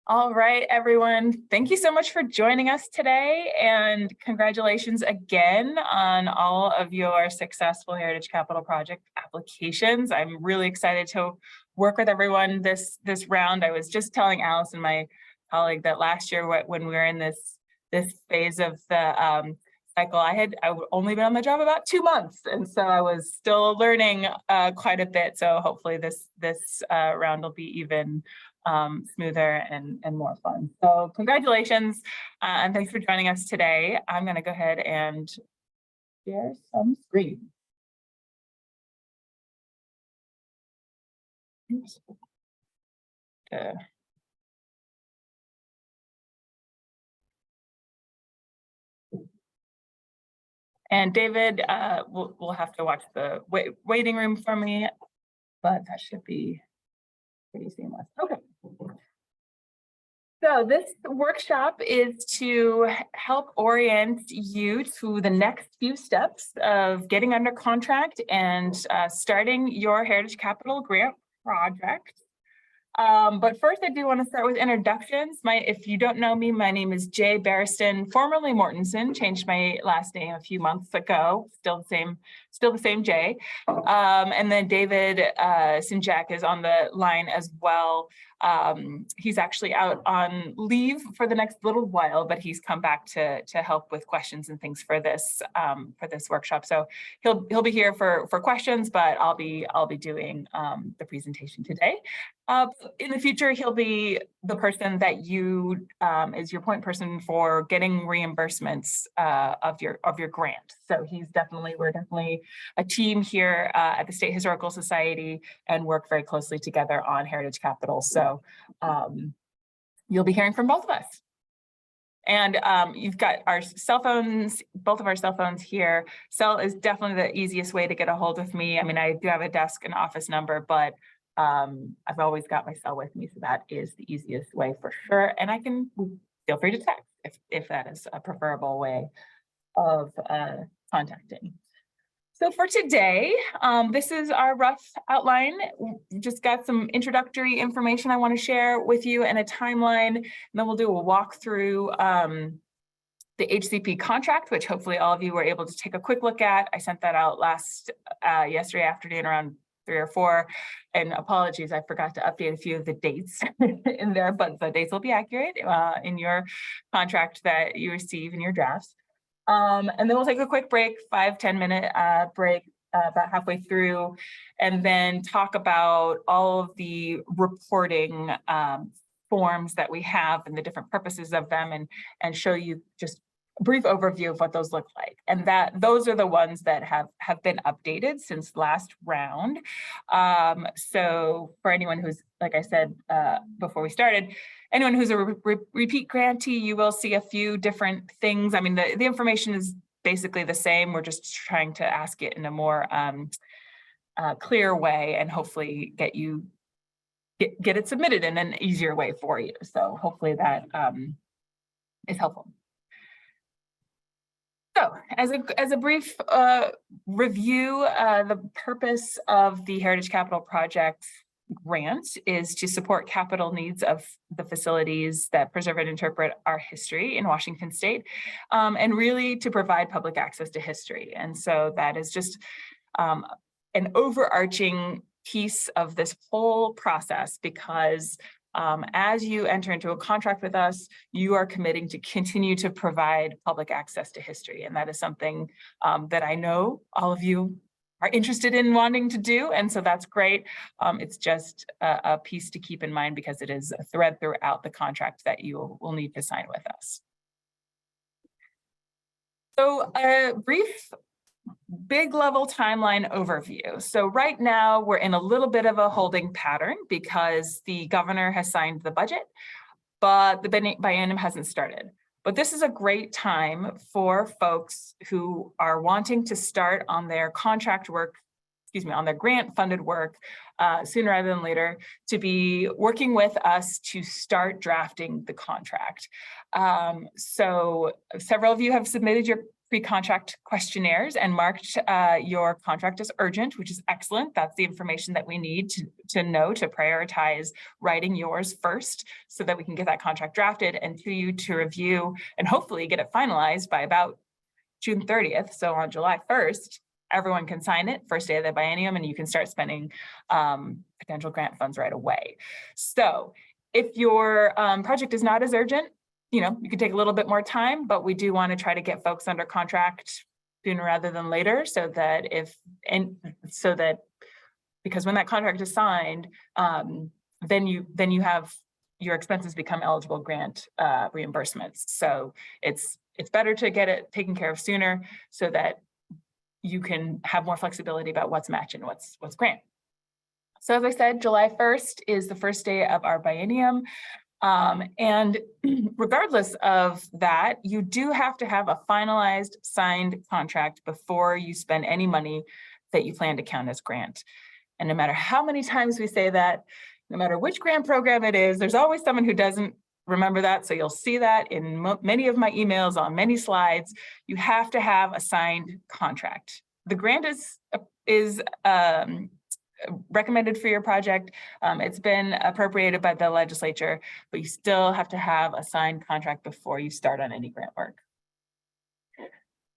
All right, everyone. Thank you so much for joining us today, and congratulations again on all of your successful Heritage Capital Project applications. I'm really excited to work with everyone this round. I was just telling Alice and my colleague that last year when we were in this phase of the cycle, I had only been on the job about 2 months, and so I was still learning quite a bit. So hopefully this round will be even smoother and more fun. So congratulations, and thanks for joining us today. I'm going to go ahead and share some screen. And David will have to watch the waiting room for me, but that should be pretty seamless. Okay. So this workshop is to help orient you to the next few steps of getting under contract and starting your Heritage Capital grant project. But first, I do want to start with introductions. If you don't know me, my name is Jay Barriston, formerly Mortensen. Changed my last name a few months ago. Still the same Jay. And then David Sinjak is on the line as well. He's actually out on leave for the next little while, but he's come back to help with questions and things for this workshop. So he'll be here for questions, but I'll be doing the presentation today. In the future, he'll be the person that is your point person for getting reimbursements of your grant. So we're definitely a team here at the State Historical Society and work very closely together on Heritage Capital. So you'll be hearing from both of us. And you've got our cell phones, both of our cell phones here. Cell is definitely the easiest way to get a hold of me. I mean, I do have a desk and office number, but I've always got my cell with me, so that is the easiest way for sure. And I can feel free to text if that is a preferable way of contacting. So for today, this is our rough outline. Just got some introductory information I want to share with you and a timeline, and then we'll do a walkthrough the HCP contract, which hopefully all of you were able to take a quick look at. I sent that out yesterday afternoon around 3 or 4, and apologies, I forgot to update a few of the dates in there, but the dates will be accurate in your contract that you receive in your drafts. And then we'll take a quick break, 5-10 minute break about halfway through, and then talk about all of the reporting forms that we have and the different purposes of them, and show you just a brief overview of what those look like. And those are the ones that have been updated since last round. So for anyone who's, like I said before we started, anyone who's a repeat grantee, you will see a few different things. I mean, the information is basically the same. We're just trying to ask it in a more clear way and hopefully get it submitted in an easier way for you. So hopefully that is helpful. So as a brief review, the purpose of the Heritage Capital Project grant is to support capital needs of the facilities that preserve and interpret our history in Washington State, and really to provide public access to history. And so that is just an overarching piece of this whole process, because as you enter into a contract with us, you are committing to continue to provide public access to history. And that is something that I know all of you are interested in wanting to do. And so that's great. It's just a piece to keep in mind, because it is a thread throughout the contract that you will need to sign with us. So a brief big level timeline overview. So right now we're in a little bit of a holding pattern because the governor has signed the budget, but the biennium hasn't started. But this is a great time for folks who are wanting to start on their contract work, on their grant funded work sooner rather than later, to be working with us to start drafting the contract. So several of you have submitted your pre-contract questionnaires and marked your contract as urgent, which is excellent. That's the information that we need to know to prioritize writing yours first so that we can get that contract drafted and to you to review and hopefully get it finalized by about June 30th. So on July 1st, everyone can sign it, first day of the biennium, and you can start spending potential grant funds right away. So if your project is not as urgent, you can take a little bit more time, but we do want to try to get folks under contract sooner rather than later, so that because when that contract is signed, then you have your expenses become eligible grant reimbursements. So it's better to get it taken care of sooner so that you can have more flexibility about what's match and what's grant. So as I said, July 1st is the first day of our biennium. And regardless of that, you do have to have a finalized signed contract before you spend any money that you plan to count as grant. And no matter how many times we say that, no matter which grant program it is, there's always someone who doesn't remember that. So you'll see that in many of my emails on many slides. You have to have a signed contract. The grant is recommended for your project. It's been appropriated by the legislature, but you still have to have a signed contract before you start on any grant work.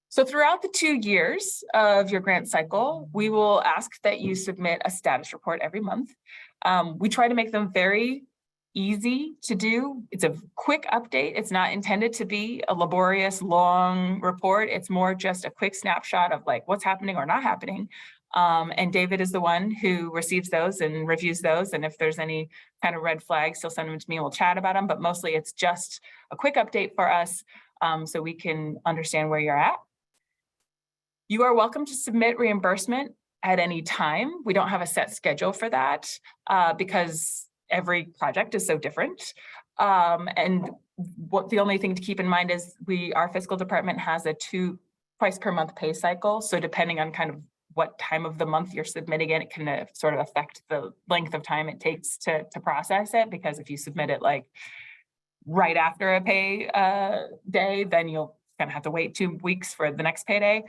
So throughout the 2 years of your grant cycle, we will ask that you submit a status report every month. We try to make them very easy to do. It's a quick update. It's not intended to be a laborious, long report. It's more just a quick snapshot of like what's happening or not happening. And David is the one who receives those and reviews those. And if there's any kind of red flags, he'll send them to me and we'll chat about them. But mostly it's just a quick update for us so we can understand where you're at. You are welcome to submit reimbursement at any time. We don't have a set schedule for that because every project is so different. And the only thing to keep in mind is our fiscal department has a twice per month pay cycle. So depending on kind of what time of the month you're submitting it, it can sort of affect the length of time it takes to process it. Because if you submit it like right after a pay day, then you'll kind of have to wait 2 weeks for the next payday.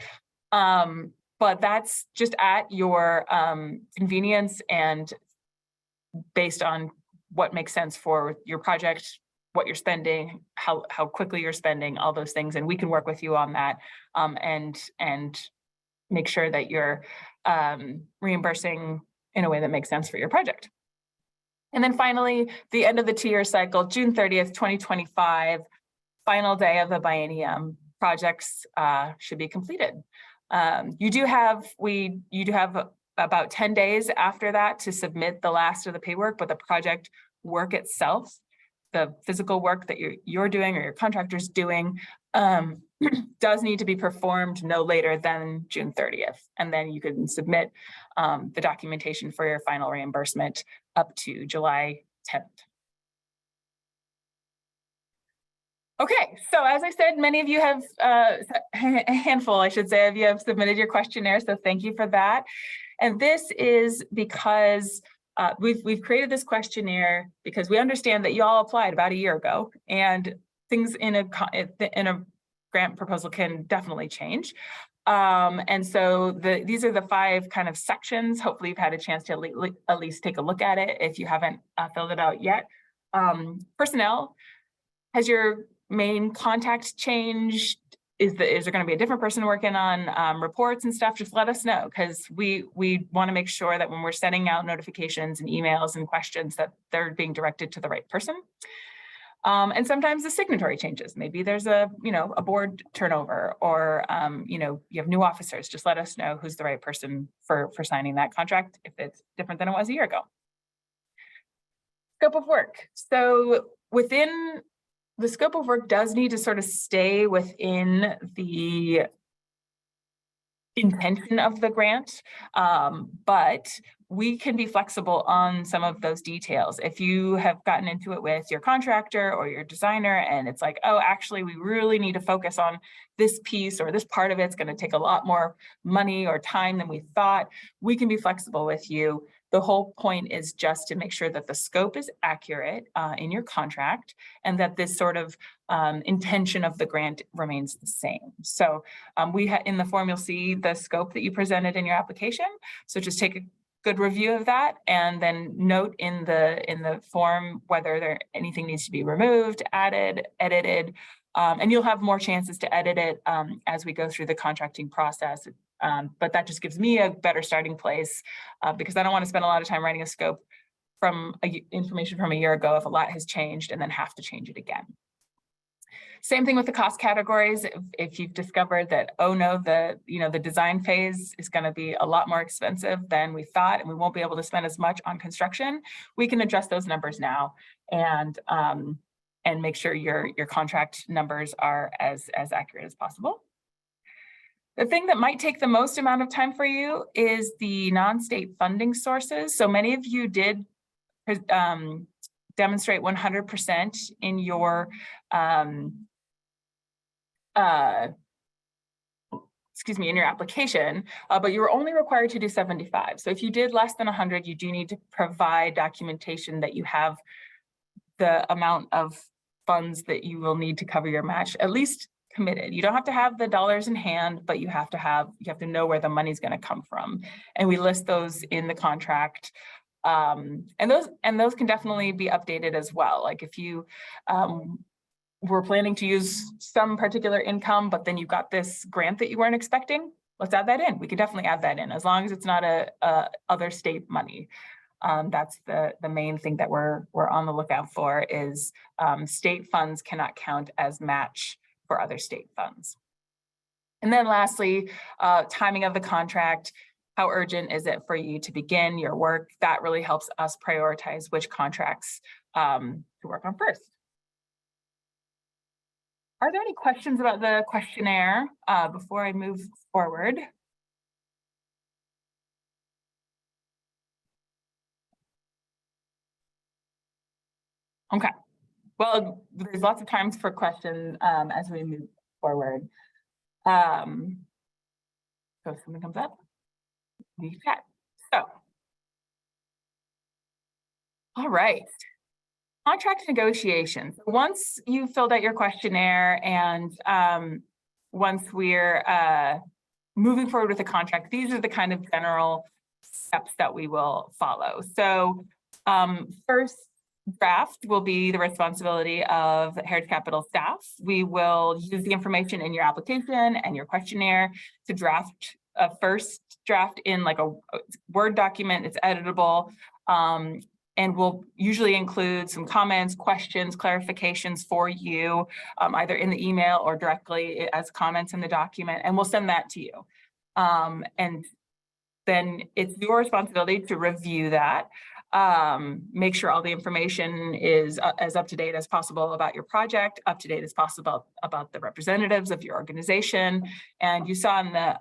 But that's just at your convenience and based on what makes sense for your project, what you're spending, how quickly you're spending, all those things. And we can work with you on that and make sure that you're reimbursing in a way that makes sense for your project. And then finally, the end of the 2-year cycle, June 30th, 2025, final day of the biennium, projects should be completed. You do have about 10 days after that to submit the last of the paperwork, but the project work itself, the physical work that you're doing or your contractor's doing, does need to be performed no later than June 30th. And then you can submit the documentation for your final reimbursement up to July 10th. Okay, so as I said, many of you have, a handful, I should say, of you have submitted your questionnaire, so thank you for that. And this is because we've created this questionnaire because we understand that you all applied about a year ago, and things in a grant proposal can definitely change. And so these are the 5 kind of sections. Hopefully you've had a chance to at least take a look at it if you haven't filled it out yet. Personnel, has your main contact changed? Is there going to be a different person working on reports and stuff? Just let us know, because we want to make sure that when we're sending out notifications and emails and questions that they're being directed to the right person. And sometimes the signatory changes. Maybe there's a board turnover, or you have new officers. Just let us know who's the right person for signing that contract if it's different than it was a year ago. Scope of work. So within the scope of work does need to sort of stay within the intention of the grant, but we can be flexible on some of those details. If you have gotten into it with your contractor or your designer and it's like, oh, actually, we really need to focus on this piece, or this part of it's going to take a lot more money or time than we thought, we can be flexible with you The whole point is just to make sure that the scope is accurate in your contract, and that this sort of intention of the grant remains the same. So in the form, you'll see the scope that you presented in your application. So just take a good review of that, and then note in the form whether anything needs to be removed, added, edited, and you'll have more chances to edit it as we go through the contracting process. But that just gives me a better starting place because I don't want to spend a lot of time writing a scope from information from a year ago if a lot has changed and then have to change it again. Same thing with the cost categories. If you've discovered that, oh no, the design phase is going to be a lot more expensive than we thought, and we won't be able to spend as much on construction, we can adjust those numbers now and make sure your contract numbers are as accurate as possible. The thing that might take the most amount of time for you is the non-state funding sources. So many of you did demonstrate 100% in your in your application, but you were only required to do 75. So if you did less than 100, you do need to provide documentation that you have the amount of funds that you will need to cover your match, at least committed. You don't have to have the dollars in hand, but you have to know where the money's going to come from. And we list those in the contract. And those can definitely be updated as well. Like if you were planning to use some particular income, but then you got this grant that you weren't expecting, let's add that in. We can definitely add that in as long as it's not a other state money. That's the main thing that we're on the lookout for is state funds cannot count as match for other state funds. And then lastly, timing of the contract. How urgent is it for you to begin your work? That really helps us prioritize which contracts to work on first. Are there any questions about the questionnaire before I move forward? Okay. Well, there's lots of times for questions as we move forward. So if something comes up, we chat. So, all right. Contract negotiations. Once you've filled out your questionnaire and once we're moving forward with the contract, these are the kind of general steps that we will follow. So first draft will be the responsibility of Heritage Capital staff. We will use the information in your application and your questionnaire to draft a first draft in like a Word document. It's editable. And we'll usually include some comments, questions, clarifications for you, either in the email or directly as comments in the document, and we'll send that to you. And then it's your responsibility to review that, make sure all the information is as up to date as possible about your project, up to date as possible about the representatives of your organization. And you saw in the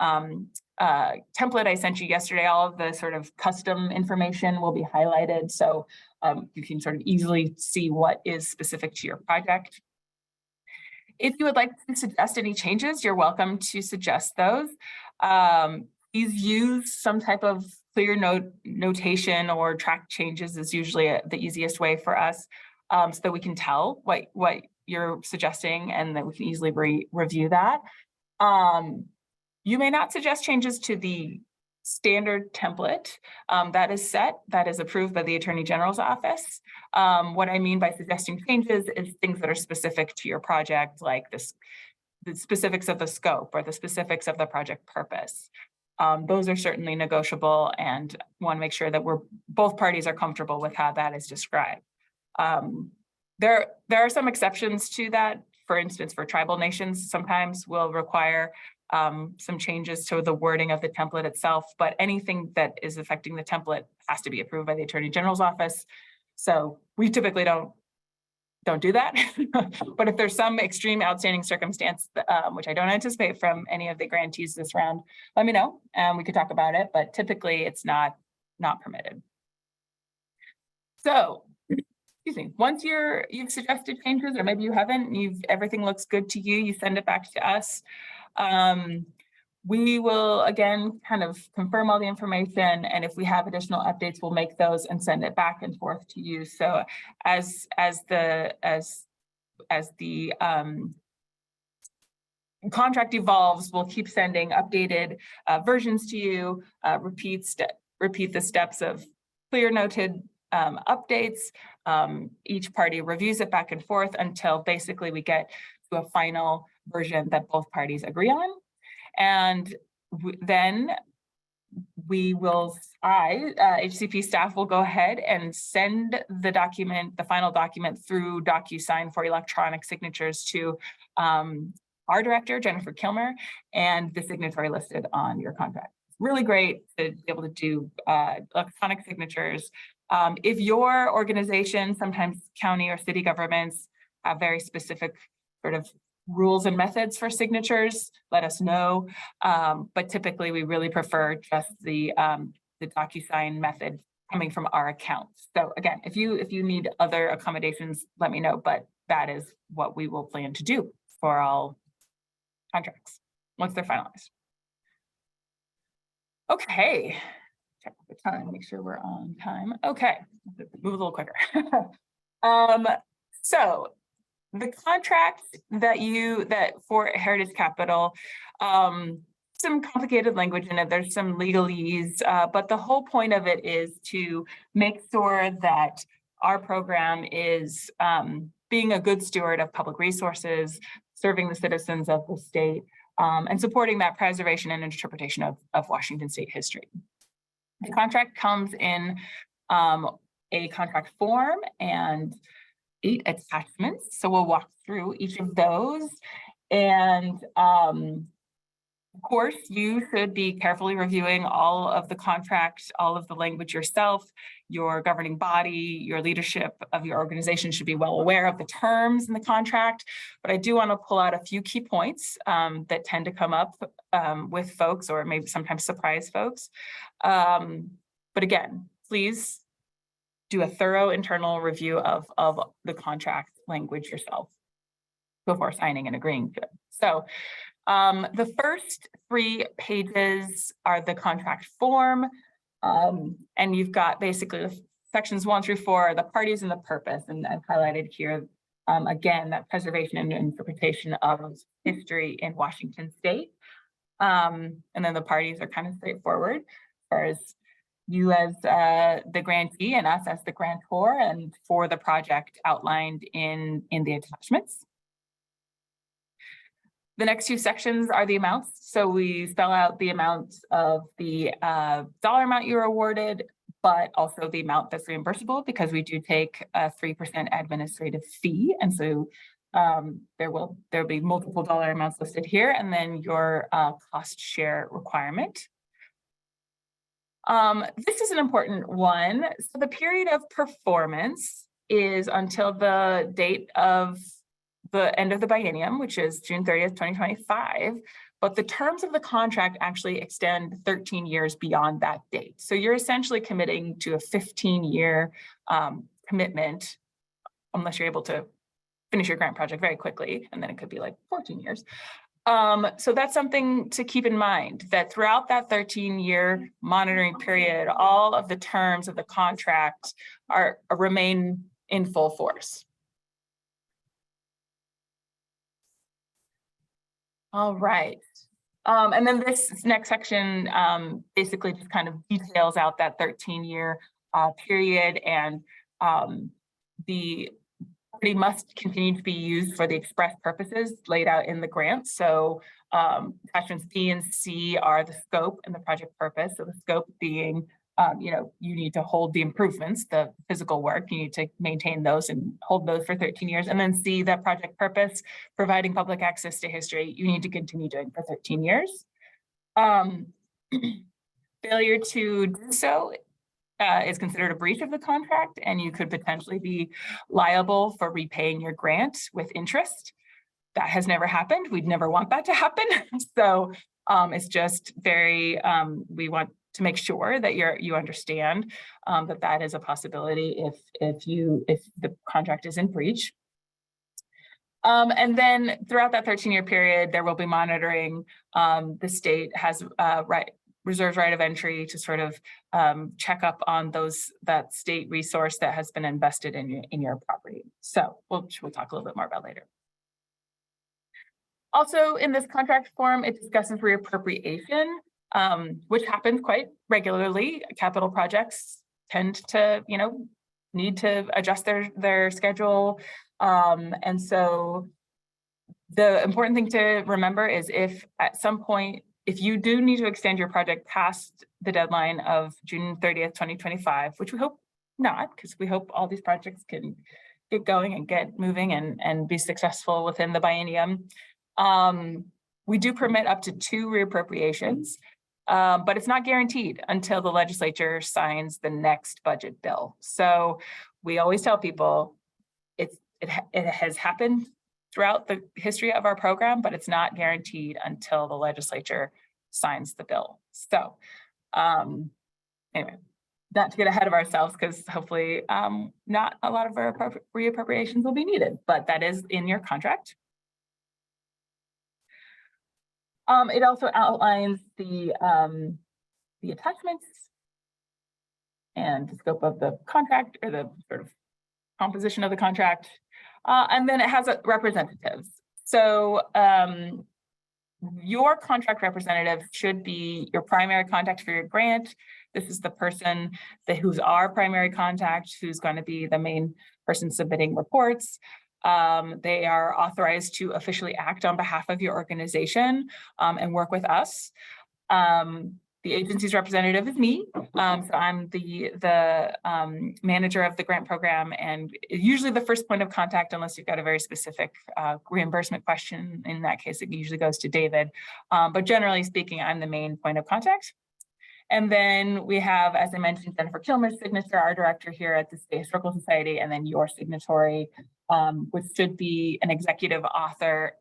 template I sent you yesterday, all of the sort of custom information will be highlighted. So you can sort of easily see what is specific to your project. If you would like to suggest any changes, you're welcome to suggest those. Please use some type of clear notation or track changes is usually the easiest way for us so that we can tell what you're suggesting and that we can easily review that. You may not suggest changes to the standard template that is set, that is approved by the Attorney General's office. What I mean by suggesting changes is things that are specific to your project, like the specifics of the scope or the specifics of the project purpose. Those are certainly negotiable and want to make sure that both parties are comfortable with how that is described. There are some exceptions to that. For instance, for tribal nations, sometimes will require some changes to the wording of the template itself, but anything that is affecting the template has to be approved by the Attorney General's office. So we typically don't do that. But if there's some extreme outstanding circumstance, which I don't anticipate from any of the grantees this round, let me know and we could talk about it, but typically it's not permitted. So, excuse me, once you've suggested changes, or maybe you haven't, everything looks good to you, you send it back to us. We will again kind of confirm all the information, and if we have additional updates, we'll make those and send it back and forth to you. So as the contract evolves, we'll keep sending updated versions to you, repeat the steps of clear noted updates. Each party reviews it back and forth until basically we get to a final version that both parties agree on. And then we will, HCP staff will go ahead and send the document, the final document, through DocuSign for electronic signatures to our director, Jennifer Kilmer, and the signatory listed on your contract. Really great to be able to do electronic signatures. If your organization, sometimes county or city governments, have very specific sort of rules and methods for signatures, let us know. But typically we really prefer just the DocuSign method coming from our accounts. So again, if you need other accommodations, let me know, but that is what we will plan to do for all contracts once they're finalized. Okay, check the time, make sure we're on time. Okay, move a little quicker. So the contract that for Heritage Capital, some complicated language in it. There's some legalese, but the whole point of it is to make sure that our program is being a good steward of public resources, serving the citizens of the state, and supporting that preservation and interpretation of Washington state history. The contract comes in a contract form and 8 attachments. So we'll walk through each of those. And of course, you should be carefully reviewing all of the contracts, all of the language yourself. Your governing body, your leadership of your organization should be well aware of the terms in the contract. But I do want to pull out a few key points that tend to come up with folks, or maybe sometimes surprise folks. But again, please do a thorough internal review of the contract language yourself before signing and agreeing to it. So the first 3 pages are the contract form, and you've got basically the sections 1 through 4, the parties and the purpose, and I've highlighted here again that preservation and interpretation of history in Washington state. And then the parties are kind of straightforward as far as you as the grantee and us as the grantor, and for the project outlined in the attachments. The next 2 sections are the amounts. So we spell out the amount of the dollar amount you're awarded, but also the amount that's reimbursable, because we do take a 3% administrative fee. And so there'll be multiple dollar amounts listed here, and then your cost share requirement. This is an important one. So the period of performance is until the date of the end of the biennium, which is June 30th, 2025. But the terms of the contract actually extend 13 years beyond that date. So you're essentially committing to a 15-year commitment, unless you're able to finish your grant project very quickly, and then it could be like 14 years. So that's something to keep in mind, that throughout that 13-year monitoring period, all of the terms of the contract remain in full force. All right. And then this next section basically just kind of details out that 13-year period, and the property must continue to be used for the express purposes laid out in the grant. So attachments B and C are the scope and the project purpose. So the scope being, you need to hold the improvements, the physical work, you need to maintain those and hold those for 13 years. And then C, that project purpose, providing public access to history, you need to continue doing for 13 years. Failure to do so is considered a breach of the contract, and you could potentially be liable for repaying your grant with interest. That has never happened. We'd never want that to happen. So it's just very, we want to make sure that you understand that is a possibility if the contract is in breach. And then throughout that 13-year period, there will be monitoring. The state has reserves right of entry to sort of check up on that state resource that has been invested in your property. So we'll talk a little bit more about later. Also, in this contract form, it discusses reappropriation, which happens quite regularly. Capital projects tend to, need to adjust their schedule. And so the important thing to remember is if at some point, if you do need to extend your project past the deadline of June 30th, 2025, which we hope not, because we hope all these projects can get going and get moving and be successful within the biennium. We do permit up to 2 reappropriations, but it's not guaranteed until the legislature signs the next budget bill. So we always tell people it has happened throughout the history of our program, but it's not guaranteed until the legislature signs the bill. So anyway, not to get ahead of ourselves, because hopefully not a lot of our reappropriations will be needed, but that is in your contract. It also outlines the attachments and the scope of the contract, or the sort of composition of the contract. And then it has representatives. So your contract representative should be your primary contact for your grant. This is the person who's our primary contact, who's going to be the main person submitting reports. They are authorized to officially act on behalf of your organization and work with us. The agency's representative is me. So I'm the manager of the grant program, and usually the first point of contact, unless you've got a very specific reimbursement question. In that case, it usually goes to David. But generally speaking, I'm the main point of contact. And then we have, as I mentioned, Jennifer Kilmer's signature, our director here at the State Historical Society, and then your signatory, which should be an executive officer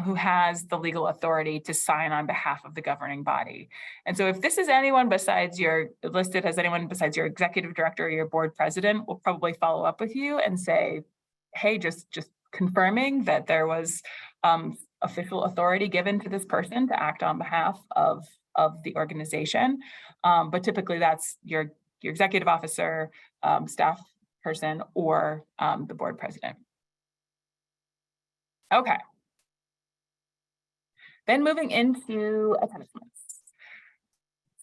who has the legal authority to sign on behalf of the governing body. And so if this is anyone besides listed as anyone besides your executive director or your board president, we'll probably follow up with you and say, hey, just confirming that there was official authority given to this person to act on behalf of the organization. But typically that's your executive officer, staff person, or the board president. Okay. Then moving into attachments.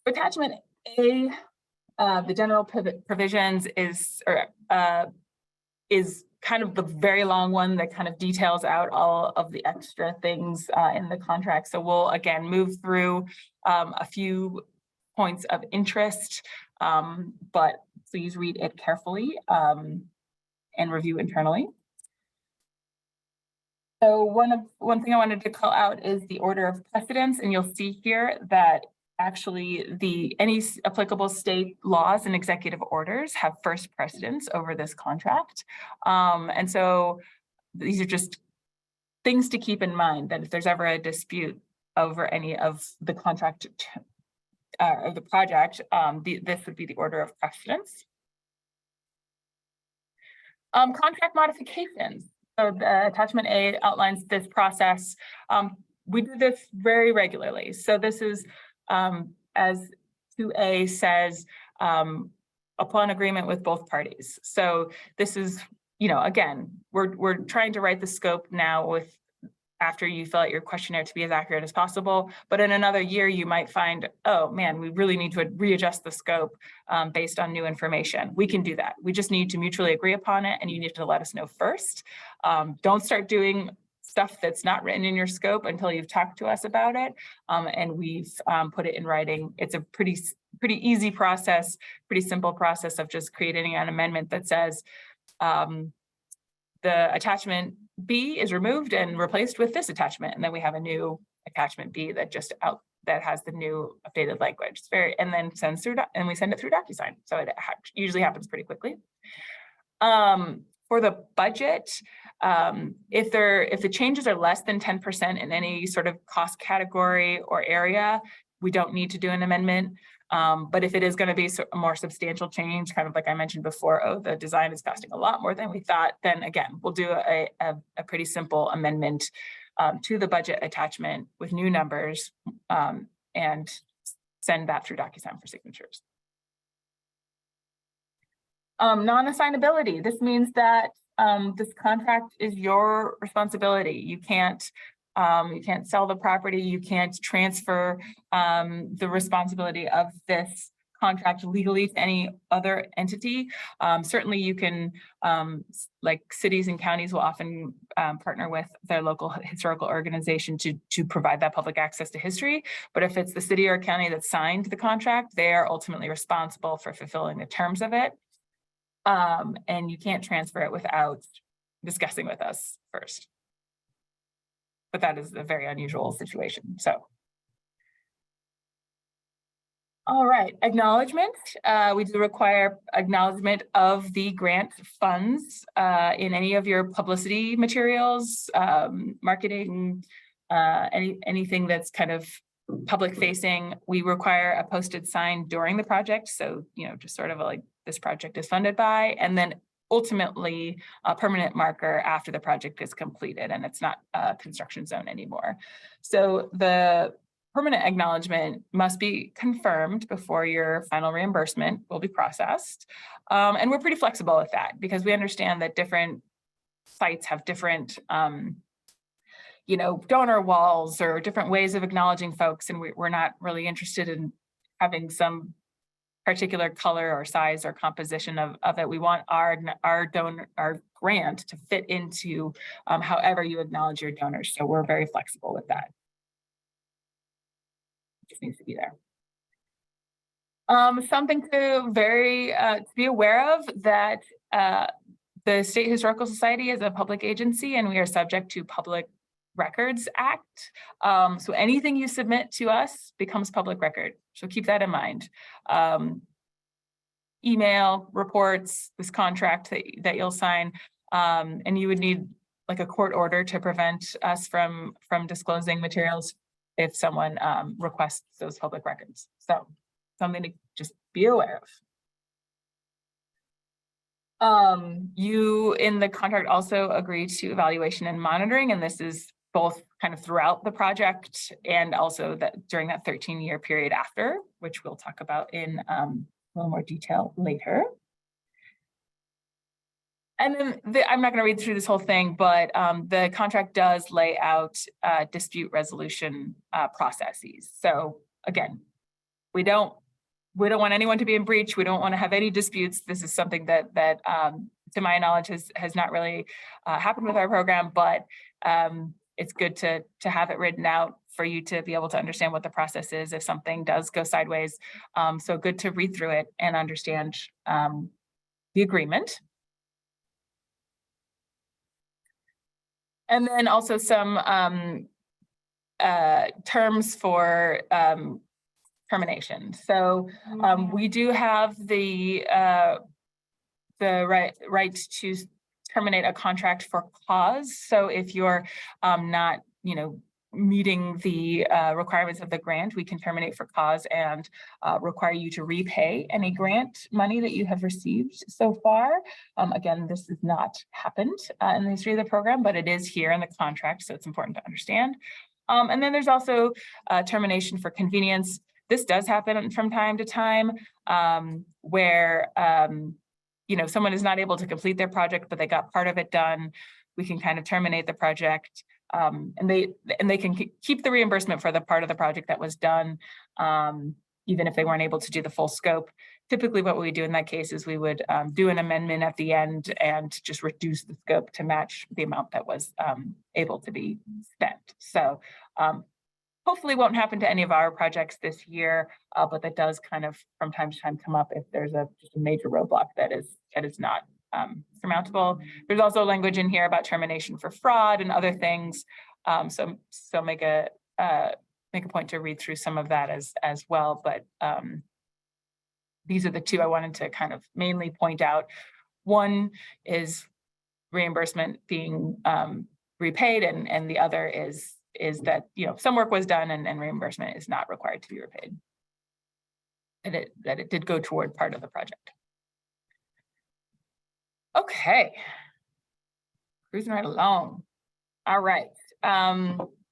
Attachment A, the general provisions is kind of the very long one that kind of details out all of the extra things in the contract. So we'll again move through a few points of interest, but please read it carefully and review internally. So one thing I wanted to call out is the order of precedence, and you'll see here that actually any applicable state laws and executive orders have first precedence over this contract. And so these are just things to keep in mind, that if there's ever a dispute over any of the contract of the project, this would be the order of precedence. Contract modifications. So the attachment A outlines this process. We do this very regularly. So this is, as 2A says, upon agreement with both parties. So this is, again, we're trying to write the scope now after you fill out your questionnaire to be as accurate as possible. But in another year, you might find, oh man, we really need to readjust the scope based on new information. We can do that. We just need to mutually agree upon it, and you need to let us know first. Don't start doing stuff that's not written in your scope until you've talked to us about it. And we've put it in writing. It's a pretty easy process, pretty simple process of just creating an amendment that says the attachment B is removed and replaced with this attachment, and then we have a new attachment B that has the new updated language. It's and then we send it through DocuSign. So it usually happens pretty quickly. For the budget, if the changes are less than 10% in any sort of cost category or area, we don't need to do an amendment. But if it is going to be a more substantial change, kind of like I mentioned before, oh, the design is costing a lot more than we thought, then again, we'll do a pretty simple amendment to the budget attachment with new numbers and send that through DocuSign for signatures. Non-assignability. This means that this contract is your responsibility. You can't sell the property. You can't transfer the responsibility of this contract legally to any other entity. Certainly you can, like cities and counties will often partner with their local historical organization to provide that public access to history. But if it's the city or county that signed the contract, they are ultimately responsible for fulfilling the terms of it. And you can't transfer it without discussing with us first. But that is a very unusual situation. So, all right, acknowledgement. We do require acknowledgement of the grant funds in any of your publicity materials, marketing, anything that's kind of public facing. We require a posted sign during the project. So, just sort of like this project is funded by, and then ultimately a permanent marker after the project is completed and it's not a construction zone anymore. So the permanent acknowledgement must be confirmed before your final reimbursement will be processed. And we're pretty flexible with that because we understand that different sites have different donor walls or different ways of acknowledging folks, and we're not really interested in having some particular color or size or composition of it. We want our grant to fit into however you acknowledge your donors. So we're very flexible with that. It just needs to be there. Something to be aware of, that the State Historical Society is a public agency and we are subject to Public Records Act. So anything you submit to us becomes public record. So keep that in mind. Email, reports, this contract that you'll sign, and you would need like a court order to prevent us from disclosing materials if someone requests those public records. So something to just be aware of. You in the contract also agree to evaluation and monitoring, and this is both kind of throughout the project and also that during that 13-year period after, which we'll talk about in a little more detail later. And then I'm not going to read through this whole thing, but the contract does lay out dispute resolution processes. So again, we don't want anyone to be in breach. We don't want to have any disputes. This is something that to my knowledge has not really happened with our program, but it's good to have it written out for you to be able to understand what the process is if something does go sideways. So good to read through it and understand the agreement. And then also some terms for termination. So we do have the right to terminate a contract for cause. So if you're not, meeting the requirements of the grant, we can terminate for cause and require you to repay any grant money that you have received so far. Again, this has not happened in the history of the program, but it is here in the contract, so it's important to understand. And then there's also termination for convenience. This does happen from time to time where someone is not able to complete their project, but they got part of it done. We can kind of terminate the project, and they can keep the reimbursement for the part of the project that was done, even if they weren't able to do the full scope. Typically, what we do in that case is we would do an amendment at the end and just reduce the scope to match the amount that was able to be spent. So hopefully won't happen to any of our projects this year, but that does kind of from time to time come up if there's just a major roadblock that is not surmountable. There's also language in here about termination for fraud and other things. So make a point to read through some of that as well. But these are the two I wanted to kind of mainly point out. One is reimbursement being repaid, and the other is that some work was done and reimbursement is not required to be repaid. that it did go toward part of the project. Okay, cruising right along. All right,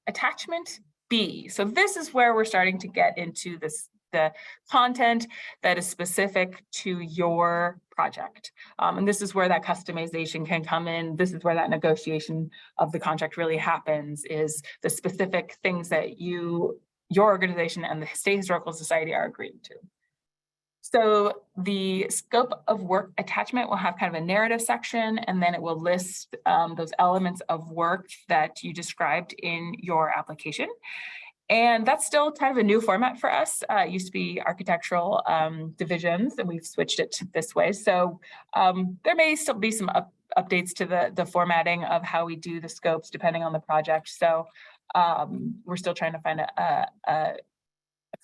attachment B. So this is where we're starting to get into the content that is specific to your project. And this is where that customization can come in. This is where that negotiation of the contract really happens, is the specific things that your organization and the State Historical Society are agreeing to. So the scope of work attachment will have kind of a narrative section, and then it will list those elements of work that you described in your application. And that's still kind of a new format for us. It used to be architectural divisions, and we've switched it to this way. So there may still be some updates to the formatting of how we do the scopes depending on the project. So we're still trying to find a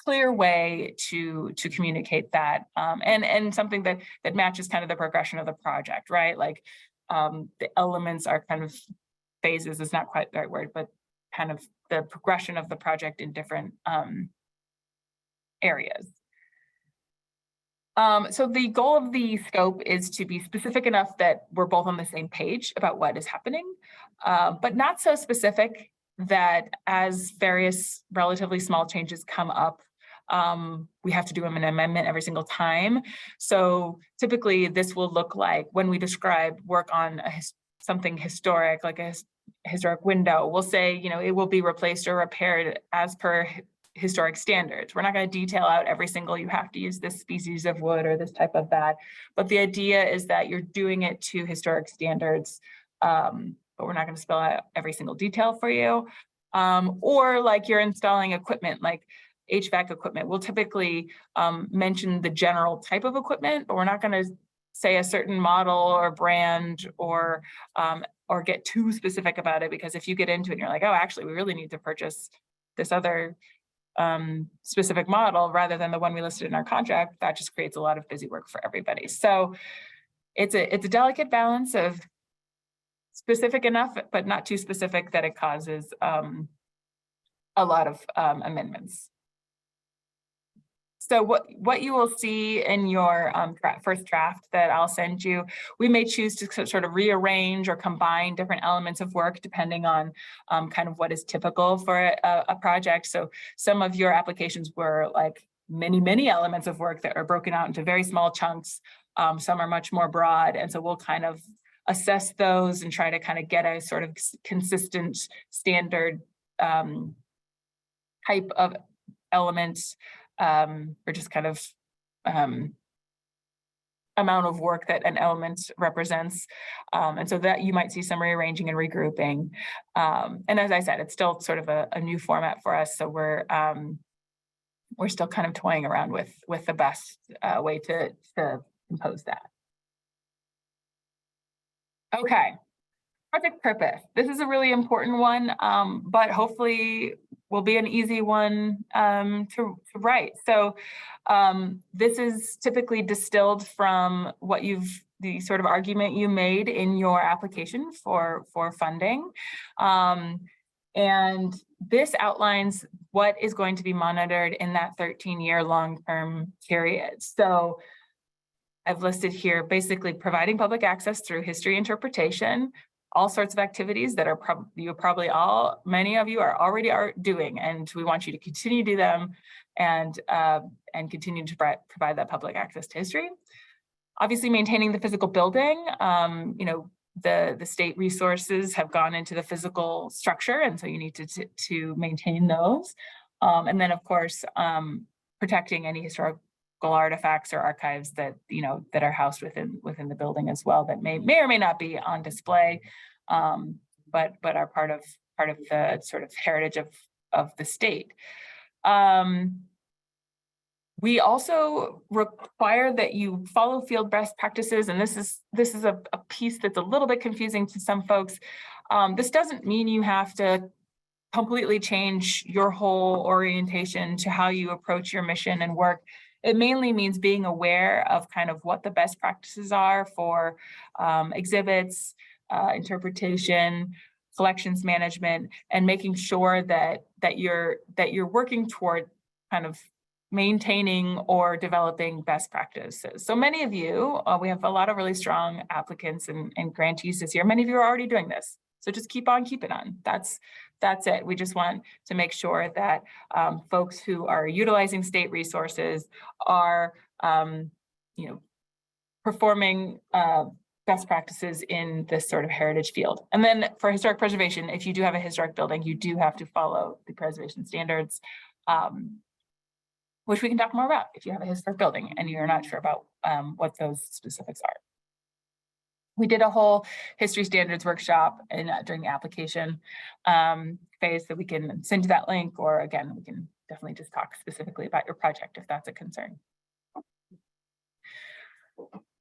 clear way to communicate that, and something that matches kind of the progression of the project, right? Like the elements are kind of phases is not quite the right word, but kind of the progression of the project in different areas. So the goal of the scope is to be specific enough that we're both on the same page about what is happening, but not so specific that as various relatively small changes come up, we have to do an amendment every single time. So typically this will look like when we describe work on something historic, like a historic window, we'll say, you know, it will be replaced or repaired as per historic standards. We're not going to detail out every single, you have to use this species of wood or this type of that. But the idea is that you're doing it to historic standards, but we're not going to spell out every single detail for you. Or like you're installing equipment, like HVAC equipment. We'll typically mention the general type of equipment, but we're not going to say a certain model or brand or get too specific about it, because if you get into it and you're like, oh, actually, we really need to purchase this other specific model rather than the one we listed in our contract, that just creates a lot of busy work for everybody. So it's a delicate balance of specific enough, but not too specific that it causes a lot of amendments. So what you will see in your first draft that I'll send you, we may choose to sort of rearrange or combine different elements of work depending on kind of what is typical for a project. So some of your applications were like many elements of work that are broken out into very small chunks. Some are much more broad. And so we'll kind of assess those and try to kind of get a sort of consistent standard type of elements, or just kind of amount of work that an element represents. And so that you might see some rearranging and regrouping. And as I said, it's still sort of a new format for us. So we're still kind of toying around with the best way to compose that. Okay, project purpose. This is a really important one, but hopefully will be an easy one to write. So this is typically distilled from what the sort of argument you made in your application for funding. And this outlines what is going to be monitored in that 13-year long-term period. So I've listed here basically providing public access through history interpretation, all sorts of activities that are many of you are already doing, and we want you to continue to do them and continue to provide that public access to history. Obviously, maintaining the physical building. You know, the state resources have gone into the physical structure, and so you need to maintain those. And then, of course, protecting any historical artifacts or archives that that are housed within the building as well, that may or may not be on display, but are part of the sort of heritage of the state. We also require that you follow field best practices, and this is a piece that's a little bit confusing to some folks. This doesn't mean you have to completely change your whole orientation to how you approach your mission and work. It mainly means being aware of kind of what the best practices are for exhibits, interpretation, collections management, and making sure that you're working toward kind of maintaining or developing best practices. So many of you, we have a lot of really strong applicants and grantees this year. Many of you are already doing this. So just keep on keeping on. That's it. We just want to make sure that folks who are utilizing state resources are, performing best practices in this sort of heritage field. And then for historic preservation, if you do have a historic building, you do have to follow the preservation standards, which we can talk more about if you have a historic building and you're not sure about what those specifics are. We did a whole history standards workshop during the application phase, so we can send you that link, or again, we can definitely just talk specifically about your project if that's a concern.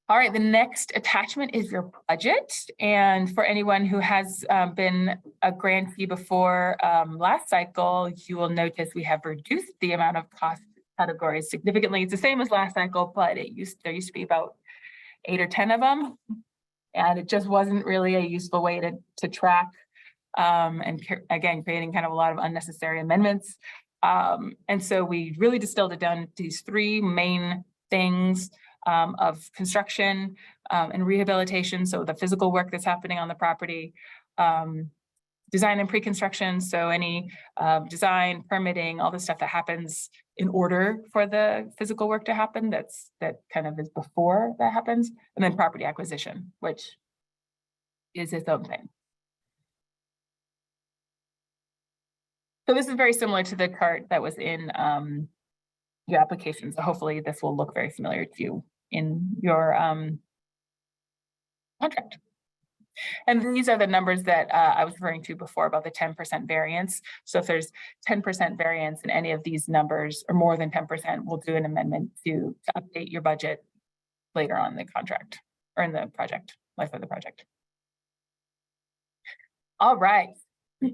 All right, the next attachment is your budget. And for anyone who has been a grantee before last cycle, you will notice we have reduced the amount of cost categories significantly. It's the same as last cycle, but there used to be about 8 or 10 of them. And it just wasn't really a useful way to track, and again, creating kind of a lot of unnecessary amendments. And so we really distilled it down to these 3 main things of construction and rehabilitation. So the physical work that's happening on the property, design and pre-construction. So any design, permitting, all the stuff that happens in order for the physical work to happen, that kind of is before that happens. And then property acquisition, which is its own thing. So this is very similar to the chart that was in your application. So hopefully this will look very familiar to you in your contract. And these are the numbers that I was referring to before about the 10% variance. So if there's 10% variance in any of these numbers or more than 10%, we'll do an amendment to update your budget later on in the contract or in the project, life of the project. All right. So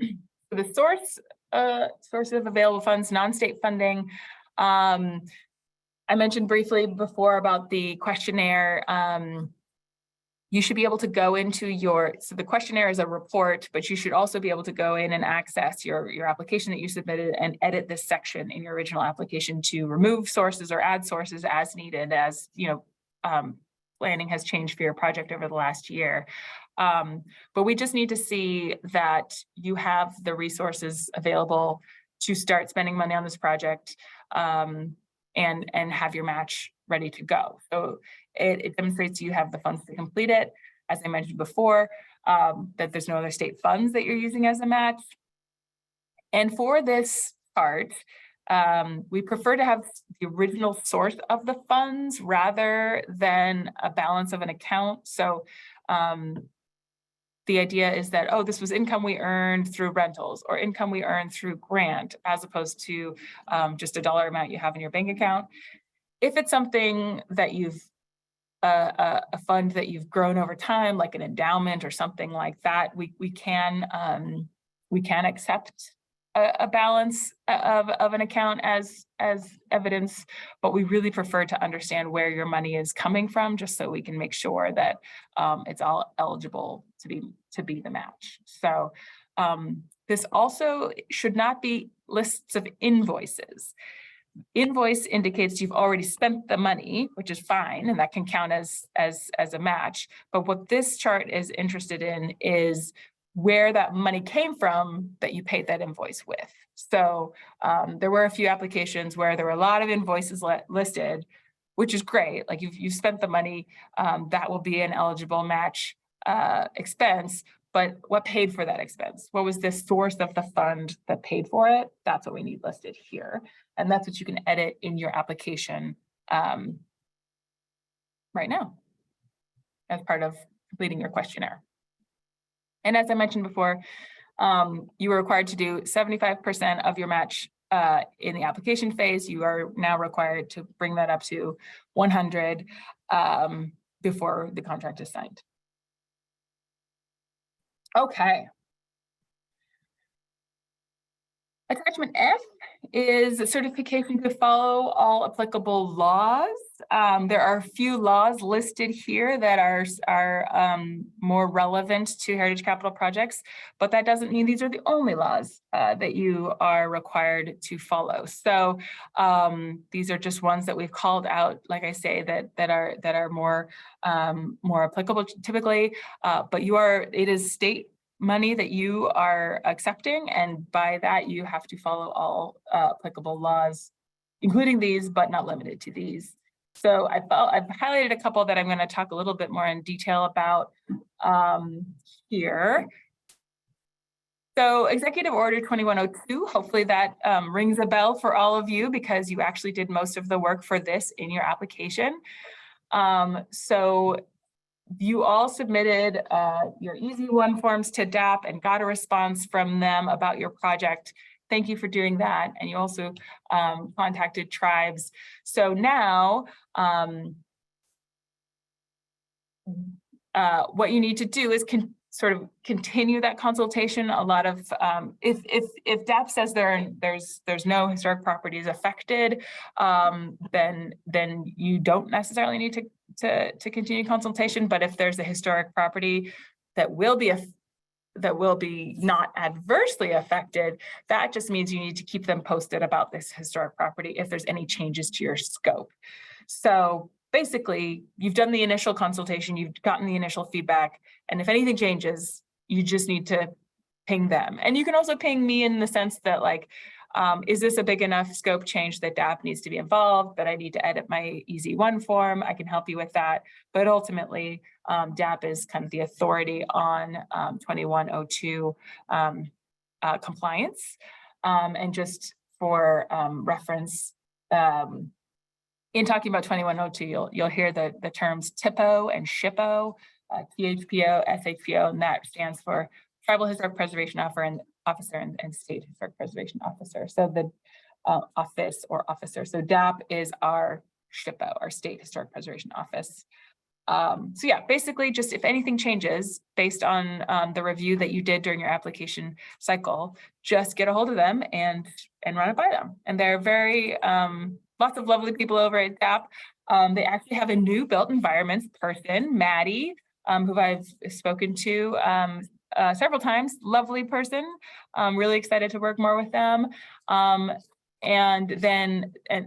the source of available funds, non-state funding. I mentioned briefly before about the questionnaire. You should be able to go into so the questionnaire is a report, but you should also be able to go in and access your application that you submitted and edit this section in your original application to remove sources or add sources as needed, as planning has changed for your project over the last year. But we just need to see that you have the resources available to start spending money on this project, and have your match ready to go. So it demonstrates you have the funds to complete it. As I mentioned before, that there's no other state funds that you're using as a match. And for this part, we prefer to have the original source of the funds rather than a balance of an account. So the idea is that, oh, this was income we earned through rentals or income we earned through grant, as opposed to just a dollar amount you have in your bank account. If it's something that you've a fund that you've grown over time, like an endowment or something like that, we can accept a balance of an account as evidence, but we really prefer to understand where your money is coming from, just so we can make sure that it's all eligible to be the match. So this also should not be lists of invoices. Invoice indicates you've already spent the money, which is fine, and that can count as a match. But what this chart is interested in is where that money came from that you paid that invoice with. So there were a few applications where there were a lot of invoices listed, which is great. Like you've spent the money, that will be an eligible match expense. But what paid for that expense? What was the source of the fund that paid for it? That's what we need listed here. And that's what you can edit in your application right now as part of completing your questionnaire. And as I mentioned before, you were required to do 75% of your match in the application phase. You are now required to bring that up to 100 before the contract is signed. Okay. Attachment F is a certification to follow all applicable laws. There are a few laws listed here that are more relevant to heritage capital projects, but that doesn't mean these are the only laws that you are required to follow. So these are just ones that we've called out, like I say, that are more applicable typically. But it is state money that you are accepting, and by that you have to follow all applicable laws, including these, but not limited to these. So I've highlighted a couple that I'm going to talk a little bit more in detail about here. So Executive Order 2102, hopefully that rings a bell for all of you because you actually did most of the work for this in your application. So you all submitted your Easy One forms to DAP and got a response from them about your project. Thank you for doing that. And you also contacted tribes. So now what you need to do is sort of continue that consultation. A lot of if DAP says there's no historic properties affected, then you don't necessarily need to continue consultation. But if there's a historic property that will be not adversely affected, that just means you need to keep them posted about this historic property if there's any changes to your scope. So basically, you've done the initial consultation, you've gotten the initial feedback, and if anything changes, you just need to ping them. And you can also ping me in the sense that, like, is this a big enough scope change that DAP needs to be involved, that I need to edit my Easy One form? I can help you with that. But ultimately, DAP is kind of the authority on 2102 compliance. And just for reference, in talking about 2102, you'll hear the terms THPO and SHPO, THPO, SHPO, and that stands for Tribal Historic Preservation Officer and State Historic Preservation Officer. So the office or officer. So DAP is our SHPO, our State Historic Preservation Office. So yeah, basically just if anything changes based on the review that you did during your application cycle, just get a hold of them and run it by them. And they're very, lots of lovely people over at DAP. They actually have a new built environments person, Maddie, who I've spoken to several times. Lovely person. Really excited to work more with them. And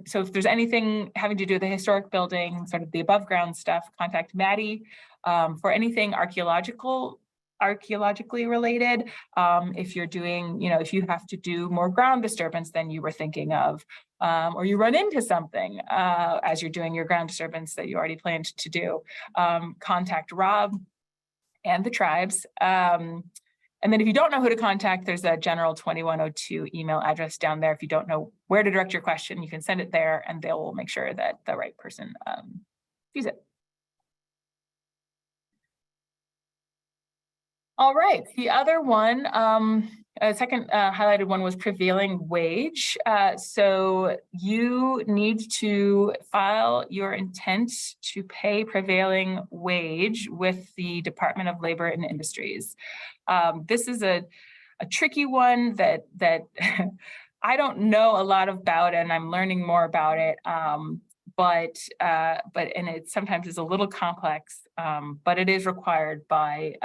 so if there's anything having to do with the historic building, sort of the above ground stuff, contact Maddie. For anything archaeologically related, if you're doing, if you have to do more ground disturbance than you were thinking of, or you run into something as you're doing your ground disturbance that you already planned to do, contact Rob and the tribes. And then if you don't know who to contact, there's a general 2102 email address down there. If you don't know where to direct your question, you can send it there and they'll make sure that the right person sees it. All right, the other one, second highlighted one was prevailing wage. So you need to file your intent to pay prevailing wage with the Department of Labor and Industries. This is a tricky one that I don't know a lot about, and I'm learning more about it. But it sometimes is a little complex, but it is required by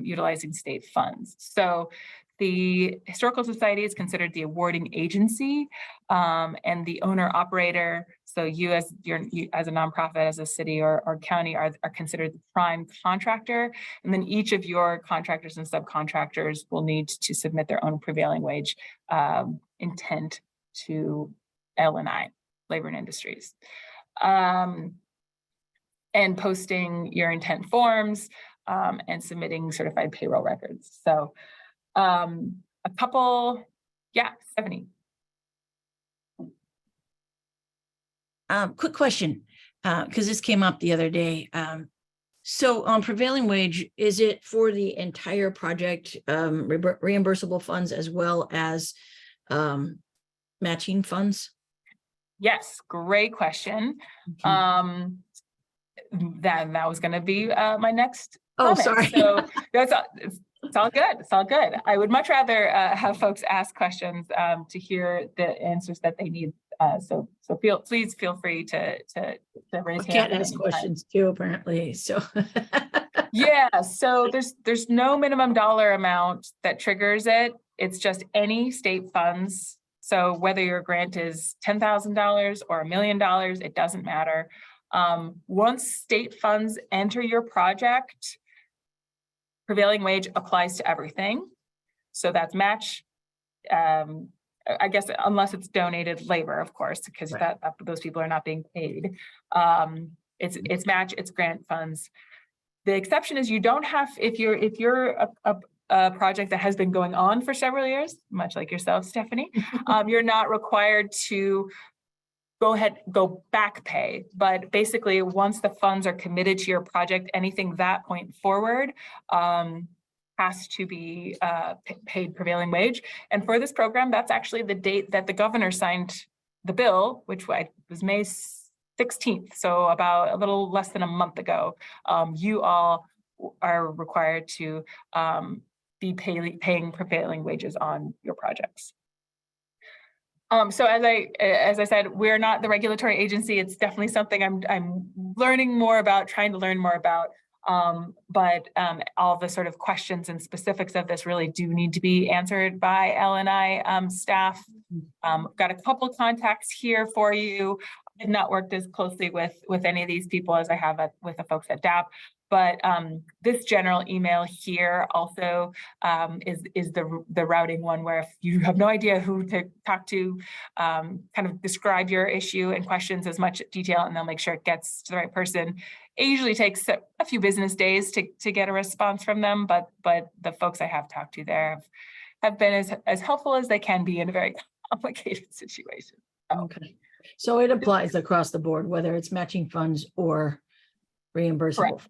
utilizing state funds. So the Historical Society is considered the awarding agency, and the owner operator. So you as a nonprofit, as a city or county are considered the prime contractor. And then each of your contractors and subcontractors will need to submit their own prevailing wage intent to L&I, Labor and Industries. And posting your intent forms and submitting certified payroll records. So a couple, yeah, Stephanie. Quick question, because this came up the other day. So on prevailing wage, is it for the entire project, reimbursable funds as well as matching funds? Yes, great question. That was going to be my next comment. Sorry. So that's It's all good. It's all good. I would much rather have folks ask questions to hear the answers that they need. So please feel free to raise I hands. can't ask questions too, apparently, so. Yeah, so there's no minimum dollar amount that triggers it. It's just any state funds. So whether your grant is $10,000 or $1 million, it doesn't matter. Once state funds enter your project, prevailing wage applies to everything. So that's match, I guess, unless it's donated labor, of course, because Right. those people are not being paid. It's match, it's grant funds. The exception is you don't have, if you're a project that has been going on for several years, much like yourself, Stephanie, you're not required to go back pay. But basically, once the funds are committed to your project, anything that point forward has to be paid prevailing wage. And for this program, that's actually the date that the governor signed the bill, which was May 16th, so about a little less than a month ago. You all are required to be paying prevailing wages on your projects. So as I said, we're not the regulatory agency. It's definitely something I'm learning more about, trying to learn more about. But all the sort of questions and specifics of this really do need to be answered by L&I staff. Got a couple contacts here for you. I have not worked as closely with any of these people as I have with the folks at DAP, but this general email here also is the routing one, where if you have no idea who to talk to, kind of describe your issue and questions as much detail, and they'll make sure it gets to the right person. It usually takes a few business days to get a response from them, but the folks I have talked to there have been as helpful as they can be in a very complicated situation. Okay, so it applies across the board, whether it's matching funds or reimbursable. Correct.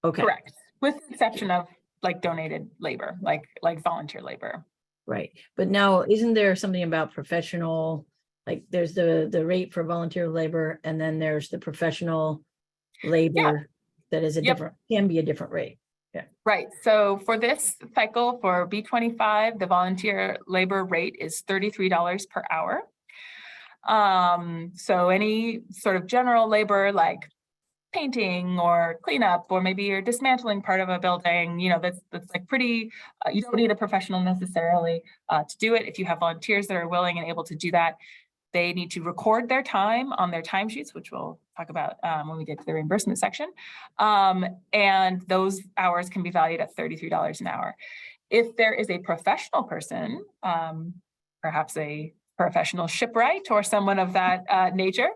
Okay. Correct, with the exception of like donated labor, like volunteer labor. Right, but now isn't there something about professional, like there's the rate for volunteer labor, and then there's the professional labor that is a different, can be a different rate. Yeah. Right. So for this cycle for B25, the volunteer labor rate is $33 per hour. So any sort of general labor like painting or cleanup, or maybe you're dismantling part of a building, that's like pretty, you don't need a professional necessarily to do it. If you have volunteers that are willing and able to do that, they need to record their time on their timesheets, which we'll talk about when we get to the reimbursement section. And those hours can be valued at $33 an hour. If there is a professional person, perhaps a professional shipwright or someone of that nature,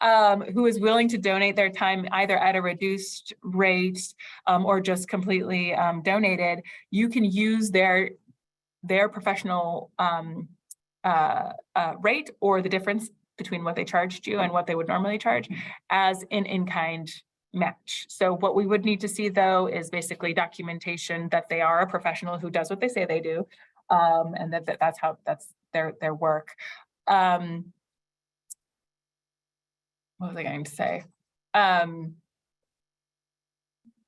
who is willing to donate their time either at a reduced rate or just completely donated, you can use their professional rate, or the difference between what they charged you and what they would normally charge, as an in-kind match. So what we would need to see, though, is basically documentation that they are a professional who does what they say they do, and that's their work. What was I going to say?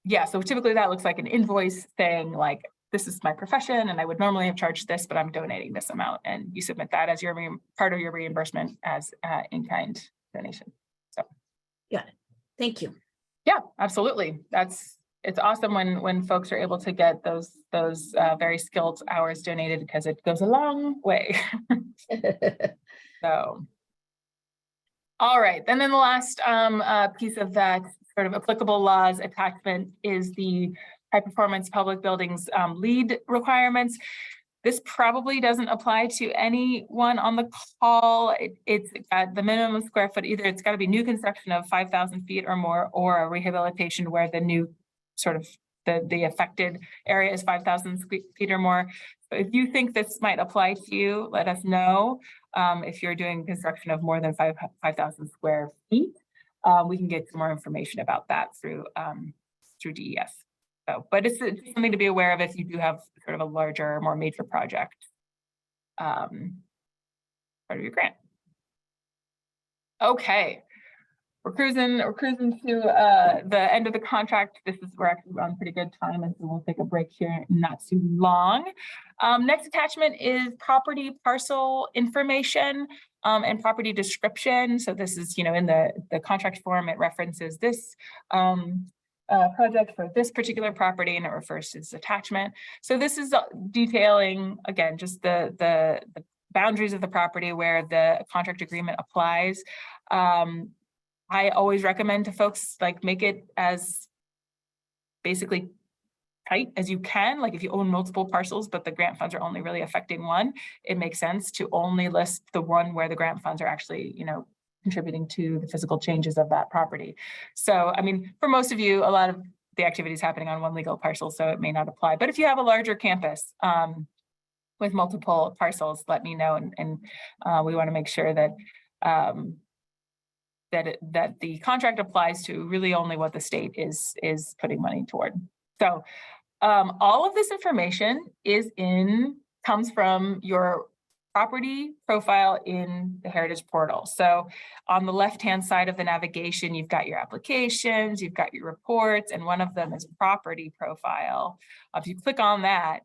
Yeah, so typically that looks like an invoice saying like, this is my profession and I would normally have charged this, but I'm donating this amount, and you submit that as your part of your reimbursement as in-kind donation. So Yeah, thank you. Yeah, absolutely. It's awesome when folks are able to get those very skilled hours donated, because it goes a long way. So, all right, and then the last piece of that sort of applicable laws attachment is the high performance public buildings lead requirements. This probably doesn't apply to anyone on the call. It's got the minimum square foot, either it's got to be new construction of 5,000 feet or more, or a rehabilitation where the new sort of the affected area is 5,000 feet or more. So if you think this might apply to you, let us know. If you're doing construction of more than 5,000 square feet, we can get some more information about that through DES. So, but it's something to be aware of if you do have sort of a larger, more major project part of your grant. Okay, we're cruising to the end of the contract. We're actually on pretty good time, and so we'll take a break here not too long. Next attachment is property parcel information and property description. So this is, in the contract form, it references this project for this particular property, and it refers to this attachment. So this is detailing, again, just the boundaries of the property where the contract agreement applies. I always recommend to folks, like, make it as basically tight as you can. Like, if you own multiple parcels, but the grant funds are only really affecting one, it makes sense to only list the one where the grant funds are actually, contributing to the physical changes of that property. So, I mean, for most of you, a lot of the activity is happening on one legal parcel, so it may not apply. But if you have a larger campus with multiple parcels, let me know, and we want to make sure that that the contract applies to really only what the state is putting money toward. So all of this information comes from your property profile in the Heritage portal. So on the left-hand side of the navigation, you've got your applications, you've got your reports, and one of them is property profile. If you click on that,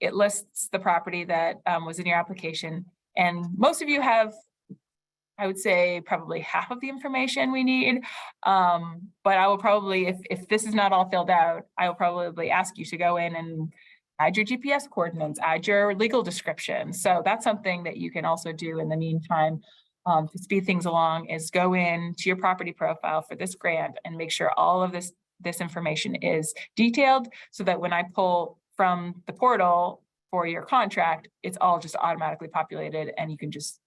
it lists the property that was in your application. And most of you have, I would say, probably half of the information we need. But I will probably, if this is not all filled out, I will probably ask you to go in and add your GPS coordinates, add your legal description. So that's something that you can also do in the meantime to speed things along, is go in to your property profile for this grant and make sure all of this information is detailed, so that when I pull from the portal for your contract, it's all just automatically populated, and you can just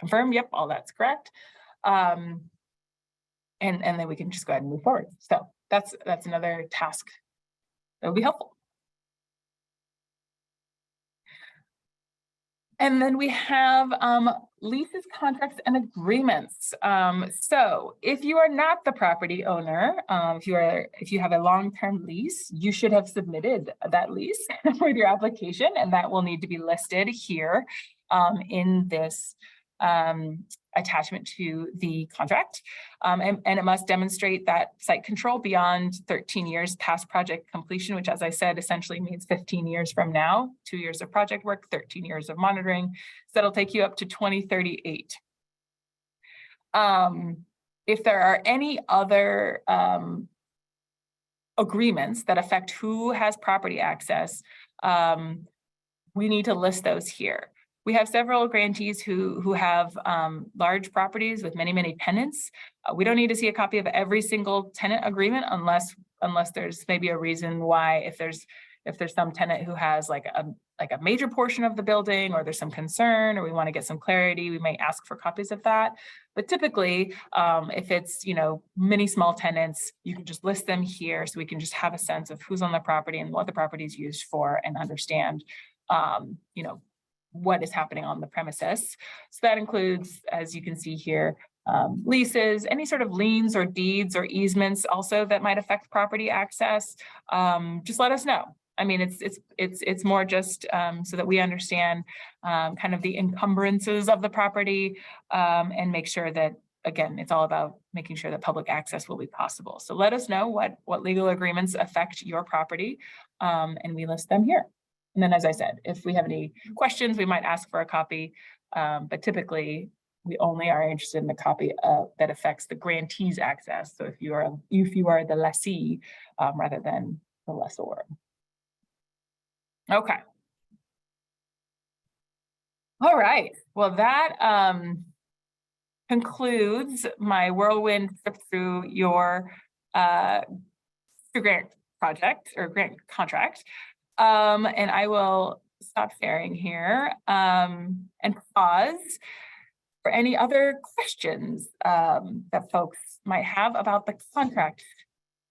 confirm, yep, all that's correct. And then we can just go ahead and move forward. So that's another task that would be helpful. And then we have leases, contracts, and agreements. So if you are not the property owner, if you have a long-term lease, you should have submitted that lease with your application, and that will need to be listed here in this attachment to the contract. And it must demonstrate that site control beyond 13 years past project completion, which, as I said, essentially means 15 years from now, 2 years of project work, 13 years of monitoring. So that'll take you up to 2038. If there are any other agreements that affect who has property access, we need to list those here. We have several grantees who have large properties with many tenants. We don't need to see a copy of every single tenant agreement unless there's maybe a reason why. If there's some tenant who has like a major portion of the building, or there's some concern, or we want to get some clarity, we may ask for copies of that. But typically, if it's many small tenants, you can just list them here, so we can just have a sense of who's on the property and what the property is used for, and understand what is happening on the premises. So that includes, as you can see here, leases, any sort of liens or deeds or easements also that might affect property access. Just let us know. I mean, it's more just so that we understand kind of the encumbrances of the property, and make sure that, again, it's all about making sure that public access will be possible. So let us know what legal agreements affect your property, and we list them here. And then, as I said, if we have any questions, we might ask for a copy, but typically we only are interested in the copy that affects the grantee's access. So if you are the lessee rather than the lessor. Okay. All right. Well, that concludes my whirlwind trip through your grant project or grant contract. And I will stop sharing here and pause for any other questions that folks might have about the contract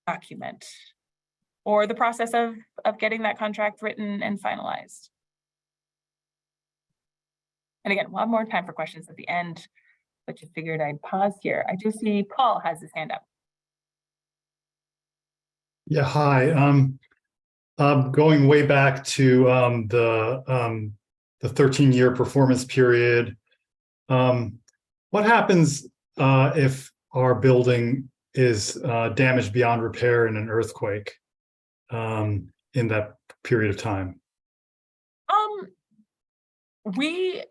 document or the process of getting that contract written and finalized. And again, we'll have more time for questions at the end, but just figured I'd pause here. I do see Paul has his hand up. Yeah, hi. Going way back to the 13-year performance period, what happens if our building is damaged beyond repair in an earthquake in that period of time? We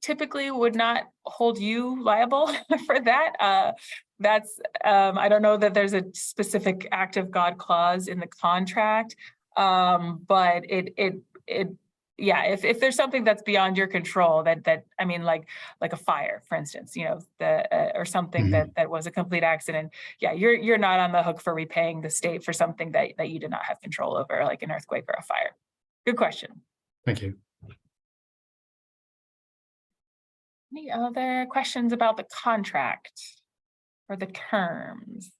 typically would not hold you liable for that. That's I don't know that there's a specific act of God clause in the contract, but yeah, if there's something that's beyond your control, that I mean, like a fire, for instance, you know, or something that was a complete accident. Yeah, you're not on the hook for repaying the state for something that you did not have control over, like an earthquake or a fire. Good question. Thank you. Any other questions about the contract or the terms?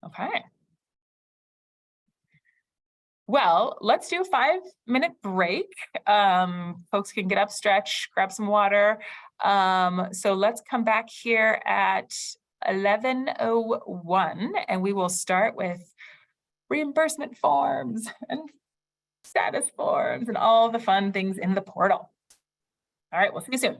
Okay. Well, let's do a 5-minute break. Folks can get up, stretch, grab some water. So let's come back here at 11:01 and we will start with reimbursement forms and status forms and all the fun things in the portal. All right, we'll see you soon.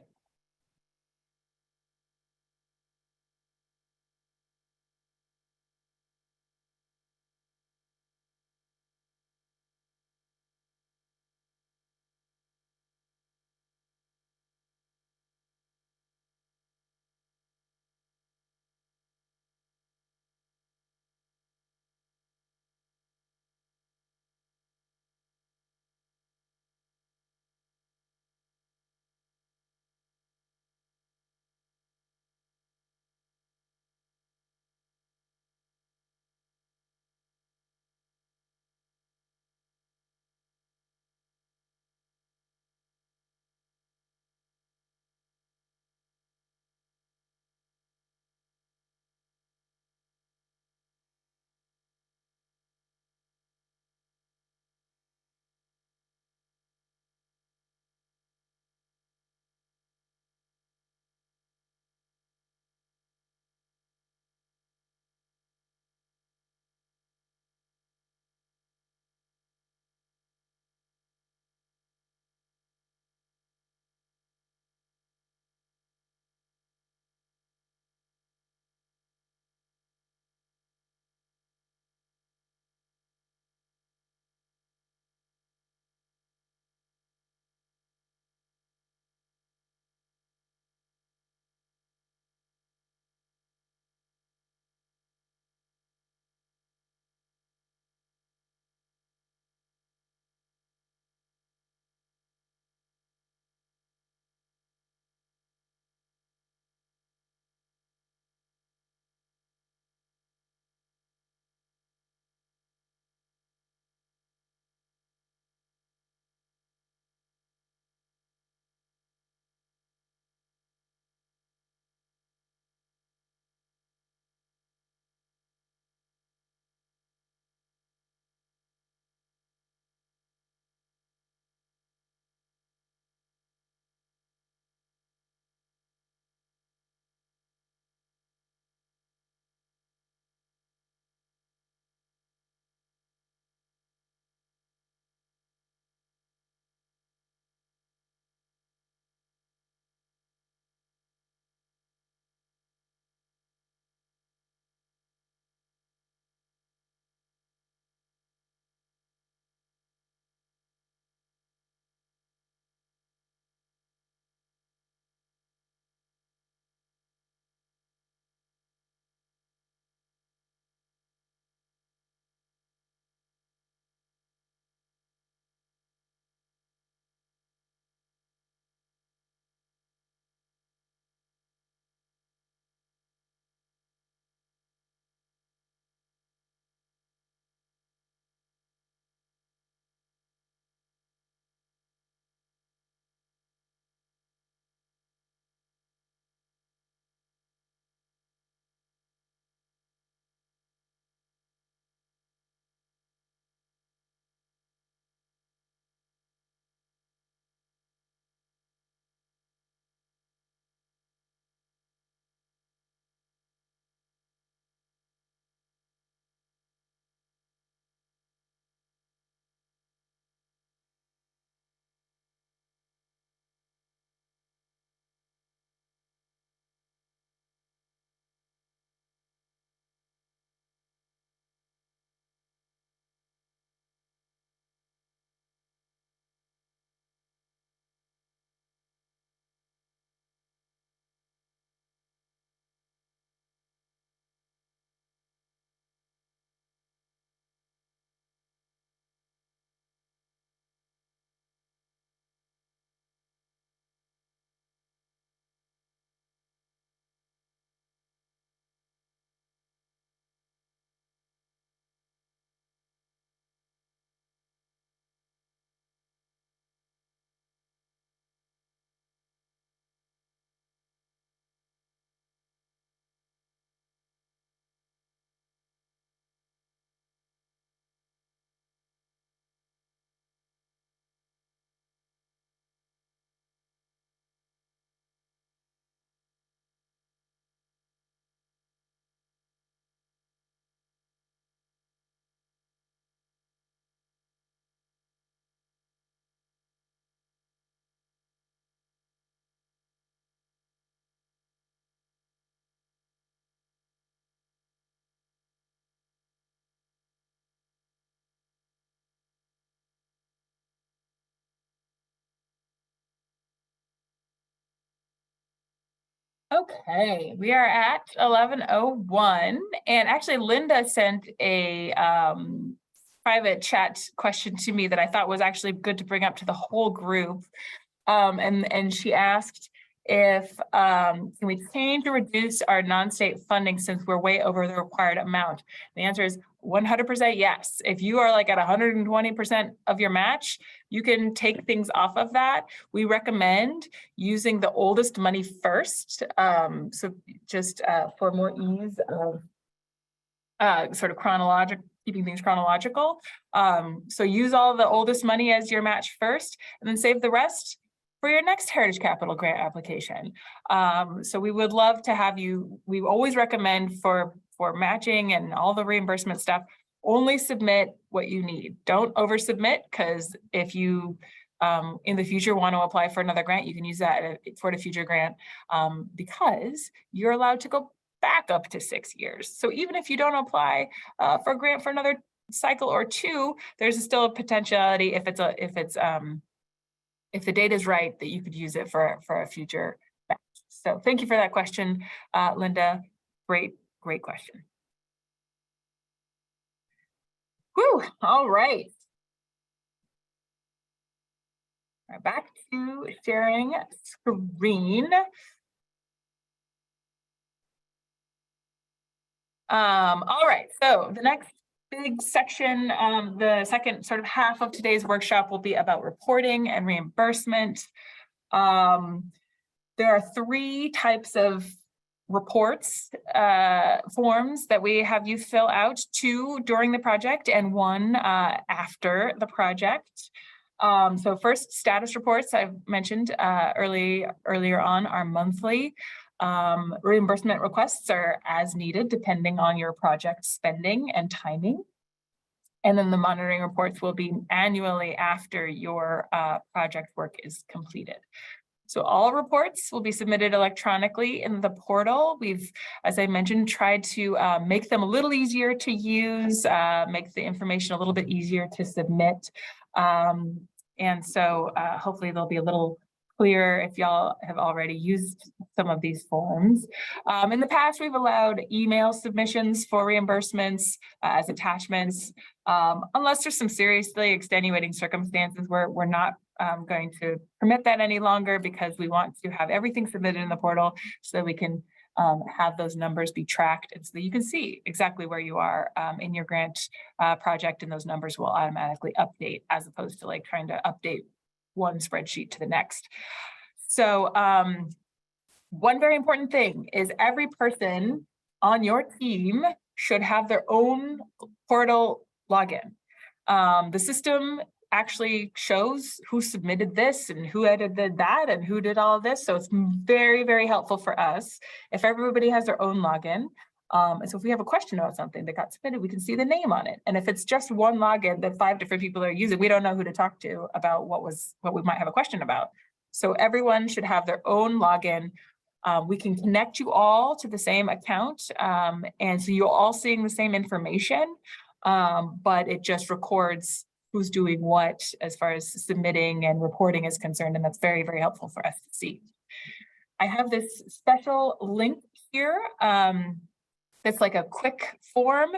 Okay, we are at 11:01, and actually Linda sent a private chat question to me that I thought was actually good to bring up to the whole group. And she asked if can we change or reduce our non-state funding since we're way over the required amount? The answer is 100% yes. If you are like at 120% of your match, you can take things off of that. We recommend using the oldest money first. So just for more ease of sort of chronological, keeping things chronological. So use all the oldest money as your match first, and then save the rest for your next Heritage Capital grant application. So we would love to have you, we always recommend for matching and all the reimbursement stuff, only submit what you need. Don't oversubmit, because if you in the future want to apply for another grant, you can use that for the future grant, because you're allowed to go back up to 6 years. So even if you don't apply for a grant for another cycle or two, there's still a potentiality if the data is right, that you could use it for a future batch. So thank you for that question, Linda. Great question. Whew, all right. Back to sharing screen. All right, so the next big section, the second sort of half of today's workshop will be about reporting and reimbursement. There are 3 types of reports, forms that we have you fill out, 2 during the project and 1 after the project. So first, status reports I've mentioned earlier on are monthly. Reimbursement requests are as needed depending on your project spending and timing. And then the monitoring reports will be annually after your project work is completed. So all reports will be submitted electronically in the portal. We've, as I mentioned, tried to make them a little easier to use, make the information a little bit easier to submit. And so hopefully they'll be a little clearer if y'all have already used some of these forms. In the past, we've allowed email submissions for reimbursements as attachments. Unless there's some seriously extenuating circumstances where we're not going to permit that any longer, because we want to have everything submitted in the portal so that we can have those numbers be tracked, and so that you can see exactly where you are in your grant project, and those numbers will automatically update, as opposed to like trying to update one spreadsheet to the next. So one very important thing is every person on your team should have their own portal login. The system actually shows who submitted this and who edited that and who did all of this. So it's very, very helpful for us if everybody has their own login. And so if we have a question about something that got submitted, we can see the name on it. And if it's just one login that 5 different people are using, we don't know who to talk to about what we might have a question about. So everyone should have their own login. We can connect you all to the same account. And so you're all seeing the same information, but it just records who's doing what as far as submitting and reporting is concerned. And that's very, very helpful for us to see. I have this special link here. It's like a quick form.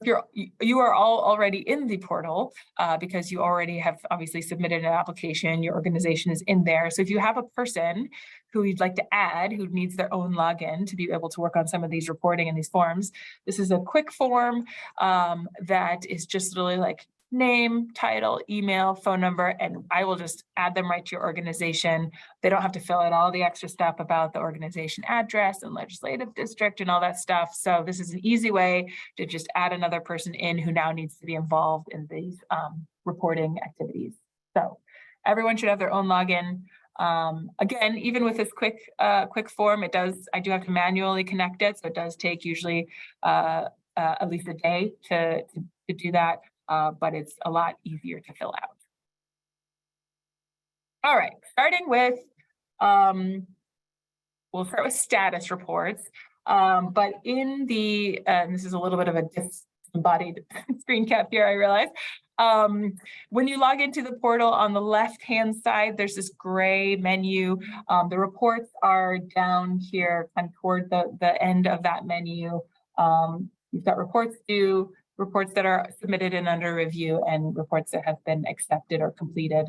You are all already in the portal because you already have obviously submitted an application, your organization is in there. So if you have a person who you'd like to add, who needs their own login to be able to work on some of these reporting and these forms, this is a quick form that is just literally like name, title, email, phone number, and I will just add them right to your organization. They don't have to fill out all the extra stuff about the organization address and legislative district and all that stuff. So this is an easy way to just add another person in who now needs to be involved in these reporting activities. So everyone should have their own login. Again, even with this quick form, I do have to manually connect it. So it does take usually at least a day to do that. But it's a lot easier to fill out. All right, starting with, we'll start with status reports. But in the, and this is a little bit of a embodied screen cap here, I realize. When you log into the portal on the left-hand side, there's this gray menu. The reports are down here, kind of toward the end of that menu. You've got reports due, reports that are submitted and under review, and reports that have been accepted or completed.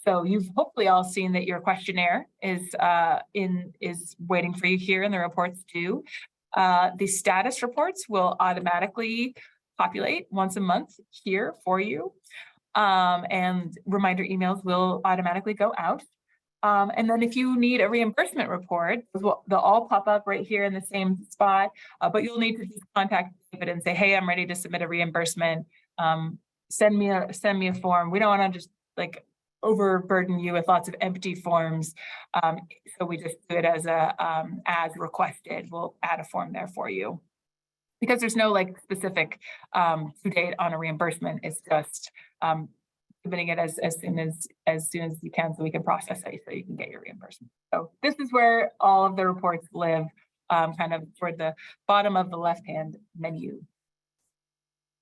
So you've hopefully all seen that your questionnaire is waiting for you here in the reports due. The status reports will automatically populate once a month here for you. And reminder emails will automatically go out. And then if you need a reimbursement report, they'll all pop up right here in the same spot, but you'll need to just contact David and say, hey, I'm ready to submit a reimbursement. Send me a form. We don't want to just like overburden you with lots of empty forms. So we just do it as as requested. We'll add a form there for you. Because there's no like specific due date on a reimbursement. It's just submitting it as soon as you can, so we can process it so you can get your reimbursement. So this is where all of the reports live, kind of toward the bottom of the left-hand menu.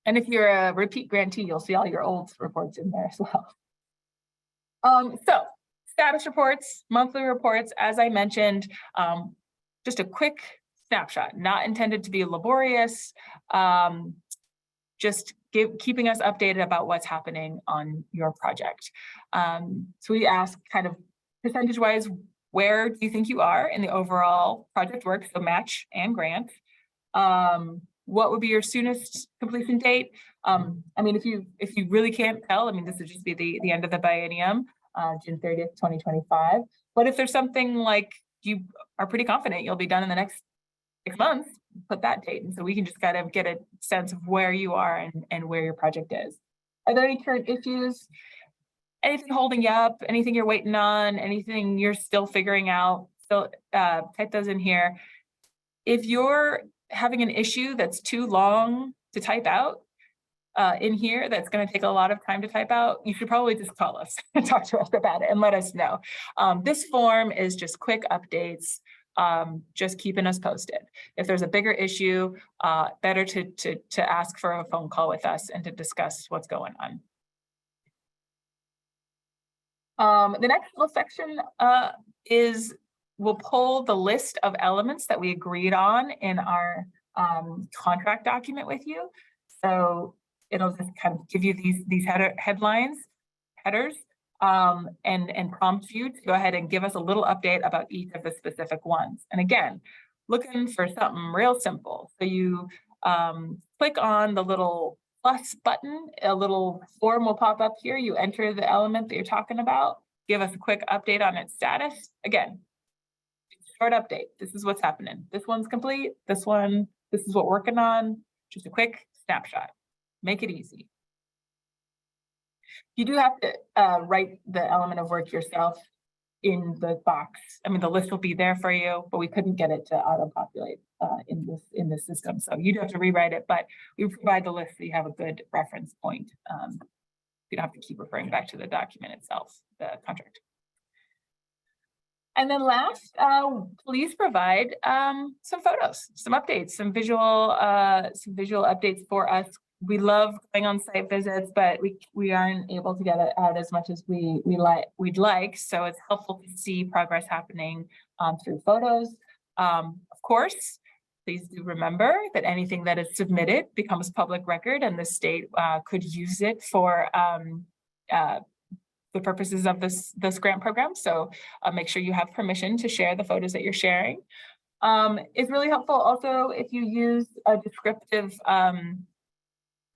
And if you're a repeat grantee, you'll see all your old reports in there as well. So status reports, monthly reports, as I mentioned, just a quick snapshot, not intended to be laborious, just keeping us updated about what's happening on your project. So we ask kind of percentage-wise, where do you think you are in the overall project work, so match and grant? What would be your soonest completion date? I mean, if you really can't tell, I mean, this would just be the end of the biennium, June 30th, 2025. But if there's something like you are pretty confident you'll be done in the next 6 months, put that date. And so we can just kind of get a sense of where you are and where your project is. Are there any current issues? Anything holding you up? Anything you're waiting on? Anything you're still figuring out? Still type those in here. If you're having an issue that's too long to type out in here, that's going to take a lot of time to type out, you should probably just call us and talk to us about it and let us know. This form is just quick updates, just keeping us posted. If there's a bigger issue, better to ask for a phone call with us and to discuss what's going on. The next little section is we'll pull the list of elements that we agreed on in our contract document with you. So it'll just kind of give you these headers, and prompt you to go ahead and give us a little update about each of the specific ones. And again, looking for something real simple. So you click on the little plus button, a little form will pop up here. You enter the element that you're talking about, give us a quick update on its status. Again, short update. This is what's happening. This one's complete. This is what we're working on. Just a quick snapshot. Make it easy. You do have to write the element of work yourself in the box. I mean, the list will be there for you, but we couldn't get it to auto-populate in this system. So you do have to rewrite it, but we provide the list so you have a good reference point. You don't have to keep referring back to the document itself, the contract. And then last, please provide some photos, some updates, some visual updates for us. We love going on site visits, but we aren't able to get it out as much as we'd like. So it's helpful to see progress happening through photos. Of course, please do remember that anything that is submitted becomes public record, and the state could use it for the purposes of this grant program. So make sure you have permission to share the photos that you're sharing. It's really helpful also if you use a descriptive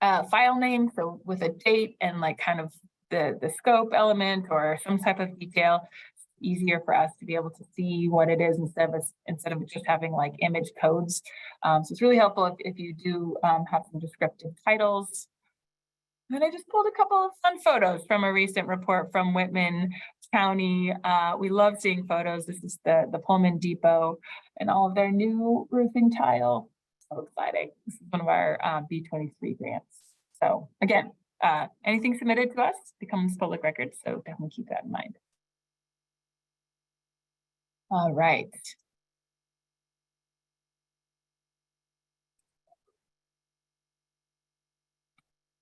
file name, so with a date and like kind of the scope element or some type of detail. It's easier for us to be able to see what it is instead of just having like image codes. So it's really helpful if you do have some descriptive titles. And I just pulled a couple of fun photos from a recent report from Whitman County. We love seeing photos. This is the Pullman Depot and all of their new roofing tile. So exciting. This is one of our B23 grants. So again, anything submitted to us becomes public record. So definitely keep that in mind. All right.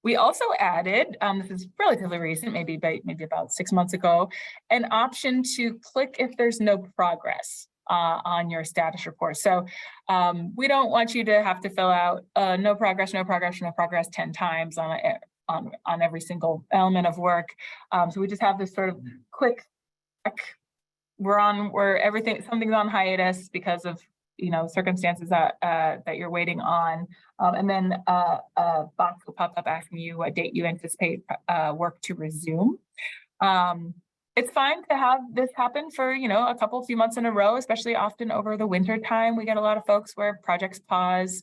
We also added, this is relatively recent, maybe about 6 months ago, an option to click if there's no progress on your status report. So we don't want you to have to fill out no progress, no progress, no progress 10 times on every single element of work. So we just have this sort of quick check. Something's on hiatus because of circumstances that you're waiting on, and then a box will pop up asking you what date you anticipate work to resume. It's fine to have this happen for a few months in a row, especially often over the winter time. We get a lot of folks where projects pause.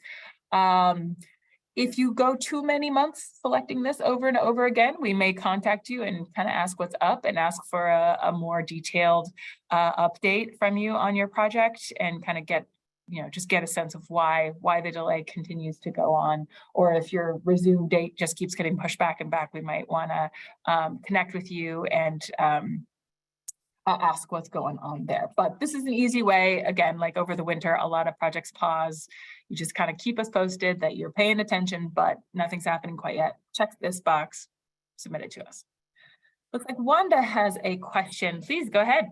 If you go too many months selecting this over and over again, we may contact you and kind of ask what's up and ask for a more detailed update from you on your project, and kind of get a sense of why the delay continues to go on. Or if your resume date just keeps getting pushed back and back, we might want to connect with you and ask what's going on there. But this is an easy way. Again, like over the winter, a lot of projects pause. You just kind of keep us posted that you're paying attention, but nothing's happening quite yet. Check this box, submit it to us. Looks like Wanda has a question. Please go ahead.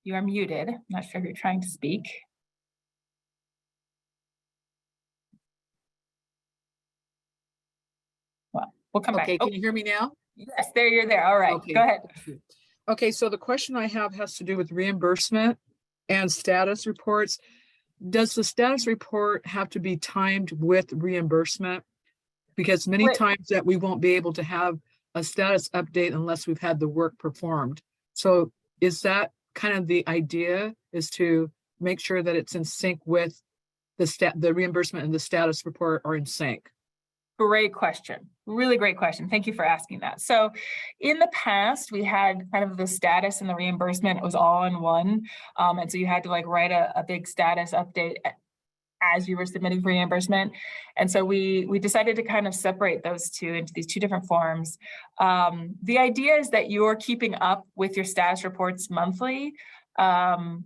You are muted. I'm not sure if you're trying to speak. Well, we'll come back. Okay, can you hear me now? Yes, you're there. All right, Okay. go ahead. Okay, so the question I have has to do with reimbursement and status reports. Does the status report have to be timed with reimbursement? Because many times that we won't be able to have a status update unless we've had the work performed. So is that kind of the idea, is to make sure that it's in sync with the reimbursement and the status report are in sync? Great question. Really great question. Thank you for asking that. So in the past, we had kind of the status and the reimbursement was all in one. And so you had to write a big status update as you were submitting for reimbursement. And so we decided to kind of separate those two into these two different forms. The idea is that you're keeping up with your status reports monthly. And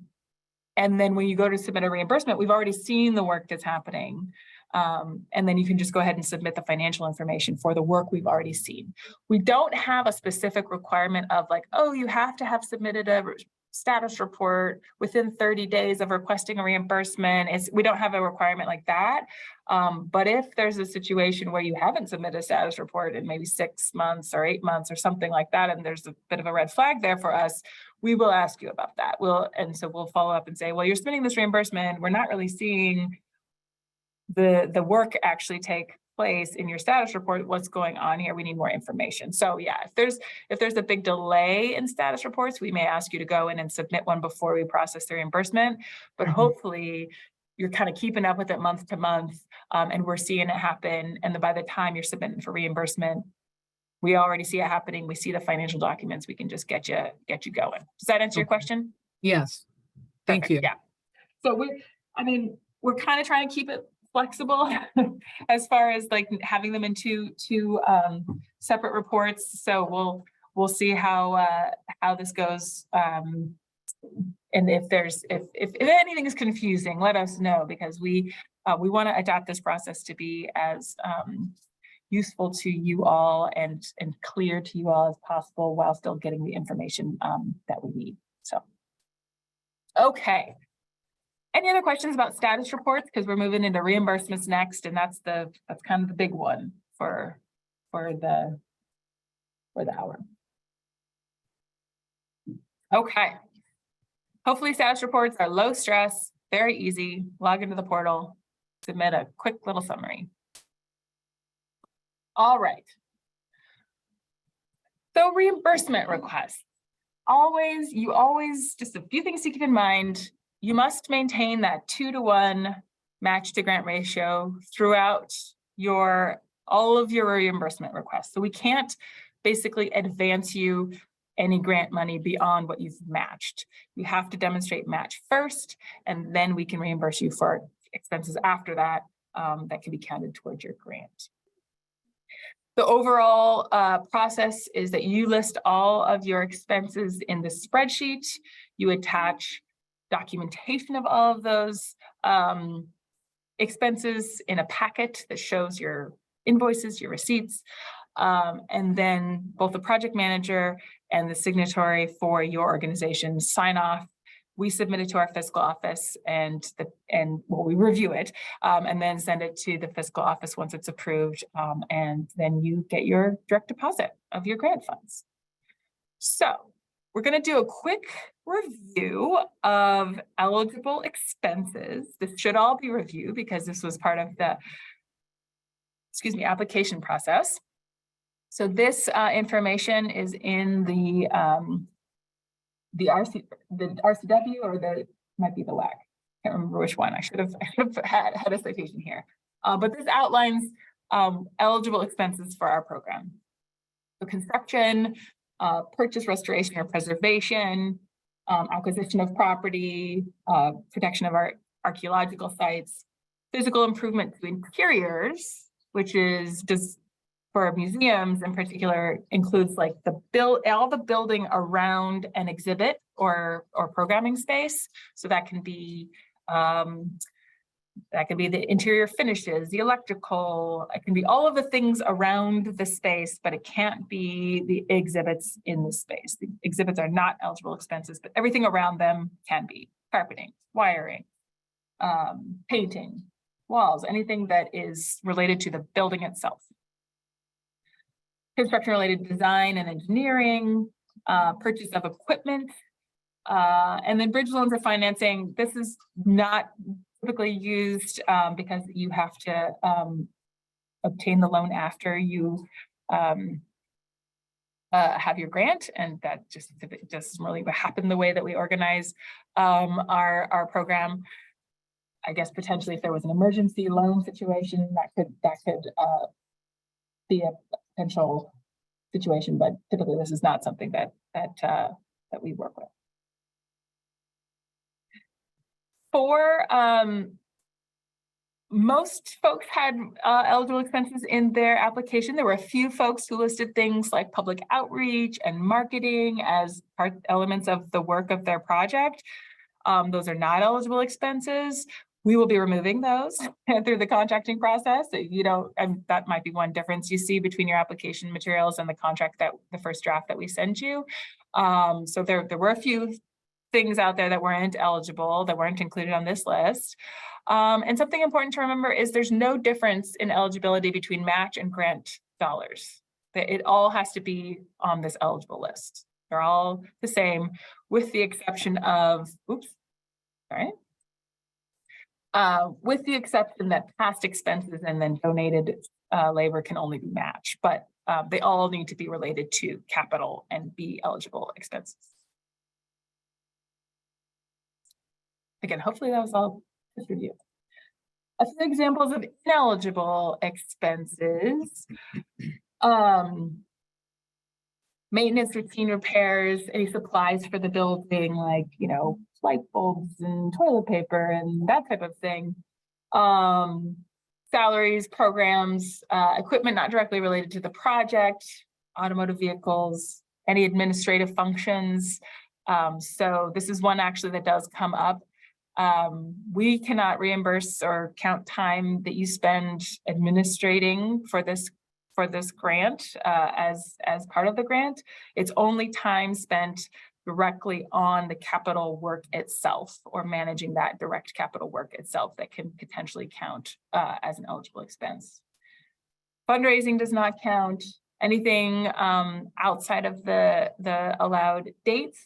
then when you go to submit a reimbursement, we've already seen the work that's happening. And then you can just go ahead and submit the financial information for the work we've already seen. We don't have a specific requirement of you have to have submitted a status report within 30 days of requesting a reimbursement. We don't have a requirement like that. But if there's a situation where you haven't submitted a status report in maybe 6 months or 8 months or something like that, and there's a bit of a red flag there for us, we will ask you about that. So we'll follow up and say, well, you're submitting this reimbursement. We're not really seeing the work actually take place in your status report. What's going on here? We need more information. So yeah, if there's a big delay in status reports, we may ask you to go in and submit one before we process the reimbursement. But hopefully you're kind of keeping up with it month to month, and we're seeing it happen. And by the time you're submitting for reimbursement, we already see it happening. We see the financial documents. We can just get you going. Does that answer your question? Yes. Thank Perfect. you. Yeah. So we're kind of trying to keep it flexible as far as having them in two separate reports. So we'll see how this goes. And if anything is confusing, let us know, because we want to adapt this process to be as useful to you all and clear to you all as possible, while still getting the information that we need. So, okay. Any other questions about status reports? Because we're moving into reimbursements next, and that's kind of the big one for the hour. Okay. Hopefully status reports are low stress, very easy. Log into the portal, submit a quick little summary. All right. So reimbursement requests. Just a few things to keep in mind. You must maintain that 2-to-1 match to grant ratio throughout all of your reimbursement requests. So we can't basically advance you any grant money beyond what you've matched. You have to demonstrate match first, and then we can reimburse you for expenses after that that can be counted towards your grant. The overall process is that you list all of your expenses in the spreadsheet. You attach documentation of all of those expenses in a packet that shows your invoices, your receipts, and then both the project manager and the signatory for your organization sign off. We submit it to our fiscal office and we review it and then send it to the fiscal office once it's approved. And then you get your direct deposit of your grant funds. So we're going to do a quick review of eligible expenses. This should all be reviewed because this was part of the, application process. So this information is in the RCW, or might be the WAC. Can't remember which one. I should have had a citation here. But this outlines eligible expenses for our program. So construction, purchase, restoration, or preservation, acquisition of property, protection of our archaeological sites, physical improvement to interiors, which is just for museums in particular, includes like all the building around an exhibit or programming space. So that can be the interior finishes, the electrical, it can be all of the things around the space, but it can't be the exhibits in the space. The exhibits are not eligible expenses, but everything around them can be: carpeting, wiring, painting, walls, anything that is related to the building itself. Construction related design and engineering, purchase of equipment, and then bridge loans or financing. This is not typically used because you have to obtain the loan after you have your grant, and that just doesn't really happen the way that we organize our program. I guess potentially if there was an emergency loan situation, that could be a potential situation, but typically this is not something that we work with. For most folks had eligible expenses in their application. There were a few folks who listed things like public outreach and marketing as elements of the work of their project. Those are not eligible expenses. We will be removing those through the contracting process. And that might be one difference you see between your application materials and the contract, that the first draft that we send you. So there were a few things out there that weren't eligible, that weren't included on this list. And something important to remember is there's no difference in eligibility between match and grant dollars. It all has to be on this eligible list. They're all the same, with the exception of, with the exception that past expenses and then donated labor can only be matched, but they all need to be related to capital and be eligible expenses. Again, hopefully that was all just review. A few examples of ineligible expenses. Maintenance, routine repairs, any supplies for the building, like, light bulbs and toilet paper and that type of thing. Salaries, programs, equipment not directly related to the project, automotive vehicles, any administrative functions. So this is one actually that does come up. We cannot reimburse or count time that you spend administrating for this grant as part of the grant. It's only time spent directly on the capital work itself, or managing that direct capital work itself, that can potentially count as an eligible expense. Fundraising does not count. Anything outside of the allowed dates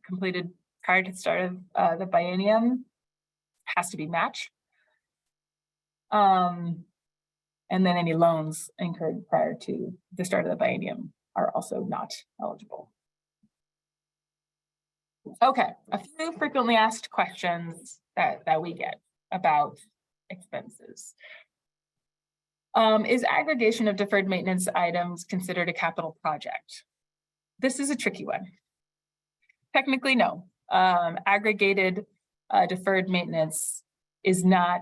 completed prior to the start of the biennium has to be matched. And then any loans incurred prior to the start of the biennium are also not eligible. Okay, a few frequently asked questions that we get about expenses. Is aggregation of deferred maintenance items considered a capital project? This is a tricky one. Technically, no. Aggregated deferred maintenance is not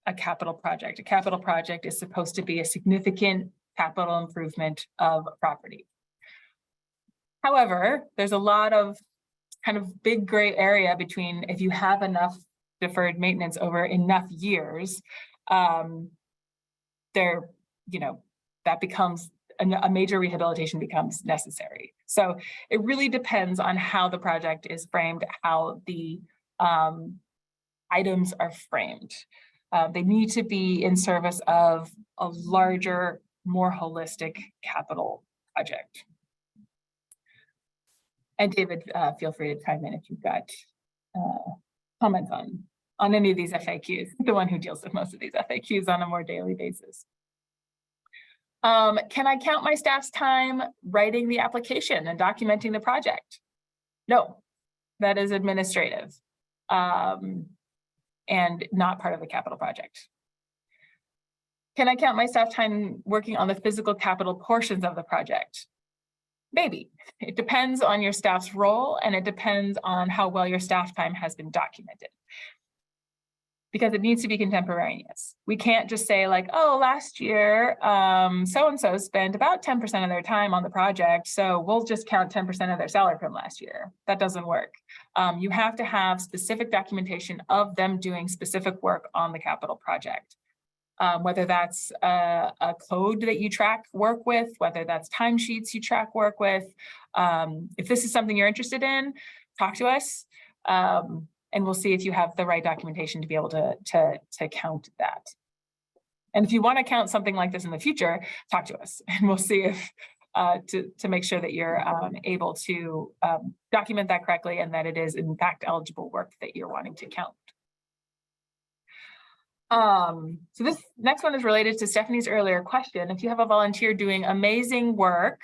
a capital project. A capital project is supposed to be a significant capital improvement of a property. However, there's a lot of kind of big gray area between if you have enough deferred maintenance over enough years, there, that becomes a major rehabilitation becomes necessary. So it really depends on how the project is framed, how the items are framed. They need to be in service of a larger, more holistic capital project. And David, feel free to chime in if you've got comments on any of these FAQs, the one who deals with most of these FAQs on a more daily basis. Can I count my staff's time writing the application and documenting the project? No, that is administrative and not part of the capital project. Can I count my staff time working on the physical capital portions of the project? Maybe. It depends on your staff's role, and it depends on how well your staff time has been documented. Because it needs to be contemporaneous. We can't just say like, oh, last year, so-and-so spent about 10% of their time on the project, so we'll just count 10% of their salary from last year. That doesn't work. You have to have specific documentation of them doing specific work on the capital project. Whether that's a code that you track work with, whether that's timesheets you track work with. If this is something you're interested in, talk to us. And we'll see if you have the right documentation to be able to count that. And if you want to count something like this in the future, talk to us, and we'll see if to make sure that you're able to document that correctly and that it is in fact eligible work that you're wanting to count. So this next one is related to Stephanie's earlier question. If you have a volunteer doing amazing work,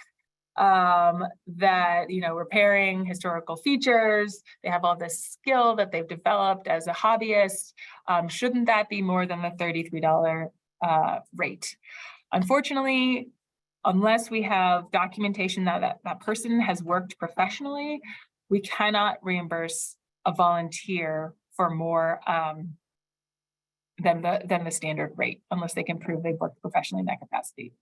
that, repairing historical features, they have all this skill that they've developed as a hobbyist, shouldn't that be more than the $33 rate? Unfortunately, unless we have documentation that that person has worked professionally, we cannot reimburse a volunteer for more than the standard rate, unless they can prove they've worked professionally in that capacity.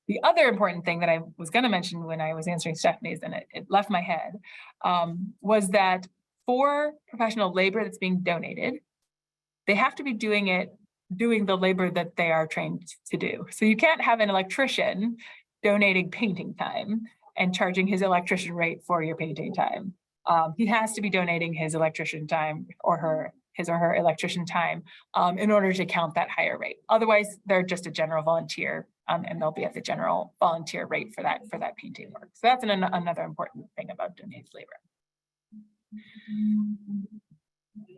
The other important thing that I was going to mention when I was answering Stephanie's, and it left my head, was that for professional labor that's being donated, they have to be doing the labor that they are trained to do. So you can't have an electrician donating painting time and charging his electrician rate for your painting time. He has to be donating his electrician time or his or her electrician time in order to count that higher rate. Otherwise, they're just a general volunteer, and they'll be at the general volunteer rate for that painting work. So that's another important thing about donated labor.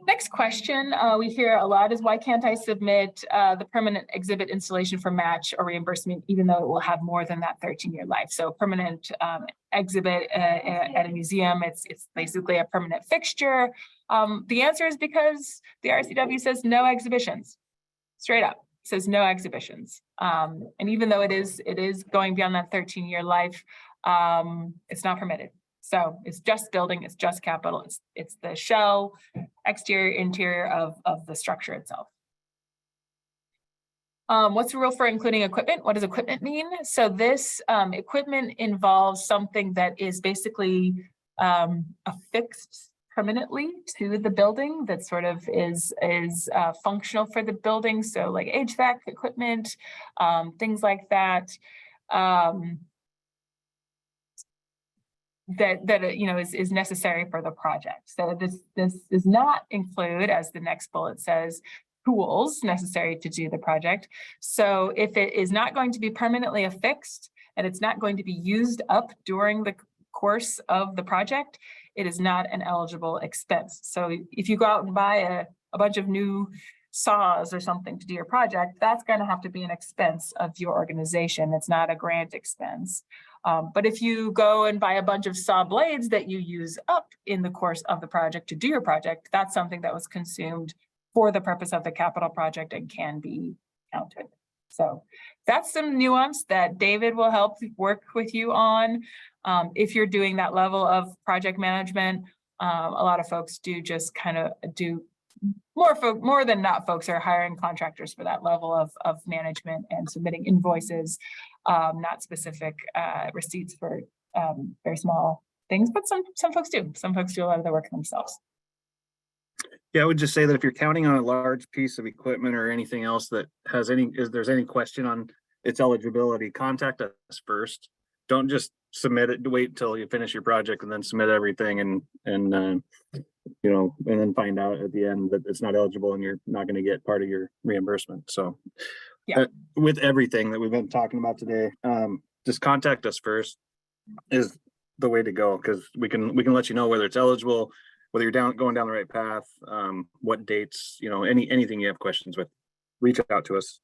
Next question we hear a lot is, why can't I submit the permanent exhibit installation for match or reimbursement, even though it will have more than that 13-year life? So permanent exhibit at a museum, it's basically a permanent fixture. The answer is because the RCW says no exhibitions, straight up. Says no exhibitions. And even though it is going beyond that 13-year life, it's not permitted. So it's just building, it's just capital, it's the shell, exterior, interior of the structure itself. What's the rule for including equipment? What does equipment mean? So this equipment involves something that is basically affixed permanently to the building that sort of is functional for the building. So like HVAC equipment, things like that. That is necessary for the project. So this does not include, as the next bullet says, tools necessary to do the project. So if it is not going to be permanently affixed and it's not going to be used up during the course of the project, it is not an eligible expense. So if you go out and buy a bunch of new saws or something to do your project, that's going to have to be an expense of your organization. It's not a grant expense. But if you go and buy a bunch of saw blades that you use up in the course of the project to do your project, that's something that was consumed for the purpose of the capital project and can be counted. So that's some nuance that David will help work with you on. If you're doing that level of project management, a lot of folks do just kind of do more than not folks are hiring contractors for that level of management and submitting invoices, not specific receipts for very small things, but some folks do. Some folks do a lot of the work themselves. Yeah, I would just say that if you're counting on a large piece of equipment or anything else that has there's any question on its eligibility, contact us first. Don't just submit it, wait until you finish your project and then submit everything and then find out at the end that it's not eligible and you're not going to get part of your reimbursement. So Yeah. With everything that we've been talking about today, just contact us first is the way to go, because we can let you know whether it's eligible, whether you're going down the right path, what dates, anything you have questions with, reach out to us.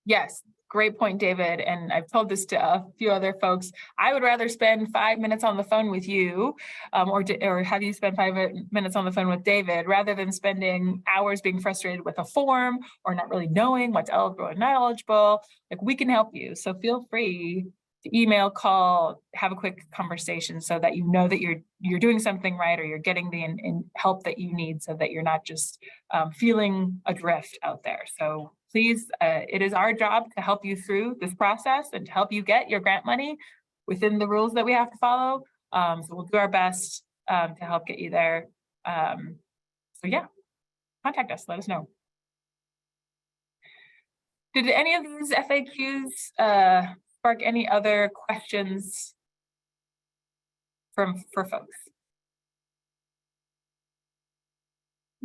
Yes, great point, David. And I've told this to a few other folks. I would rather spend 5 minutes on the phone with you or have you spend 5 minutes on the phone with David rather than spending hours being frustrated with a form or not really knowing what's eligible or not eligible. Like, we can help you. So feel free to email, call, have a quick conversation so that you know that you're doing something right or you're getting the help that you need so that you're not just feeling adrift out there. So please, it is our job to help you through this process and to help you get your grant money within the rules that we have to follow. So we'll do our best to help get you there. So yeah, contact us, let us know. Did any of these FAQs spark any other questions for folks?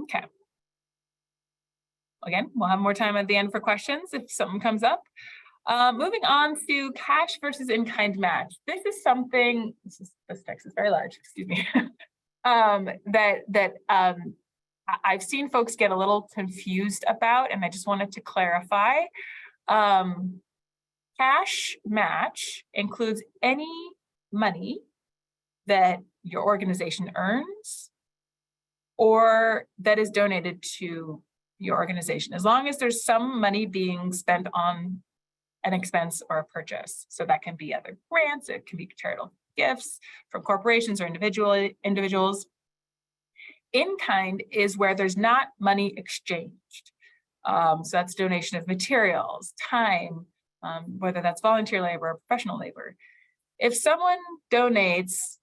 Okay. Again, we'll have more time at the end for questions if something comes up. Moving on to cash versus in-kind match. This is something, this text is very large, excuse me, that I've seen folks get a little confused about, and I just wanted to clarify. Cash match includes any money that your organization earns or that is donated to your organization, as long as there's some money being spent on an expense or a purchase. So that can be other grants, it can be charitable gifts from corporations or individuals. In kind is where there's not money exchanged. So that's donation of materials, time, whether that's volunteer labor or professional labor. If someone donates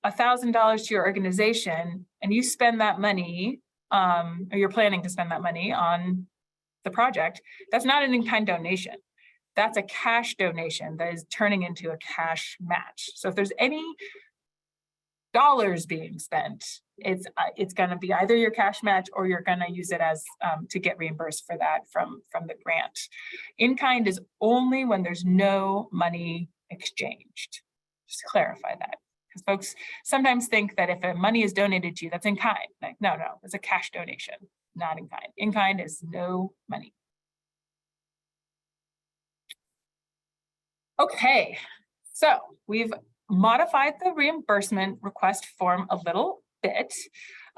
$1,000 to your organization and you spend that money, or you're planning to spend that money on the project, that's not an in-kind donation. That's a cash donation that is turning into a cash match. So if there's any dollars being spent, it's going to be either your cash match or you're going to use it as to get reimbursed for that from the grant. In-kind is only when there's no money exchanged. Just clarify that. Because folks sometimes think that if money is donated to you, that's in kind. Like, no, it's a cash donation, not in kind. In kind is no money. Okay, so we've modified the reimbursement request form a little bit.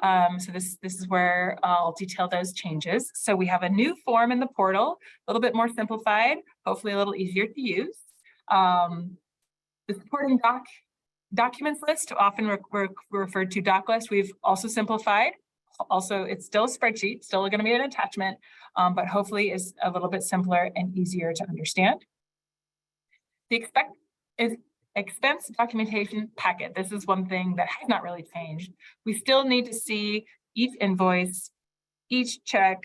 So this is where I'll detail those changes. So we have a new form in the portal, a little bit more simplified, hopefully a little easier to use. The supporting documents list, often referred to DocList, we've also simplified. Also, it's still a spreadsheet, still going to be an attachment, but hopefully is a little bit simpler and easier to understand. The expense documentation packet. This is one thing that has not really changed. We still need to see each invoice, each check,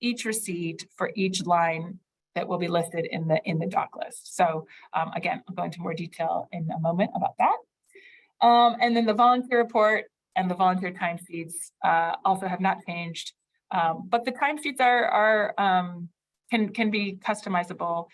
each receipt for each line that will be listed in the doc list. So again, I'll go into more detail in a moment about that. And then the volunteer report and the volunteer timesheets also have not changed, but the timesheets can be customizable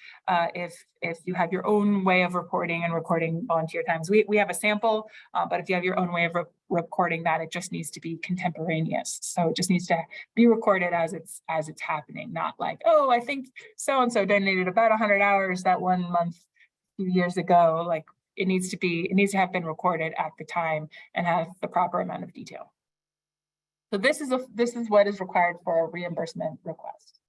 if you have your own way of reporting and recording volunteer times. We have a sample, but if you have your own way of recording that, it just needs to be contemporaneous. So it just needs to be recorded as it's happening, not like, oh, I think so-and-so donated about 100 hours that 1 month, a few years ago. Like, it needs to have been recorded at the time and have the proper amount of detail. So this is what is required for a reimbursement request.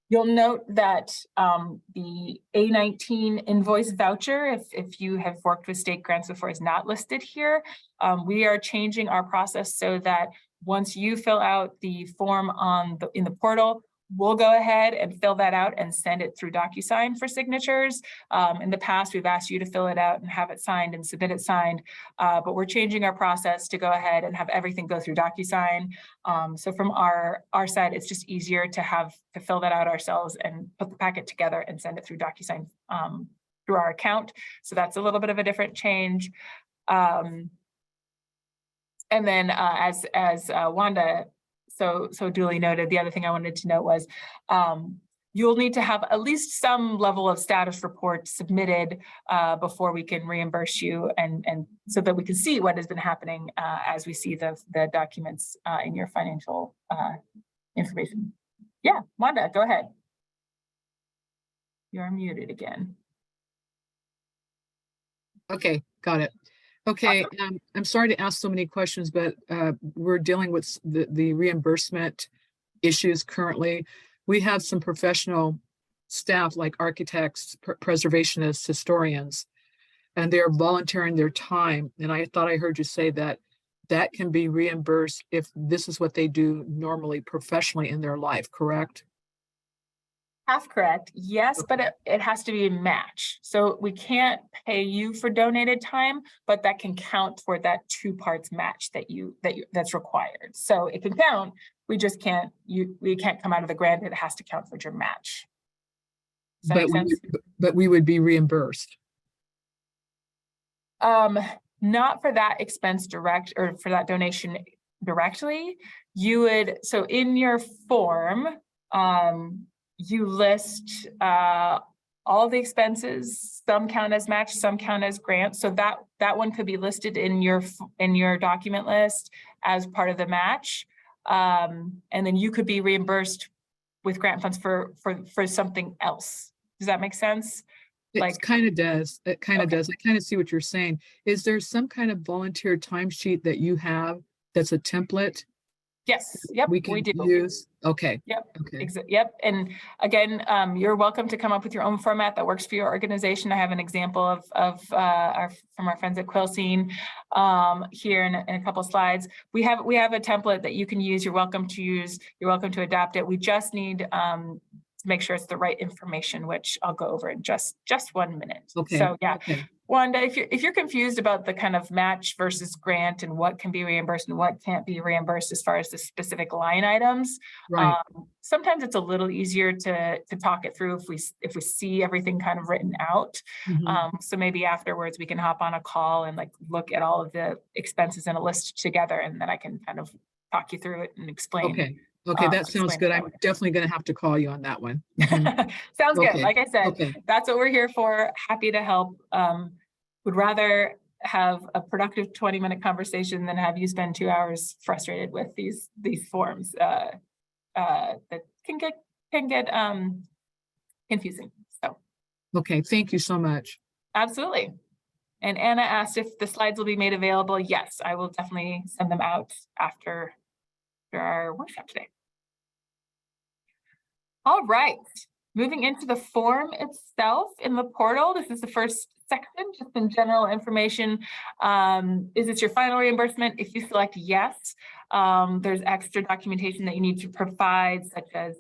You'll note that the A19 invoice voucher, if you have worked with state grants before, is not listed here. We are changing our process so that once you fill out the form in the portal, we'll go ahead and fill that out and send it through DocuSign for signatures. In the past, we've asked you to fill it out and have it signed and submit it signed, but we're changing our process to go ahead and have everything go through DocuSign. So from our side, it's just easier to fill that out ourselves and put the packet together and send it through DocuSign through our account. So that's a little bit of a different change. And then as Wanda so duly noted, the other thing I wanted to note was you'll need to have at least some level of status report submitted before we can reimburse you, and so that we can see what has been happening as we see the documents in your financial information. Yeah, Wanda, go ahead. You're muted again. Okay, got it. Okay, I'm sorry to ask so many questions, but we're dealing with the reimbursement issues currently. We have some professional staff like architects, preservationists, historians, and they're volunteering their time. And I thought I heard you say that that can be reimbursed if this is what they do normally professionally in their life, correct? Half correct, yes, but it has to be a match. So we can't pay you for donated time, but that can count for that 2 parts match that's required. So it can count. We just can't. We can't come out of the grant. It has to count for your match. Does that make sense? But we would be reimbursed. Not for that expense direct or for that donation directly. You would. So in your form, you list all the expenses. Some count as match, some count as grant. So that one could be listed in your document list as part of the match, and then you could be reimbursed with grant funds for something else. Does that make sense? It kind of does. It kind of does. I kind of see what you're saying. Is there some kind of volunteer timesheet that you have that's a template? Yes. Yep. We can do. use. Okay. Yep. Okay. Yep. And again, you're welcome to come up with your own format that works for your organization. I have an example from our friends at Quilcene here in a couple of slides. We have a template that you can use. You're welcome to use. You're welcome to adapt it. We just need to make sure it's the right information, which I'll go over in just 1 minute. Okay. So yeah. Okay. Wanda, if you're confused about the kind of match versus grant and what can be reimbursed and what can't be reimbursed as far as the specific line items, Right. Sometimes it's a little easier to talk it through if we see everything kind of written out. Mhm. So maybe afterwards we can hop on a call and like look at all of the expenses in a list together, and then I can kind of talk you through it and explain. Okay. Okay, that sounds good. I'm definitely going to have to call you on that one. Mhm. Sounds good. Okay. Like I said, Okay. that's what we're here for. Happy to help. Would rather have a productive 20-minute conversation than have you spend 2 hours frustrated with these forms that can get confusing. So Okay. Thank you so much. absolutely. And Anna asked if the slides will be made available. Yes, I will definitely send them out after our workshop today. All right, moving into the form itself in the portal. This is the first section, just some general information. Is this your final reimbursement? If you select yes, there's extra documentation that you need to provide, such as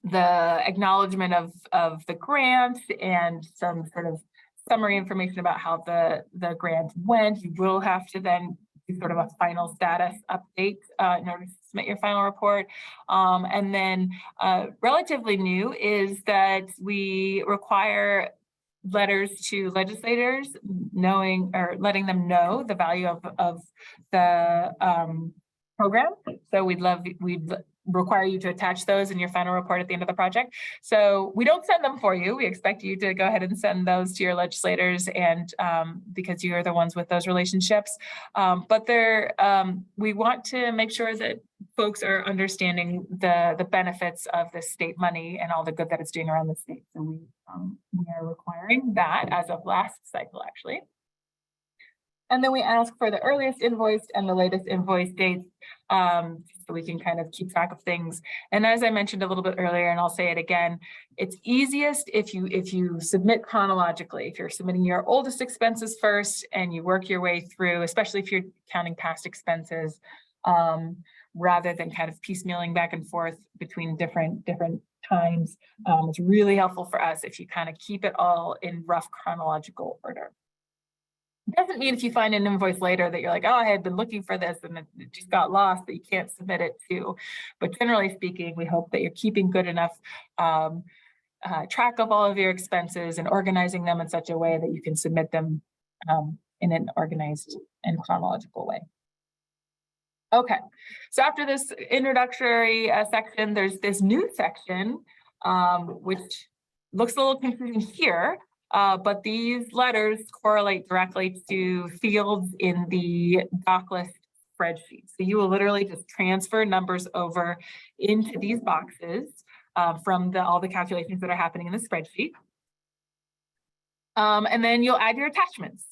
the acknowledgement of the grant and some sort of summary information about how the grant went. You will have to then do sort of a final status update in order to submit your final report. And then relatively new is that we require letters to legislators letting them know the value of the program. So we'd require you to attach those in your final report at the end of the project. So we don't send them for you. We expect you to go ahead and send those to your legislators, and because you are the ones with those relationships. But we want to make sure that folks are understanding the benefits of the state money and all the good that it's doing around the state. So we are requiring that as of last cycle, actually. And then we ask for the earliest invoiced and the latest invoice dates, so we can kind of keep track of things. And as I mentioned a little bit earlier, and I'll say it again, it's easiest if you submit chronologically. If you're submitting your oldest expenses first and you work your way through, especially if you're counting past expenses, rather than kind of piecemealing back and forth between different times. It's really helpful for us if you kind of keep it all in rough chronological order. It doesn't mean if you find an invoice later that you're like, oh, I had been looking for this and it just got lost, that you can't submit it to. But generally speaking, we hope that you're keeping good enough track of all of your expenses and organizing them in such a way that you can submit them in an organized and chronological way. Okay, so after this introductory section, there's this new section, which looks a little confusing here, but these letters correlate directly to fields in the DocList spreadsheet. So you will literally just transfer numbers over into these boxes from all the calculations that are happening in the spreadsheet. And then you'll add your attachments.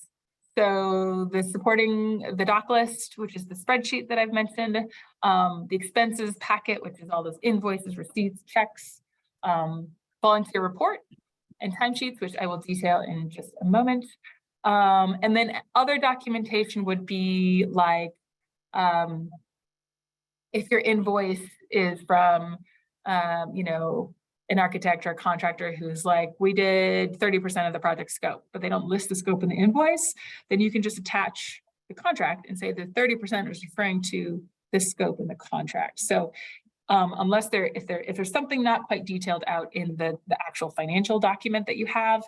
So the supporting the DocList, which is the spreadsheet that I've mentioned, the expenses packet, which is all those invoices, receipts, checks, volunteer report, and timesheets, which I will detail in just a moment. And then other documentation would be like, if your invoice is from, you know, an architect or a contractor who's like, we did 30% of the project scope, but they don't list the scope in the invoice, then you can just attach the contract and say that 30% is referring to this scope in the contract. So unless if there's something not quite detailed out in the actual financial document that you have,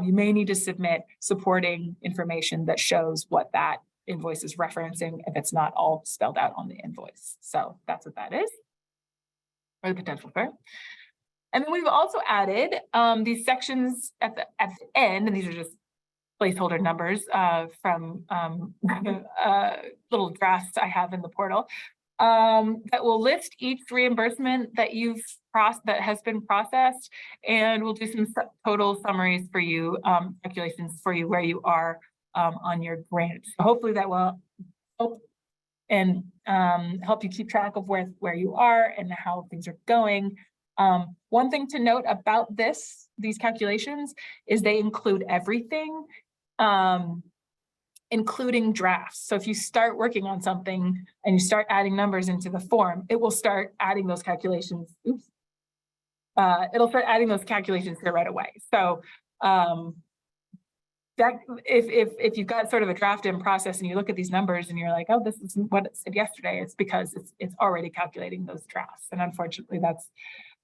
you may need to submit supporting information that shows what that invoice is referencing if it's not all spelled out on the invoice. So that's what that is, or the potential for it. And then we've also added these sections at the end, and these are just placeholder numbers from little drafts I have in the portal that will list each reimbursement that that has been processed, and we'll do some total summaries for you, calculations for you where you are on your grant. So hopefully that will help and help you keep track of where you are and how things are going. One thing to note about these calculations is they include everything, including drafts. So if you start working on something and you start adding numbers into the form, it will start adding those calculations. Oops. It'll start adding those calculations here right away. So that if you've got sort of a draft in process and you look at these numbers and you're like, oh, this is what it said yesterday, it's because it's already calculating those drafts. And unfortunately, that's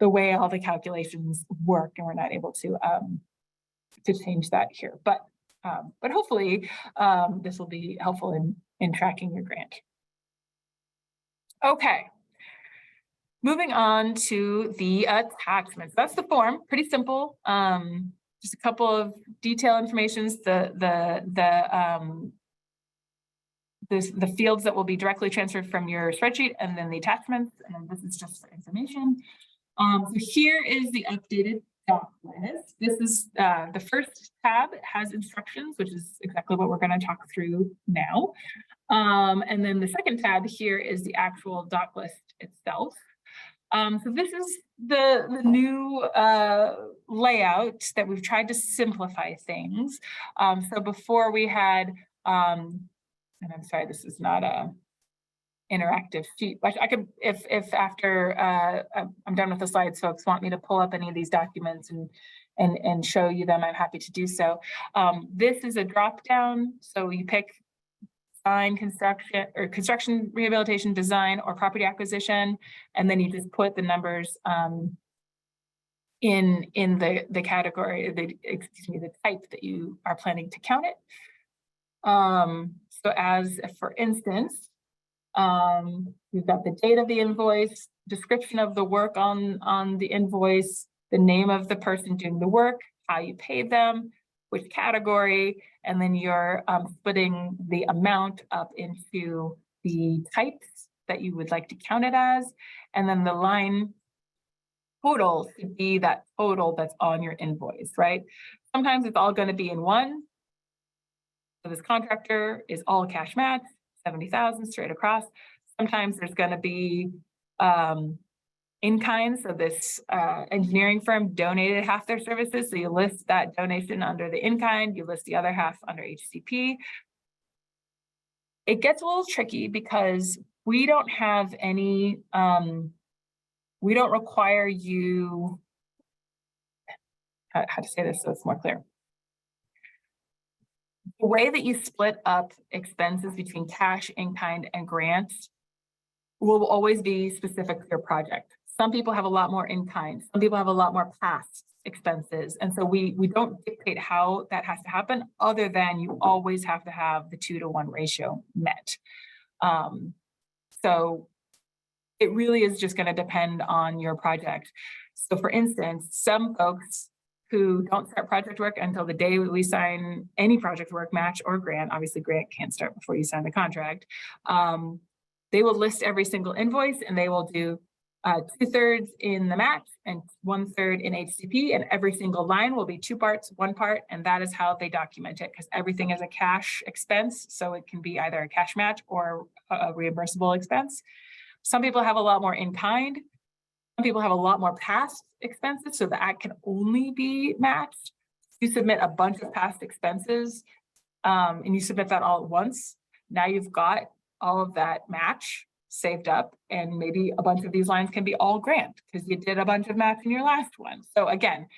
the way all the calculations work, and we're not able to change that here. But hopefully this will be helpful in tracking your grant. Okay. Moving on to the attachments. That's the form, pretty simple. Just a couple of detail informations, the fields that will be directly transferred from your spreadsheet, and then the attachments, and this is just for information. So here is the updated doc list. This is the first tab has instructions, which is exactly what we're going to talk through now. And then the second tab here is the actual doc list itself. So this is the new layout that we've tried to simplify things. So before we had, and I'm sorry, this is not a interactive sheet, but I could, if after I'm done with the slides, folks want me to pull up any of these documents and show you them, I'm happy to do so. This is a drop down, so you pick design, construction, rehabilitation, design, or property acquisition, and then you just put the numbers in the category, the type that you are planning to count it. So as for instance, we've got the date of the invoice, description of the work on the invoice, the name of the person doing the work, how you paid them, which category, and then you're splitting the amount up into the types that you would like to count it as, and then the line total should be that total that's on your invoice, right? Sometimes it's all going to be in one. So this contractor is all cash match, 70,000 straight across. Sometimes there's going to be in kind. So this engineering firm donated half their services. So you list that donation under the in kind, you list the other half under HCP. It gets a little tricky because we don't have any, we don't require you, how to say this so it's more clear. The way that you split up expenses between cash, in-kind, and grants will always be specific to your project. Some people have a lot more in-kind, some people have a lot more past expenses. And so we don't dictate how that has to happen, other than you always have to have the 2-to-1 ratio met. So it really is just going to depend on your project. So for instance, some folks who don't start project work until the day we sign any project work, match or grant, obviously grant can't start before you sign the contract. They will list every single invoice, and they will do 2/3 in the match and 1/3 in HCP, and every single line will be 2 parts, 1 part, and that is how they document it, because everything is a cash expense, so it can be either a cash match or a reimbursable expense. Some people have a lot more in kind. Some people have a lot more past expenses, so that can only be matched. You submit a bunch of past expenses, and you submit that all at once. Now you've got all of that match saved up, and maybe a bunch of these lines can be all grant because you did a bunch of match in your last one. So again,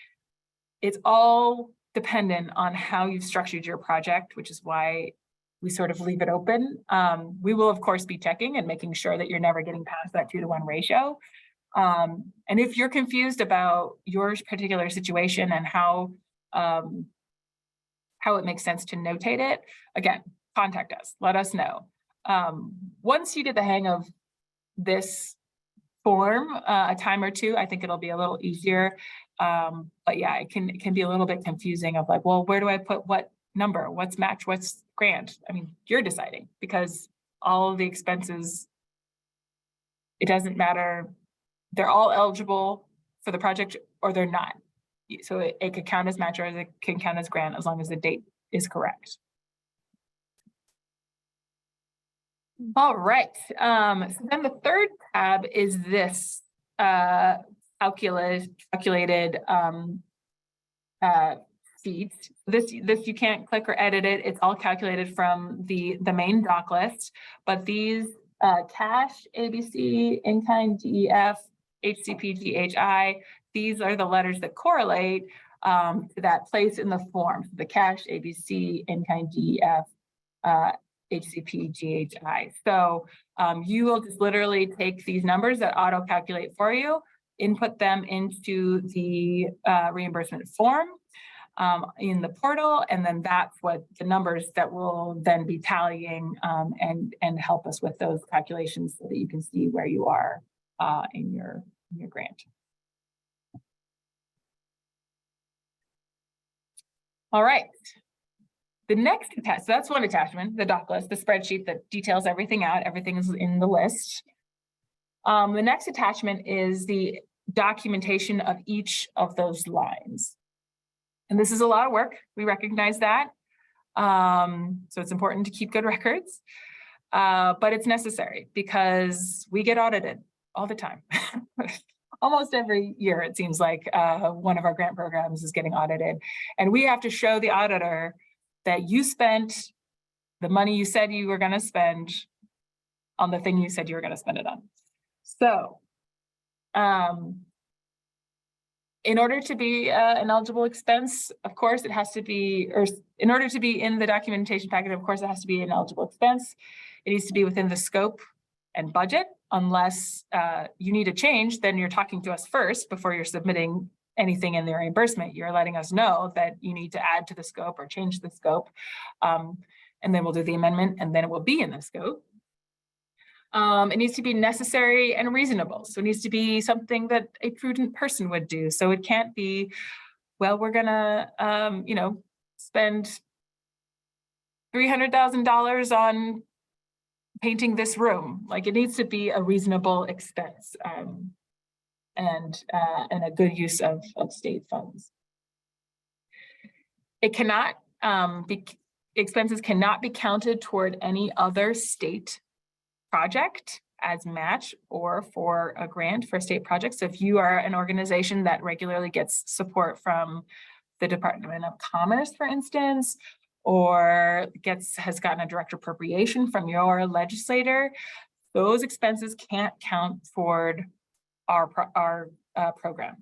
it's all dependent on how you've structured your project, which is why we sort of leave it open. We will of course be checking and making sure that you're never getting past that 2-to-1 ratio. And if you're confused about your particular situation and how it makes sense to notate it, again, contact us, let us know. Once you get the hang of this form, a time or two, I think it'll be a little easier. But yeah, it can be a little bit confusing of like, well, where do I put what number? What's match? What's grant? I mean, you're deciding, because all of the expenses, it doesn't matter. They're all eligible for the project or they're not. So it could count as match or it can count as grant as long as the date is correct. All right. So then the third tab is this calculated sheet. This you can't click or edit it. It's all calculated from the main doc list. But these cash, ABC, in-kind, DEF, HCP, GHI, these are the letters that correlate to that place in the form. So the cash, ABC, in-kind, DEF, HCP, GHI. So you will just literally take these numbers that auto calculate for you, input them into the reimbursement form in the portal, and then that's what the numbers that will then be tallying and help us with those calculations so that you can see where you are in your grant. All right. The next attachment, so that's one attachment, the doc list, the spreadsheet that details everything out. Everything is in the list. The next attachment is the documentation of each of those lines. And this is a lot of work. We recognize that. So it's important to keep good records, but it's necessary because we get audited all the time. Almost every year, it seems like one of our grant programs is getting audited. And we have to show the auditor that you spent the money you said you were going to spend on the thing you said you were going to spend it on. So in order to be an eligible expense, of course, it has to be, or in order to be in the documentation packet, of course, it has to be an eligible expense. It needs to be within the scope and budget. Unless you need a change, then you're talking to us first before you're submitting anything in the reimbursement. You're letting us know that you need to add to the scope or change the scope. And then we'll do the amendment and then it will be in the scope. It needs to be necessary and reasonable. So it needs to be something that a prudent person would do. So it can't be, well, we're gonna, spend $300,000 on painting this room. Like, it needs to be a reasonable expense and a good use of state funds. It cannot expenses cannot be counted toward any other state project as match or for a grant for a state project. So if you are an organization that regularly gets support from the Department of Commerce, for instance, or has gotten a direct appropriation from your legislator, those expenses can't count toward our program.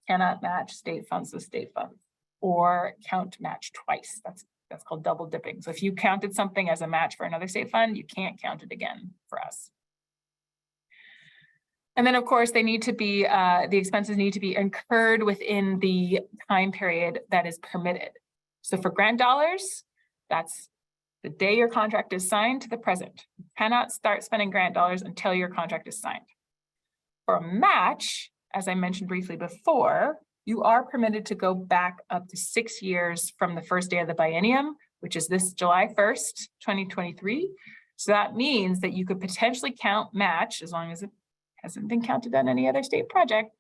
Cannot match state funds with state funds, or count match twice. That's called double dipping. So if you counted something as a match for another state fund, you can't count it again for us. And then of course they need to be, the expenses need to be incurred within the time period that is permitted. So for grant dollars, that's the day your contract is signed to the present. You cannot start spending grant dollars until your contract is signed. For a match, as I mentioned briefly before, you are permitted to go back up to 6 years from the first day of the biennium, which is this July 1st, 2023. So that means that you could potentially count match, as long as it hasn't been counted on any other state project,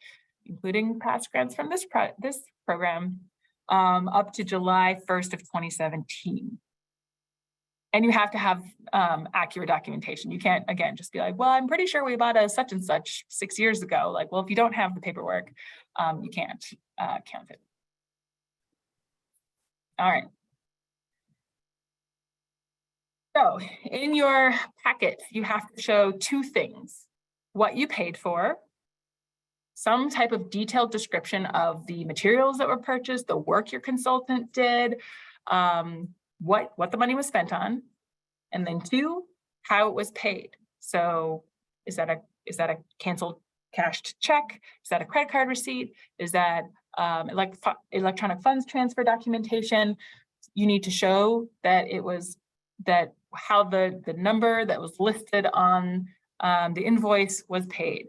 including past grants from this program, up to July 1st of 2017. And you have to have accurate documentation. You can't, again, just be like, well, I'm pretty sure we bought a such and such 6 years ago. Like, well, if you don't have the paperwork, you can't count it. All right. So in your packet, you have to show two things: what you paid for, some type of detailed description of the materials that were purchased, the work your consultant did, what the money was spent on, and then two, how it was paid. So is that a canceled cashed check? Is that a credit card receipt? Is that electronic funds transfer documentation? You need to show that it was how the number that was listed on the invoice was paid.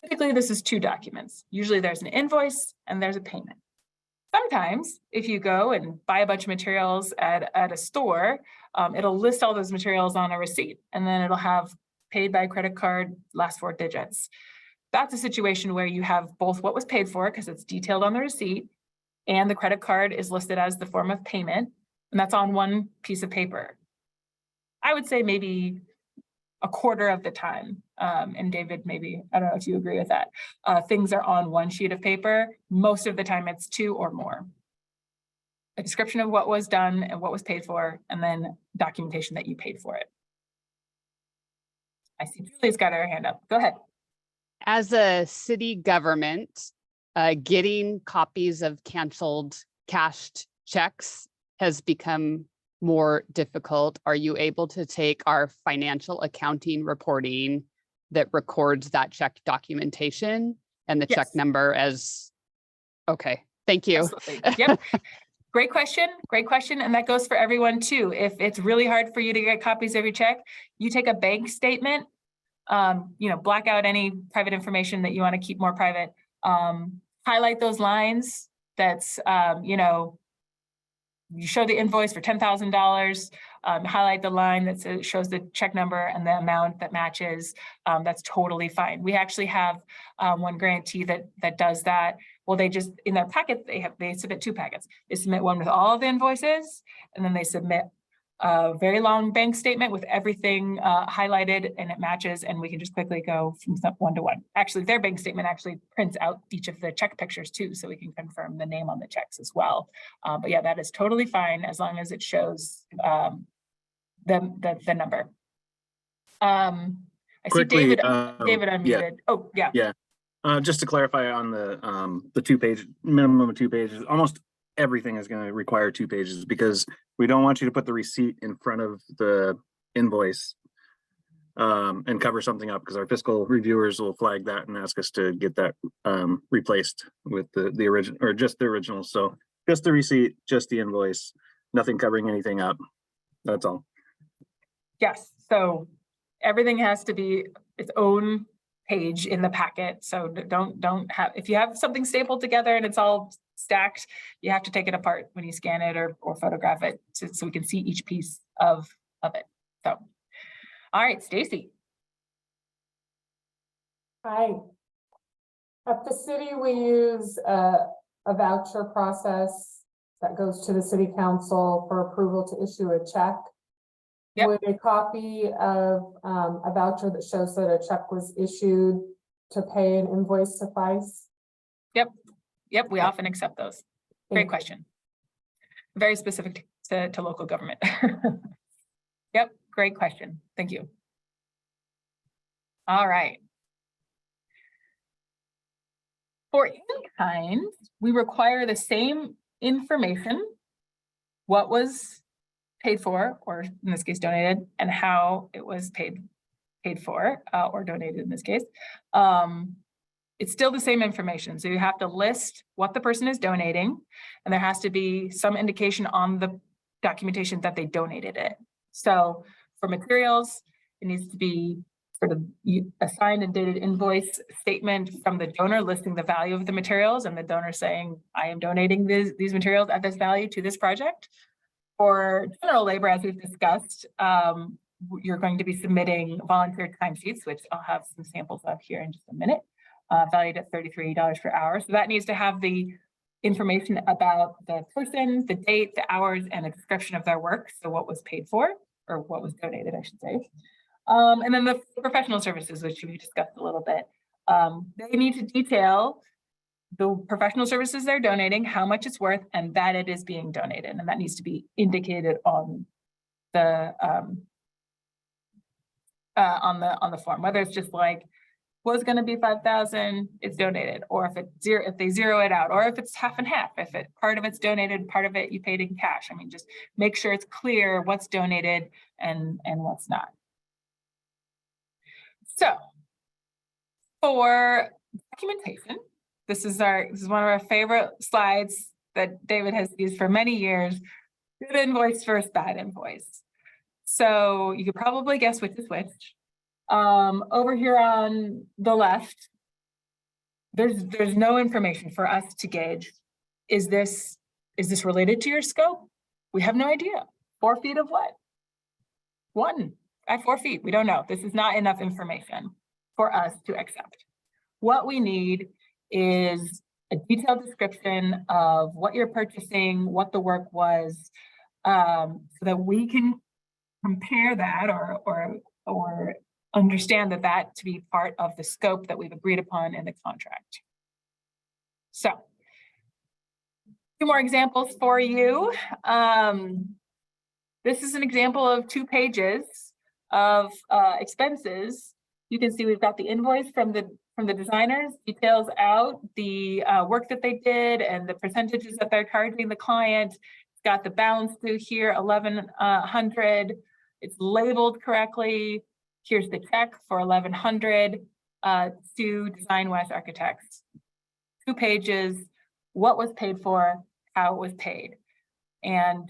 Typically, this is two documents. Usually there's an invoice and there's a payment. Sometimes if you go and buy a bunch of materials at a store, it'll list all those materials on a receipt, and then it'll have paid by credit card, last 4 digits. That's a situation where you have both what was paid for, because it's detailed on the receipt, and the credit card is listed as the form of payment, and that's on one piece of paper. I would say maybe a quarter of the time, and David, maybe, I don't know if you agree with that, things are on one sheet of paper. Most of the time it's 2 or more. A description of what was done and what was paid for, and then documentation that you paid for it. I see Julie's got her hand up. Go ahead. As a city government, getting copies of canceled cashed checks has become more difficult. Are you able to take our financial accounting reporting that records that check documentation and the check number as, okay, thank you. Absolutely. Yep. Great question. Great question. And that goes for everyone too. If it's really hard for you to get copies of your check, you take a bank statement, black out any private information that you want to keep more private, highlight those lines. That's, you show the invoice for $10,000, highlight the line that shows the check number and the amount that matches. That's totally fine. We actually have one grantee that does that. Well, they just, in their packet, they submit 2 packets. They submit one with all of the invoices, and then they submit a very long bank statement with everything highlighted, and it matches, and we can just quickly go from one to one. Actually, their bank statement actually prints out each of the check pictures too, so we can confirm the name on the checks as well. But yeah, that is totally fine as long as it shows the number. I Quickly, see David unmuted. yeah. Oh, yeah. Yeah. Just to clarify on the 2-page, minimum of 2 pages, almost everything is going to require 2 pages, because we don't want you to put the receipt in front of the invoice and cover something up, because our fiscal reviewers will flag that and ask us to get that replaced with the original, or just the original. So just the receipt, just the invoice, nothing covering anything up. That's all. Yes. So everything has to be its own page in the packet. So don't have, if you have something stapled together and it's all stacked, you have to take it apart when you scan it or photograph it so we can see each piece of it. So, all right, Stacy. Hi. At the city, we use a voucher process that goes to the city council for approval to issue a check. Yep. Would a copy of a voucher that shows that a check was issued to pay an invoice suffice? Yep, we often accept those. Great question. Very specific to local government. Yep, great question. Thank you. All right. For in-kind, we require the same information, what was paid for, or in this case donated, and how it was paid for, or donated in this case. It's still the same information. So you have to list what the person is donating, and there has to be some indication on the documentation that they donated it. So for materials, it needs to be sort of a signed and dated invoice statement from the donor listing the value of the materials, and the donor saying, I am donating these materials at this value to this project. For general labor, as we've discussed, you're going to be submitting volunteer timesheets, which I'll have some samples of here in just a minute, valued at $33 per hour. So that needs to have the information about the person, the date, the hours, and a description of their work. So what was paid for, or what was donated, I should say. And then the professional services, which we discussed a little bit. They need to detail the professional services they're donating, how much it's worth, and that it is being donated. And that needs to be indicated on the form, whether it's just like, was going to be 5,000, it's donated, or if they zero it out, or if it's half and half, if part of it's donated, part of it you paid in cash. I mean, just make sure it's clear what's donated and what's not. So for documentation, this is one of our favorite slides that David has used for many years. Good invoice versus bad invoice. So you could probably guess which is which. Over here on the left, there's no information for us to gauge. Is this related to your scope? We have no idea. 4 feet of what? 1 at 4 feet. We don't know. This is not enough information for us to accept. What we need is a detailed description of what you're purchasing, what the work was, so that we can compare that or understand that to be part of the scope that we've agreed upon in the contract. So, 2 more examples for you. This is an example of 2 pages of expenses. You can see we've got the invoice from the designers, details out the work that they did and the percentages that they're charging the client. It's got the balance due here, $1,100. It's labeled correctly. Here's the check for $1,100 to Design West Architects. 2 pages, what was paid for, how it was paid. And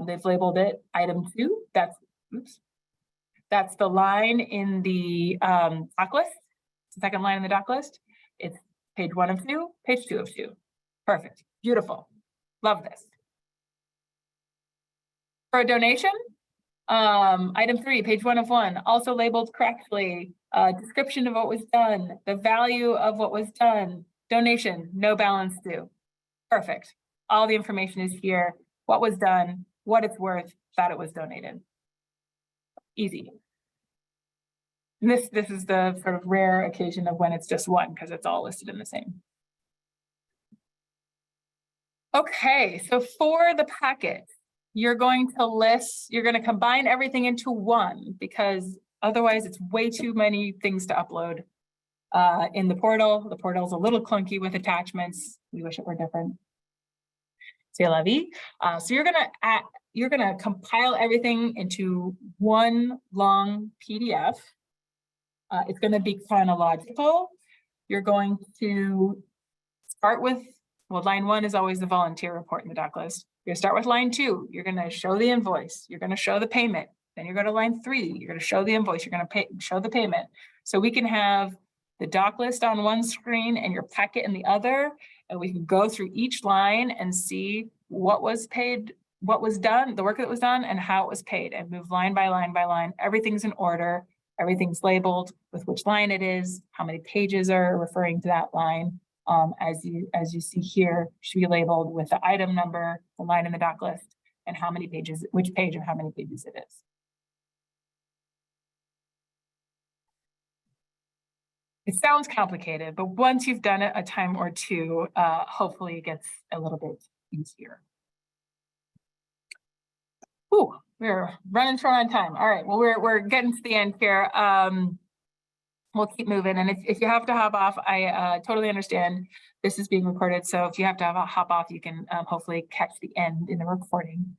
they've labeled it item 2. That's the line in the doc list. The second line in the doc list. It's page 1 of 2, page 2 of 2. Perfect, beautiful, love this. For a donation, item 3, page 1 of 1, also labeled correctly. Description of what was done, the value of what was done, donation, no balance due. Perfect. All the information is here. What was done, what it's worth, that it was donated. Easy. And this is the sort of rare occasion of when it's just one, because it's all listed in the same. Okay, so for the packet, you're going to combine everything into one, because otherwise it's way too many things to upload in the portal. The portal's a little clunky with attachments. We wish it were different. C'est la vie. So you're gonna compile everything into one long PDF. It's gonna be chronological. You're going to start with, well, line 1 is always the volunteer report in the doc list. You're gonna start with line 2. You're gonna show the invoice. You're gonna show the payment. Then you're gonna line 3. You're gonna show the invoice. You're gonna show the payment. So we can have the doc list on one screen and your packet in the other, and we can go through each line and see what was paid, what was done, the work that was done, and how it was paid, and move line by line by line. Everything's in order. Everything's labeled with which line it is, how many pages are referring to that line. As you see here, should be labeled with the item number, the line in the doc list, and how many pages, which page and how many pages it is. It sounds complicated, but once you've done it a time or 2, hopefully it gets a little bit easier. Ooh, we're running short on time. All right, well, we're getting to the end here. we'll keep moving. And if you have to hop off, I totally understand. This is being recorded, so if you have to hop off, you can hopefully catch the end in the recording.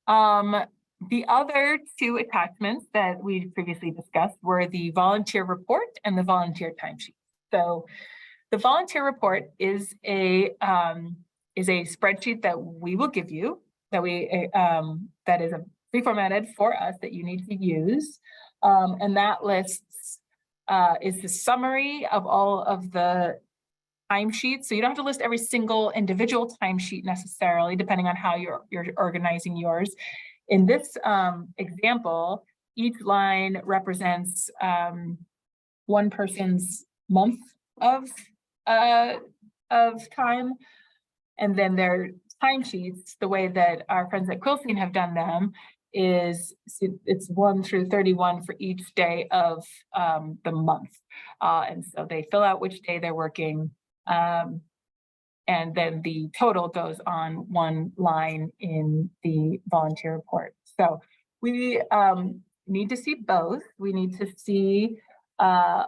The other two attachments that we previously discussed were the volunteer report and the volunteer timesheet. So the volunteer report is a spreadsheet that we will give you, that is pre-formatted for us that you need to use. And that lists is the summary of all of the timesheets. So you don't have to list every single individual timesheet necessarily, depending on how you're organizing yours. In this example, each line represents one person's month of time, and then their timesheets, the way that our friends at Quilcene have done them, is it's 1 through 31 for each day of the month. And so they fill out which day they're working, and then the total goes on one line in the volunteer report. So we need to see both. We need to see the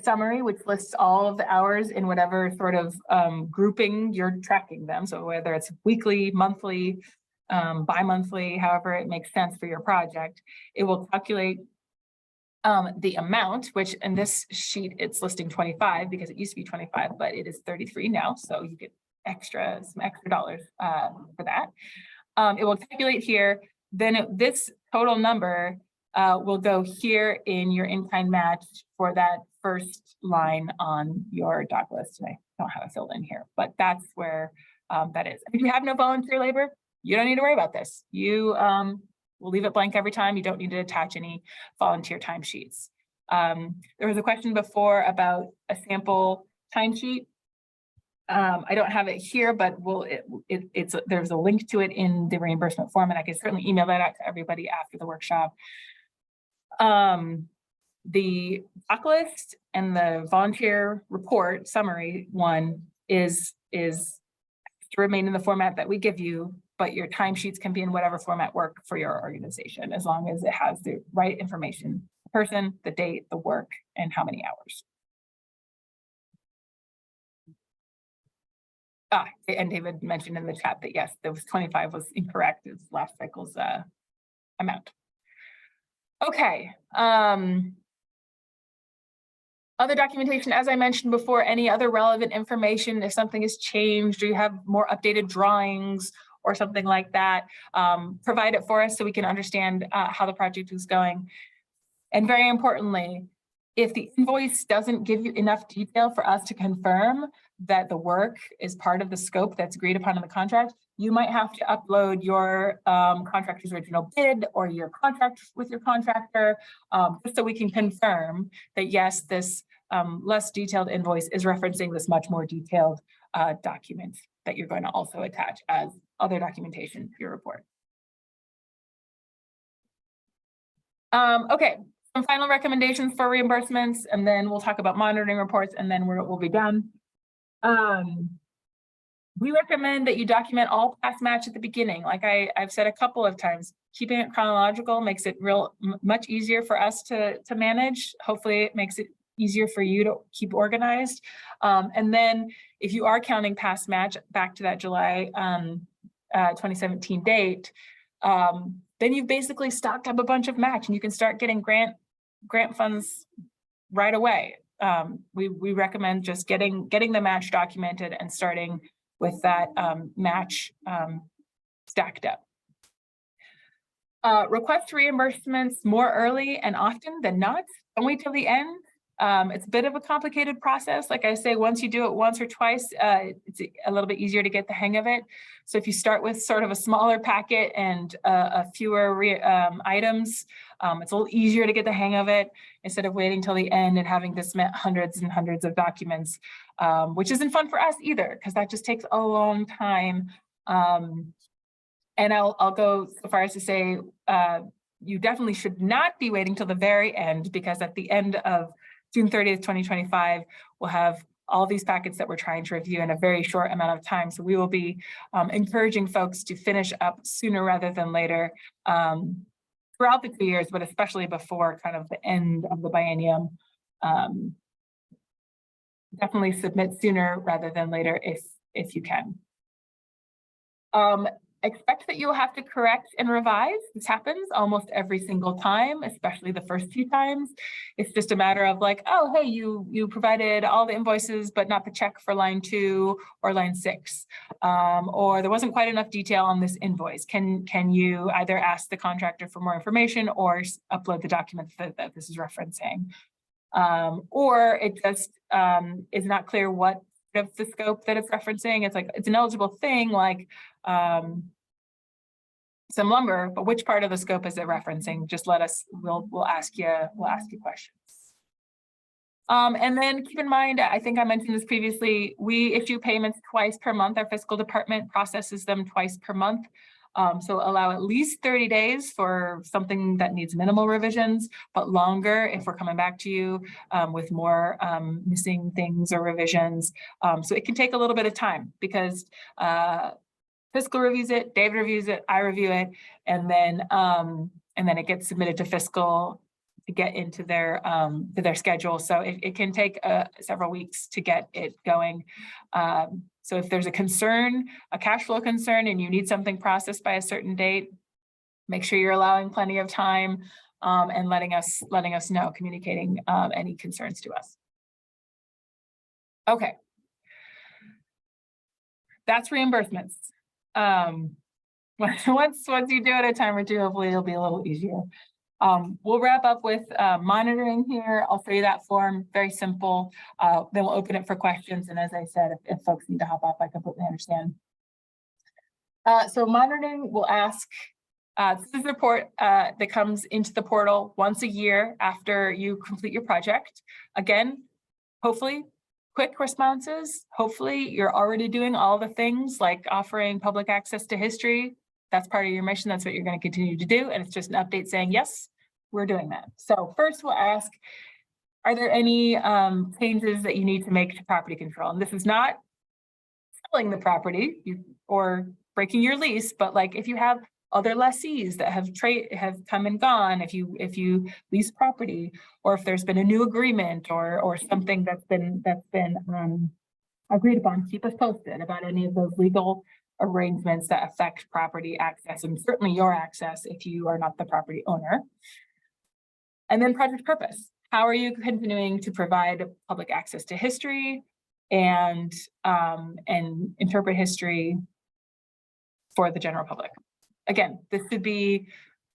summary, which lists all of the hours in whatever sort of grouping you're tracking them. So whether it's weekly, monthly, bi-monthly, however it makes sense for your project, it will calculate the amount, which in this sheet, it's listing 25 because it used to be 25, but it is 33 now. So you get some extra dollars for that. It will calculate here. Then this total number will go here in your in-kind match for that first line on your doc list. And I don't have it filled in here, but that's where that is. If you have no volunteer labor, you don't need to worry about this. We'll leave it blank every time. You don't need to attach any volunteer timesheets. There was a question before about a sample timesheet. I don't have it here, but there's a link to it in the reimbursement form, and I can certainly email that out to everybody after the workshop. The doc list and the volunteer report summary one is to remain in the format that we give you, but your timesheets can be in whatever format work for your organization, as long as it has the right information, the person, the date, the work, and how many hours. And David mentioned in the chat that yes, there was 25 was incorrect. It's last cycle's amount. Okay. Other documentation, as I mentioned before, any other relevant information, if something has changed or you have more updated drawings or something like that, provide it for us so we can understand how the project is going. And very importantly, if the invoice doesn't give you enough detail for us to confirm that the work is part of the scope that's agreed upon in the contract, you might have to upload your contractor's original bid or your contract with your contractor, just so we can confirm that yes, this less detailed invoice is referencing this much more detailed document that you're going to also attach as other documentation to your report. Okay, some final recommendations for reimbursements, and then we'll talk about monitoring reports, and then we'll be done. We recommend that you document all past match at the beginning. Like I've said a couple of times, keeping it chronological makes it much easier for us to manage. Hopefully it makes it easier for you to keep organized. And then if you are counting past match back to that July 2017 date, then you've basically stocked up a bunch of match and you can start getting grant funds right away. We recommend just getting the match documented and starting with that match stacked up. Request reimbursements more early and often than not. Don't wait till the end. It's a bit of a complicated process. Like I say, once you do it once or twice, it's a little bit easier to get the hang of it. So if you start with sort of a smaller packet and a fewer items, it's a little easier to get the hang of it instead of waiting till the end and having to submit hundreds and hundreds of documents, which isn't fun for us either, because that just takes a long time. And I'll go so far as to say, you definitely should not be waiting till the very end, because at the end of June 30th, 2025, we'll have all these packets that we're trying to review in a very short amount of time. So we will be encouraging folks to finish up sooner rather than later. throughout the 2 years, but especially before kind of the end of the biennium. Definitely submit sooner rather than later if you can. Expect that you'll have to correct and revise. This happens almost every single time, especially the first few times. It's just a matter of like, oh, hey, you provided all the invoices, but not the check for line 2 or line 6. Or there wasn't quite enough detail on this invoice. Can you either ask the contractor for more information or upload the documents that this is referencing? Or it just is not clear what of the scope that it's referencing. It's like, it's an eligible thing, like some lumber, but which part of the scope is it referencing? Just let us, we'll ask you questions. And then keep in mind, I think I mentioned this previously, we issue payments twice per month. Our fiscal department processes them twice per month. So allow at least 30 days for something that needs minimal revisions, but longer if we're coming back to you with more missing things or revisions. So it can take a little bit of time because fiscal reviews it, David reviews it, I review it, and then it gets submitted to fiscal to get into their schedule. So it can take several weeks to get it going. So if there's a concern, a cash flow concern, and you need something processed by a certain date, make sure you're allowing plenty of time and letting us know, communicating any concerns to us. Okay. That's reimbursements. Once you do it a time or two, hopefully it'll be a little easier. We'll wrap up with monitoring here. I'll show you that form, very simple. Then we'll open it for questions. And as I said, if folks need to hop off, I completely understand. So monitoring will ask, this is a report that comes into the portal once a year after you complete your project. Again, hopefully quick responses. Hopefully you're already doing all the things like offering public access to history. That's part of your mission. That's what you're going to continue to do. And it's just an update saying, yes, we're doing that. So first we'll ask, are there any changes that you need to make to property control? And this is not selling the property or breaking your lease, but like if you have other lessees that have come and gone, if you lease property, or if there's been a new agreement or something that's been agreed upon, keep us posted about any of those legal arrangements that affect property access, and certainly your access if you are not the property owner. And then project purpose. How are you continuing to provide public access to history and interpret history for the general public? Again, this should be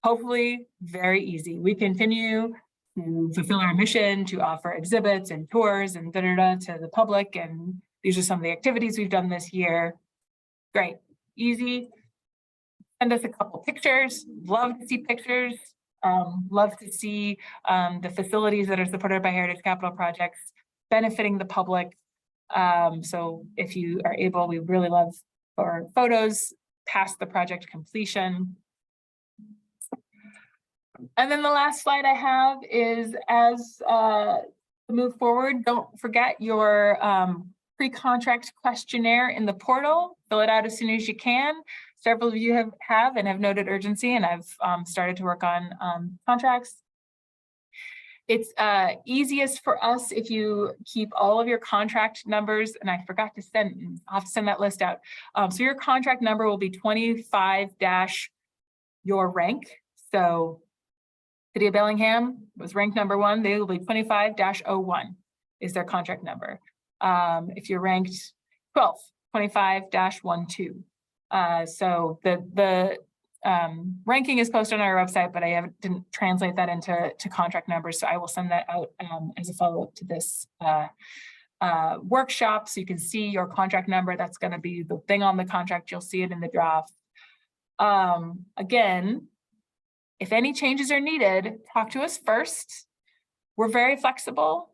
hopefully very easy. We continue to fulfill our mission to offer exhibits and tours and to the public, and these are some of the activities we've done this year. Great, easy. Send us a couple pictures. Love to see pictures. Love to see the facilities that are supported by Heritage Capital projects benefiting the public. So if you are able, we really love for photos past the project completion. And then the last slide I have is as to move forward, don't forget your pre-contract questionnaire in the portal. Fill it out as soon as you can. Several of you have noted urgency, and I've started to work on contracts. It's easiest for us if you keep all of your contract numbers, and I forgot to send, I'll have to send that list out. So your contract number will be 25- your rank. So City of Bellingham was rank number 1, they will be 25-01 is their contract number. If you're ranked 12, 25-12. So the ranking is posted on our website, but I didn't translate that into contract numbers. So I will send that out as a follow-up to this workshop, so you can see your contract number. That's going to be the thing on the contract. You'll see it in the draft. Again, if any changes are needed, talk to us first. We're very flexible.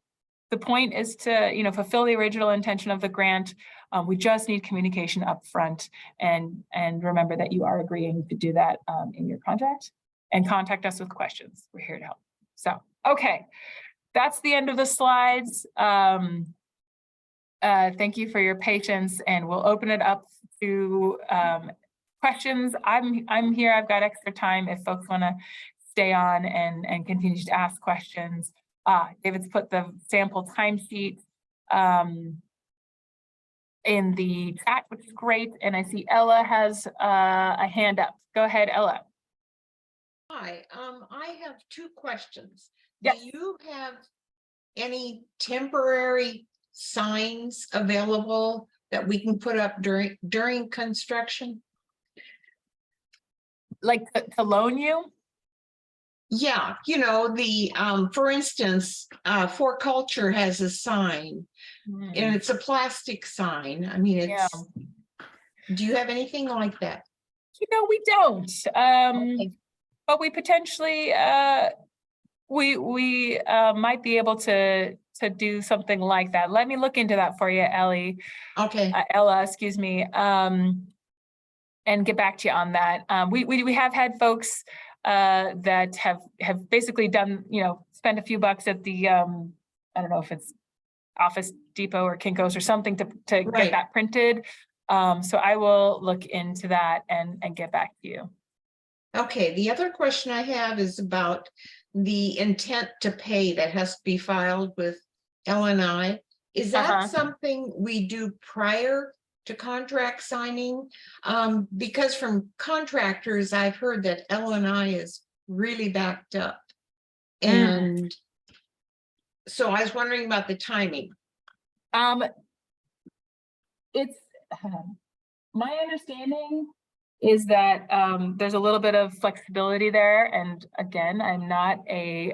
The point is to, fulfill the original intention of the grant. We just need communication up front, and remember that you are agreeing to do that in your contract, and contact us with questions. We're here to help. So, okay, that's the end of the slides. Thank you for your patience, and we'll open it up to questions. I'm here. I've got extra time if folks want to stay on and continue to ask questions. David's put the sample timesheet in the chat, which is great. And I see Ella has a hand up. Go ahead, Ella. Hi, I have two questions. Yes. Do you have any temporary signs available that we can put up during construction? Like to loan you? Yeah, you know, for instance, For Culture has a sign and it's a plastic sign. I mean, Yeah. do you have anything like that? You know, we don't. Okay. But we potentially we might be able to do something like that. Let me look into that for you, Ellie. Okay, Ella, excuse me. And get back to you on that. We have had folks that have basically done, you know, spend a few bucks at the I don't know if it's Office Depot or Kinko's or something to Right. get that printed. So I will look into that and get back to you. okay. The other question I have is about the intent to pay that has to be filed with L&I. Is that something we do prior to contract signing? Because from contractors, I've heard that L&I is really backed up. And so I was wondering about the timing. It's my understanding is that there's a little bit of flexibility there. And again, I'm not a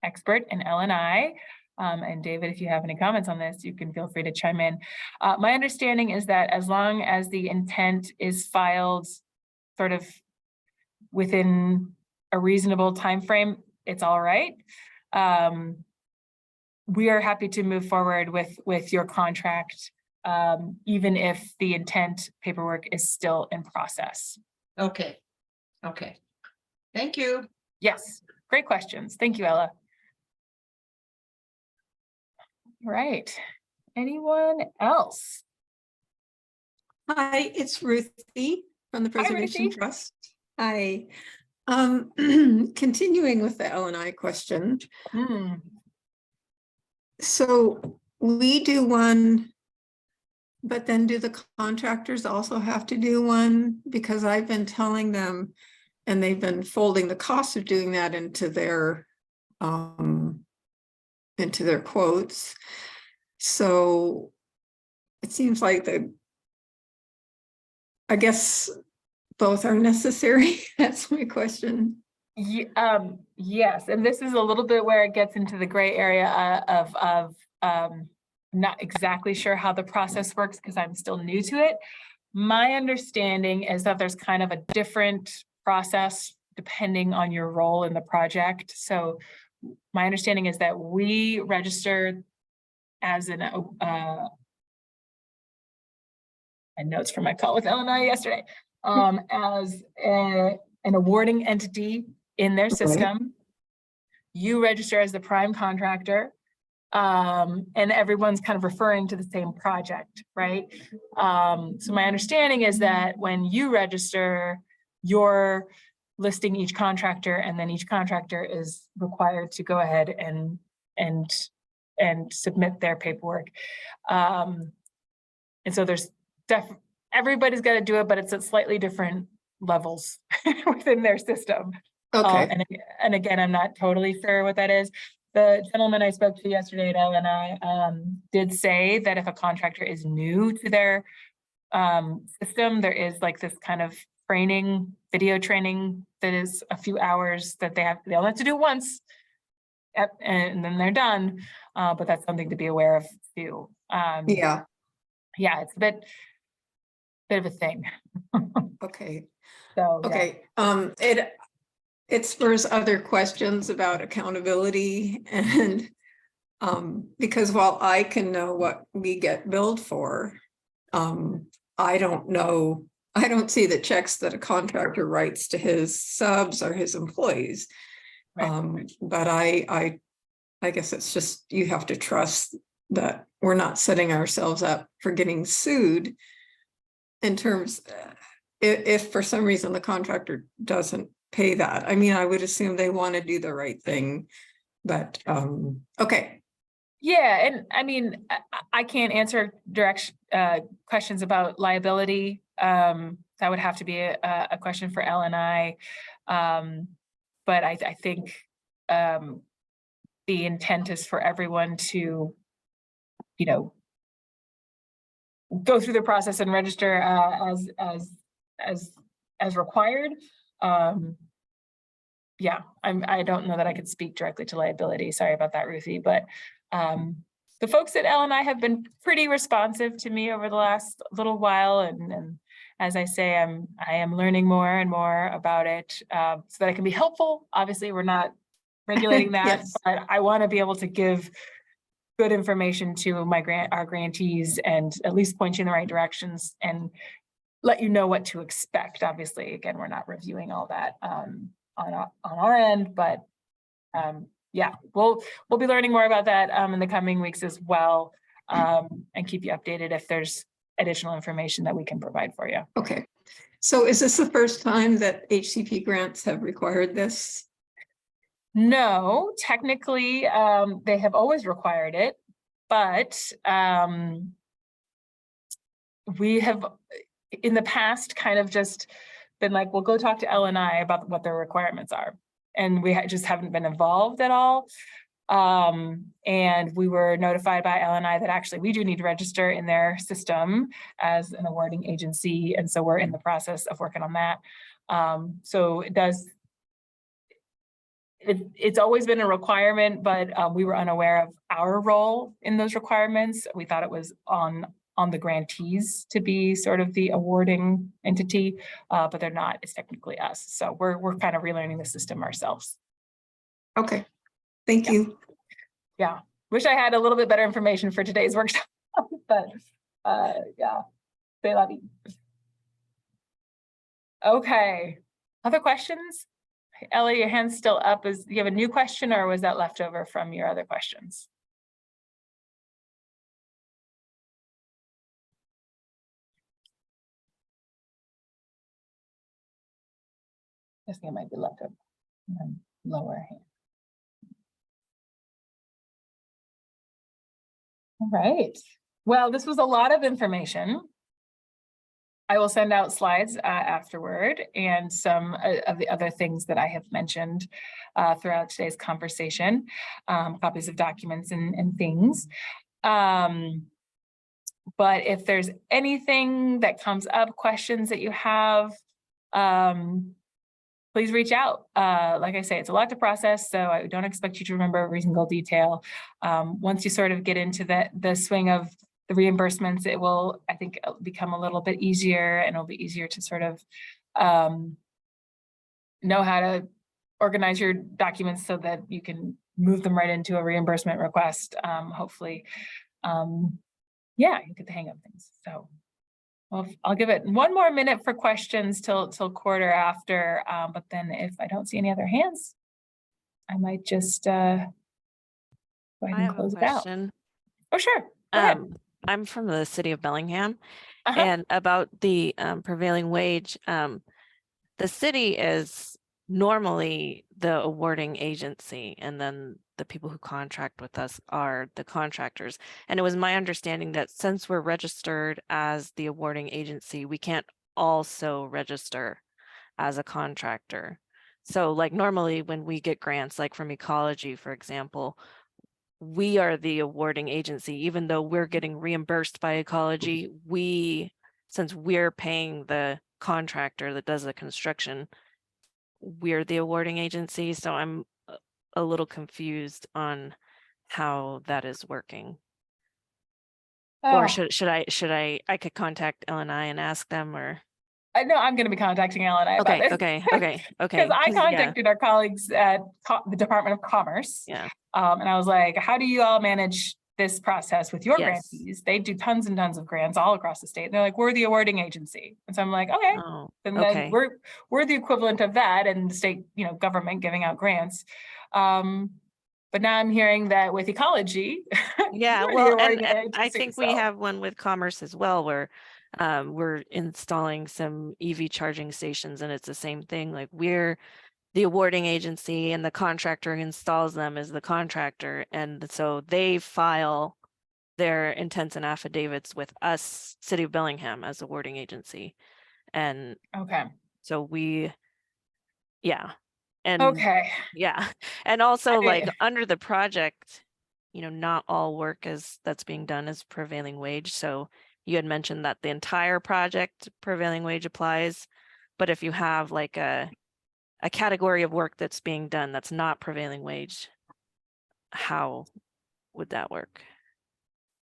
expert in L&I. And David, if you have any comments on this, you can feel free to chime in. My understanding is that as long as the intent is filed sort of within a reasonable time frame, it's all right. We are happy to move forward with your contract, even if the intent paperwork is still in process. Okay, okay. Thank you. Yes, great questions. Thank you, Ella. Right. Anyone else? Hi, it's Ruthie from the Preservation Ruthie. Trust. Hi. Continuing with the L&I question. So we do one, but then do the contractors also have to do one? Because I've been telling them, and they've been folding the cost of doing that into their quotes. So it seems like I guess both are necessary. That's my question. Yes, and this is a little bit where it gets into the gray area of not exactly sure how the process works because I'm still new to it. My understanding is that there's kind of a different process depending on your role in the project. So my understanding is that we register as an and notes from my call with L&I yesterday, as an awarding entity in their system. You register as the prime contractor, and everyone's kind of referring to the same project, right? So my understanding is that when you register, you're listing each contractor, and then each contractor is required to go ahead and submit their paperwork. And so there's everybody's got to do it, but it's at slightly different levels within their system. Okay. And again, I'm not totally sure what that is. The gentleman I spoke to yesterday at L&I did say that if a contractor is new to their system, there is like this kind of video training that is a few hours that they only have to do once, and then they're done. But that's something to be aware of too. Yeah. Yeah, it's a bit of a thing. Okay. So okay. Yeah. It spurs other questions about accountability, and because while I can know what we get billed for, I don't see the checks that a contractor writes to his subs or his employees. Right. But I guess it's just, you have to trust that we're not setting ourselves up for getting sued in terms, if for some reason the contractor doesn't pay that? I mean, I would assume they want to do the right thing, but, okay. Yeah, and I mean, I can't answer questions about liability. That would have to be a question for L&I. But I think the intent is for everyone to, you know, go through the process and register as required. Yeah, I don't know that I could speak directly to liability. Sorry about that, Ruthie, but the folks at L&I have been pretty responsive to me over the last little while, and as I say, I am learning more and more about it so that I can be helpful. Obviously, we're not regulating that, Yes. but I want to be able to give good information to our grantees and at least point you in the right directions and let you know what to expect. Obviously, again, we're not reviewing all that on our end, but yeah, we'll be learning more about that in the coming weeks as well, and keep you updated if there's additional information that we can provide for you. Okay. So is this the first time that HCP grants have required this? No, technically, they have always required it, but we have in the past kind of just been like, well, go talk to L&I about what their requirements are. And we just haven't been involved at all. And we were notified by L&I that actually we do need to register in their system as an awarding agency. And so we're in the process of working on that. So it's always been a requirement, but we were unaware of our role in those requirements. We thought it was on the grantees to be sort of the awarding entity, but they're not. It's technically us. So we're kind of relearning the system ourselves. Okay, thank you. Yeah, wish I had a little bit better information for today's workshop, but yeah, they love you. Okay, other questions? Ellie, your hand's still up. Do you have a new question or was that left over from your other questions? I think it might be left over. Lower hand. All right. Well, this was a lot of information. I will send out slides afterward and some of the other things that I have mentioned throughout today's conversation, copies of documents and things. But if there's anything that comes up, questions that you have, please reach out. Like I say, it's a lot to process, so I don't expect you to remember every single detail. Once you sort of get into the swing of the reimbursements, it will, I think, become a little bit easier, and it'll be easier to sort of know how to organize your documents so that you can move them right into a reimbursement request, hopefully. Yeah, you get the hang of things. So well, I'll give it one more minute for questions till quarter after, but then if I don't see any other hands, I might just go ahead and close it out. Oh, sure. Go ahead. I'm from the city of Bellingham, and about the prevailing wage, the city is normally the awarding agency, and then the people who contract with us are the contractors. And it was my understanding that since we're registered as the awarding agency, we can't also register as a contractor. So like normally when we get grants, like from ecology, for example, we are the awarding agency, even though we're getting reimbursed by ecology, since we're paying the contractor that does the construction, we're the awarding agency. So I'm a little confused on how that is working. Or should I could contact L&I and ask them, or? No, I'm going to be contacting L&I about this. Okay. Because I contacted our colleagues at the Department of Commerce. Yeah. And I was like, how do you all manage this process with your grantees? They do tons and tons of grants all across the state. And they're like, we're the awarding agency. And so I'm like, okay, then we're the equivalent of that in the state, government giving out grants. But now I'm hearing that with ecology. Yeah, well, and I think we have one with Commerce as well, where we're installing some EV charging stations, and it's the same thing. Like we're the awarding agency, and the contractor who installs them is the contractor. And so they file their intents and affidavits with us, City of Bellingham, as awarding agency. And Okay, so yeah. And okay. yeah. And also I- like under the project, not all work that's being done is prevailing wage. So you had mentioned that the entire project prevailing wage applies, but if you have like a category of work that's being done that's not prevailing wage, how would that work?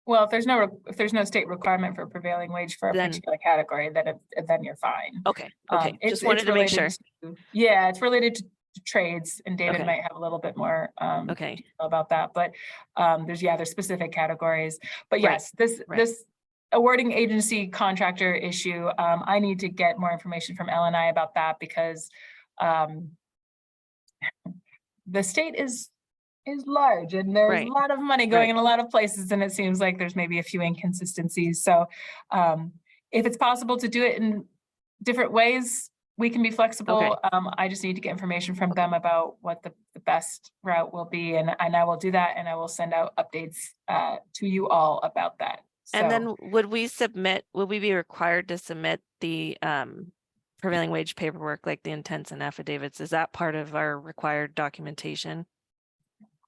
Well, if there's no state requirement for prevailing wage for a Then- particular category, then you're fine. Okay, It's just wanted to make related sure. Yeah, it's related to trades, and David Okay. might have a little bit more Okay, detail about that, but there's specific categories. But Right, yes, this right. awarding agency contractor issue, I need to get more information from L&I about that, because the state is large, and there's Right, a lot of money going right. in a lot of places, and it seems like there's maybe a few inconsistencies. So if it's possible to do it in different ways, we can be flexible. I just need to get information from them about what the best route will be, and I will do that, and I will send out updates to you all about that. And So- then would we be required to submit the prevailing wage paperwork, like the intents and affidavits? Is that part of our required documentation?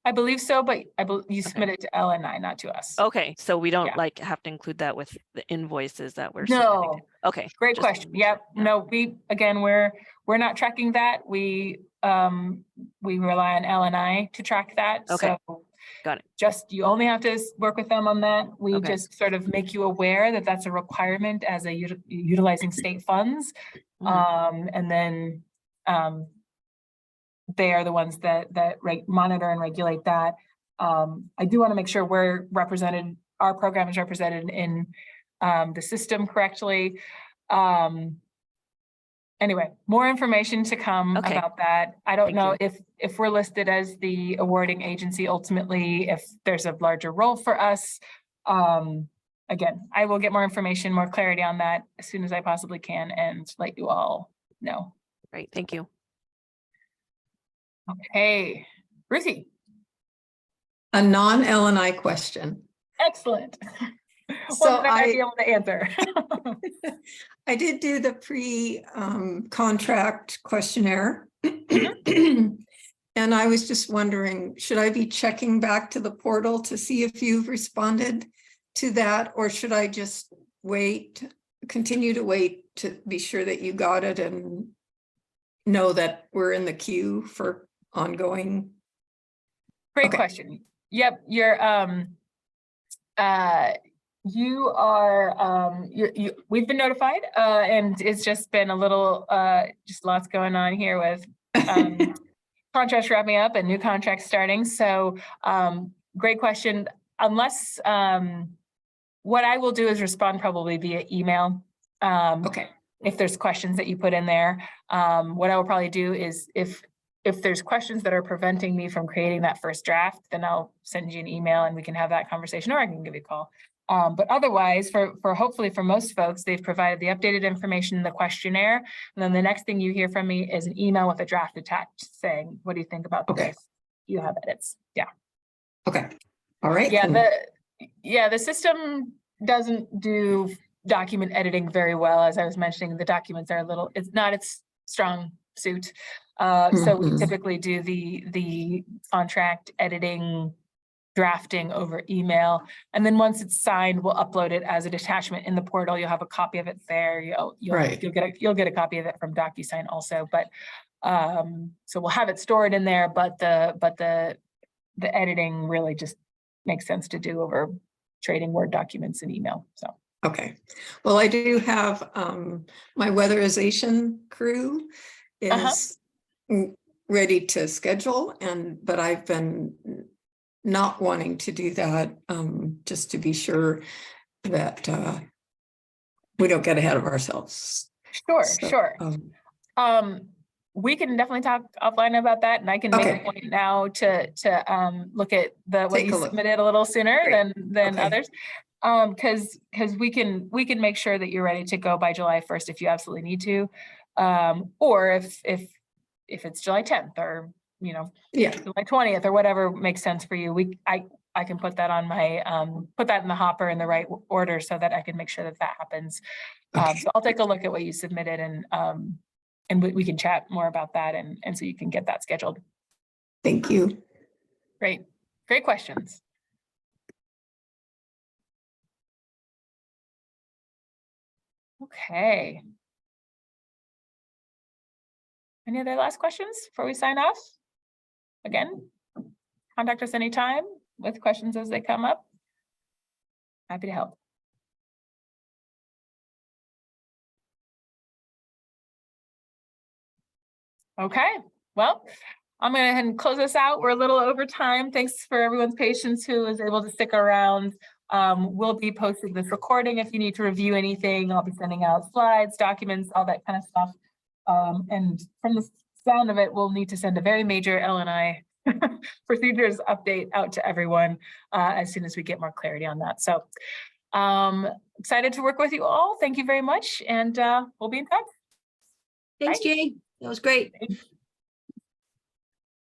I believe so, but you submit it to L&I, not to us. Okay, so we don't Yeah. like have to include that with the invoices that we're submitting? No. Okay. Great just wanted question. to make sure. Yep. No, we're not tracking that. We rely on L&I to track that. Okay. So Got it. you only have to work with them on that. We Okay. just sort of make you aware that that's a requirement as utilizing state funds. Mhm. And then they are the ones that monitor and regulate that. I do want to make sure our program is represented in the system correctly. Anyway, more information to come Okay. about that. I don't Thank know you. if we're listed as the awarding agency ultimately, if there's a larger role for us. Again, I will get more information, more clarity on that as soon as I possibly can, and let you all know. Great, thank you. Okay, Ruthie, A non-L&I question. excellent. So One that I might be able to answer. I did do the contract questionnaire. And I was just wondering, should I be checking back to the portal to see if you've responded to that? Or should I just continue to wait to be sure that you got it and know that we're in the queue for ongoing? Great Okay. question. Yep, we've been notified, and it's just been a little, just lots going on here with contracts wrapping up and new contracts starting. So great question. Unless, what I will do is respond probably via email. Okay, If there's questions that you put in there. What I will probably do is if there's questions that are preventing me from creating that first draft, then I'll send you an email and we can have that conversation, or I can give you a call. But otherwise, hopefully for most folks, they've provided the updated information in the questionnaire. And then the next thing you hear from me is an email with a draft attached saying, what do you think about Okay. this? You have edits. Yeah. okay, all right. Yeah, the system doesn't do document editing very well. As I was mentioning, the documents are it's not its strong suit. So we Mhm. typically do the contract editing, drafting over email. And then once it's signed, we'll upload it as a detachment in the portal. You'll have a copy of it there. Right. You'll get a copy of it from DocuSign also, but so we'll have it stored in there, but the editing really just makes sense to do over trading Word documents and email. So Okay, well, I do have my weatherization crew is ready to schedule, but I've been not wanting to do that just to be sure that we don't get ahead of ourselves. Sure. We can definitely talk offline about that, and I can make Okay. a point now to look at what Take you a look. submitted a little sooner Great. than Okay. others. Because we can make sure that you're ready to go by July 1st if you absolutely need to. Or if if it's July 10th or, you know, Yeah, July 20th or whatever makes sense for you. I can put that on my, put that in the hopper in the right order so that I can make sure that that happens. So I'll take a look at what you submitted and we can chat more about that and so you can get that scheduled. thank you. Great, great questions. Okay. Any other last questions before we sign off? Again, contact us anytime with questions as they come up. Happy to help. Okay, well, I'm gonna go ahead and close this out. We're a little over time. Thanks for everyone's patience who was able to stick around. We'll be posting this recording if you need to review anything. I'll be sending out slides, documents, all that kind of stuff. And from the sound of it, we'll need to send a very major L&I procedures update out to everyone as soon as we get more clarity on that. So excited to work with you all. Thank you very much. And we'll be in touch. Thanks, Bye. Jay. That was great.